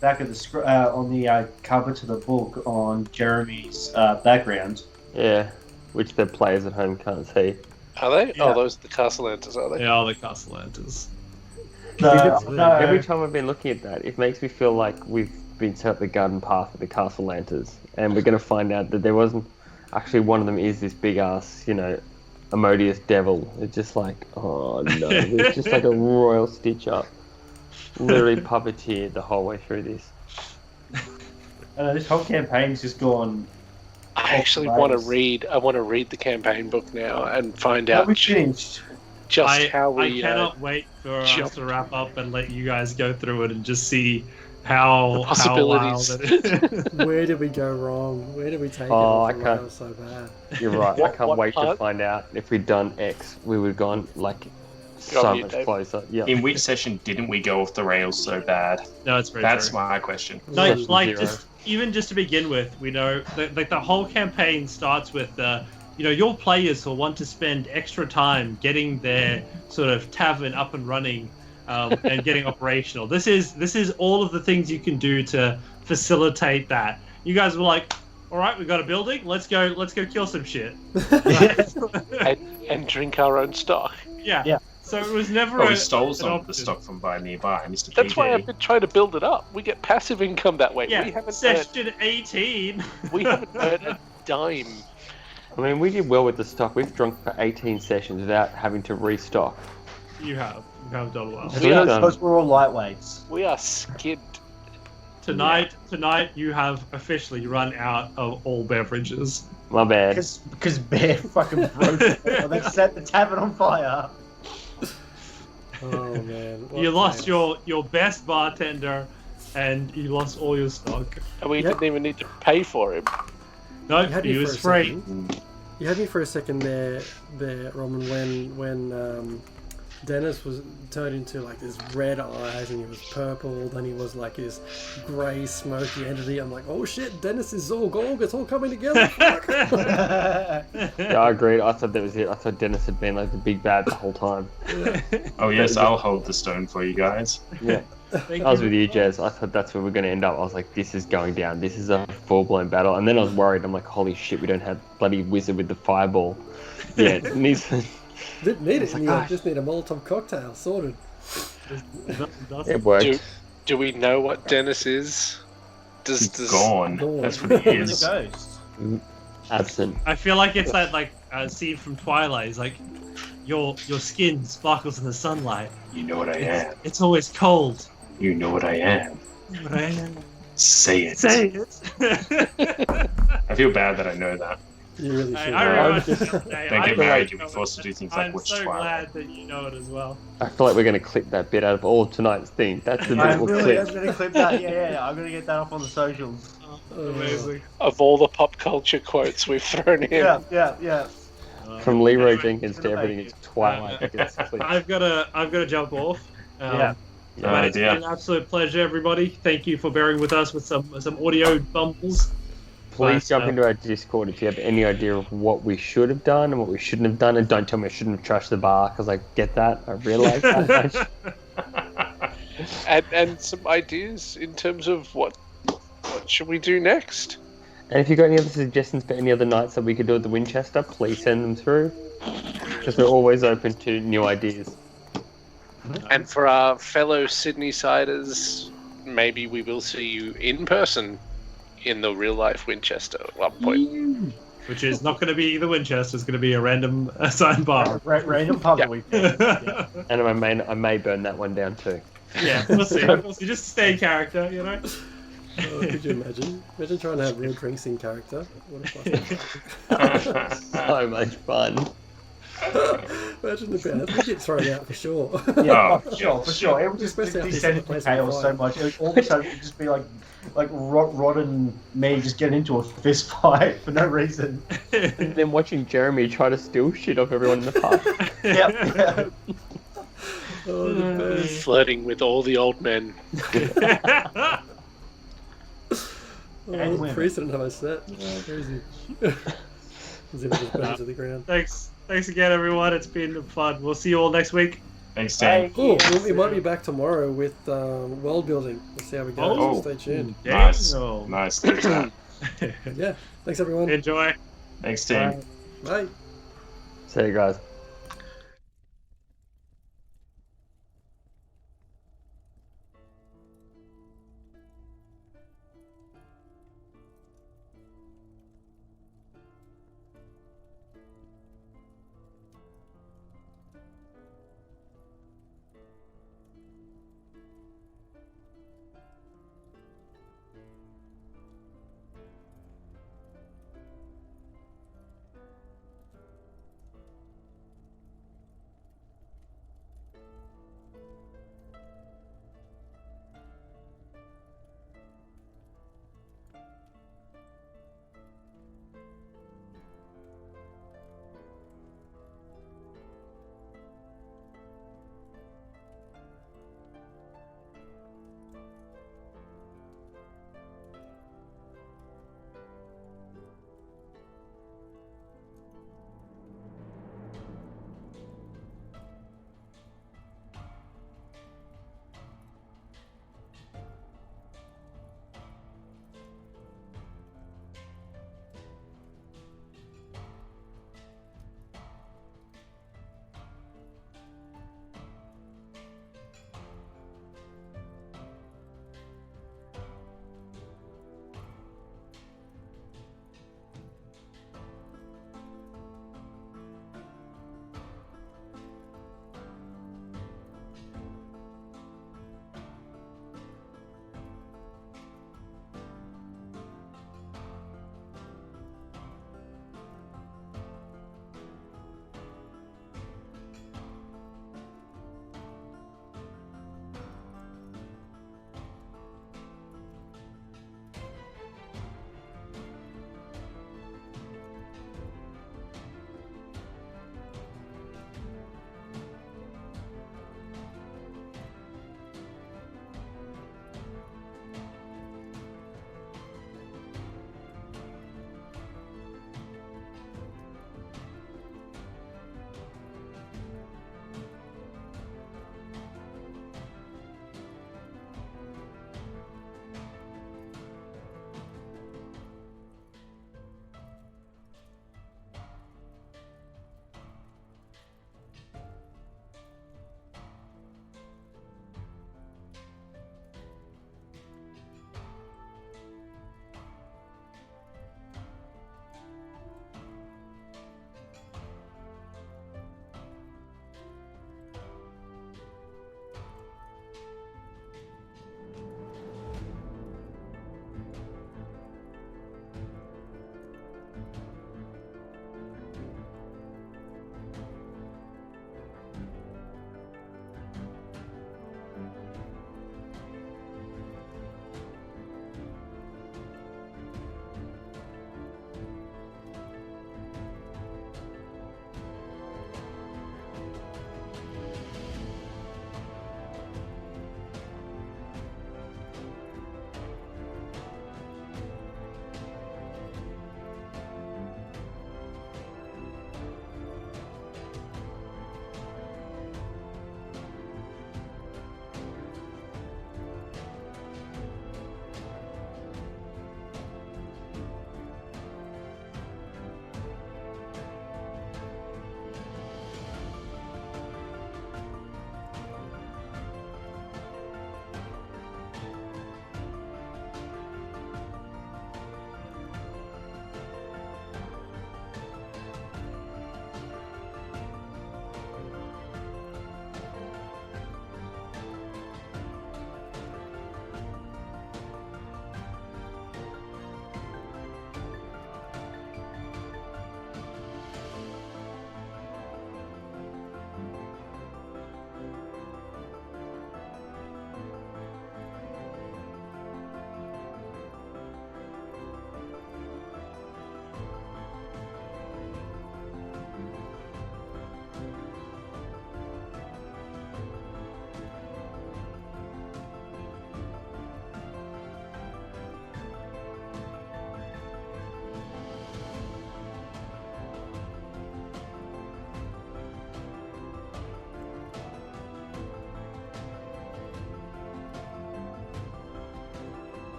back of the on the cover to the book on Jeremy's background. Yeah, which the players at home can't see. Are they? Yeah. Oh, those are the Castellantas, are they? They are the Castellantas. No. Every time I've been looking at that, it makes me feel like we've been set up the garden path with the Castellantas, and we're going to find out that there wasn't actually one of them is this big ass, Amodious devil. It's just like, oh no, it's just like a royal stitch up. Literally puppeteered the whole way through this. This whole campaign's just gone. I actually want to read. I want to read the campaign book now and find out We finished. just how we. I cannot wait for us to wrap up and let you guys go through it and just see how possibilities. How wild it is. Where did we go wrong? Where did we take it? I can't. It was so bad. You're right. I can't What wait to part? find out. If we'd done X, we would have gone so you, much Dave. closer. Yeah. In which session didn't we go off the rails so bad? No, it's very That's true. my question. No, Session like zero. just to begin with, we know the whole campaign starts with your players will want to spend extra time getting their sort of tavern up and running and getting operational. This is all of the things you can do to facilitate that. You guys were like, all right, we got a building. Let's go kill some shit. and drink our own stock. Yeah. So it was never. We stole some an of the option. stock from by nearby, Mr. That's PD. why I've been trying to build it up. We get passive income that way. Yeah. We haven't Session 18. we haven't earned a dime. I mean, we did well with the stock. We've drunk for 18 sessions without having to restock. You have done well. Because we're all lightweights. We are skid. Tonight, you have officially run out of all beverages. My bad. Because Bear fucking broke it. They set the tavern on fire. Oh man. You lost your best bartender, and you lost all your stock. And we didn't even need to pay for him. No, You had he me was for a free. second. You had me for a second there, Roman, when Dennis was turned into like this red eyes and he was purple, then he was like this grey smoky entity. I'm like, oh shit, Dennis is Zorgorg, it's all coming together. Fuck. Yeah, I agreed. I thought that was it. I thought Dennis had been like the big bad the whole time. Oh yes, I'll hold the stone for you guys. Yeah. Thank I was you. with you, Jez. I thought that's where we're going to end up. I was like, this is going down. This is a full-blown battle. And then I was worried. I'm like, holy shit, we don't have bloody wizard with the fireball. Yeah, it needs... Didn't need it. It's like, You gosh. just need a Molotov cocktail, sorted. It worked. Do we know what Dennis is? He's gone. Gone. That's what he The is. ghost. Absent. I feel like it's that scene from Twilight. It's like your skin sparkles in the sunlight. You know what I am. It's always cold. You know what I am. But I am. Say it. Say it. I feel bad that I know that. You really should. I realized it the other day. Don't I get married, know you'll be it. forced to do things like I'm watch so Twilight. glad that you know it as well. I feel like we're going to clip that bit out of all of tonight's thing. That's the bit I'm we'll really clip. going to clip that. Yeah. I'm going to get that up on the socials. Amazing. Of all the pop culture quotes we've thrown in. Yeah. From Leroy Anyway, Jenkins to everything, it's Twilight that gets clipped. I've got to jump off. Yeah. But it's been an absolute pleasure, everybody. Thank you for bearing with us with some audio bumbles. Please jump into our Discord if you have any idea of what we should have done and what we shouldn't have done. And don't tell me I shouldn't have trashed the bar, because I get that. I realise that much. And some ideas in terms of what should we do next? And if you've got any other suggestions for any other nights that we could do at the Winchester, please send them through. Because we're always open to new ideas. And for our fellow Sydney-siders, maybe we will see you in person in the real-life Winchester at one point. Which is not going to be the Winchester, it's going to be a random assigned bar. Random pub that we've been. Yeah. And I may burn that one down too. Yeah, we'll see. We'll see. Just stay in character, you know? Oh, could you imagine? Imagine trying to have real drinks in character. What a fucking So much fun. Imagine the band. We get thrown out for sure. Yeah, for sure. It would just descend into chaos so much. All of a sudden, it would just be like Rod and me just getting into a fist fight for no reason. And then watching Jeremy try to steal shit off everyone in the pub. Yep. Oh, the best. Flirting with all the old men. Oh, precedent have I set? Oh, crazy. Zip just burned to the ground. Thanks again, everyone. It's been fun. We'll see you all next week. Thanks, Tim. Cool. We might be back tomorrow with world building. We'll see how we go. So stay tuned. Nice. Daniel. Nice. Thanks, Matt. Yeah. Thanks, everyone. Enjoy. Thanks, Tim. Bye. See you guys.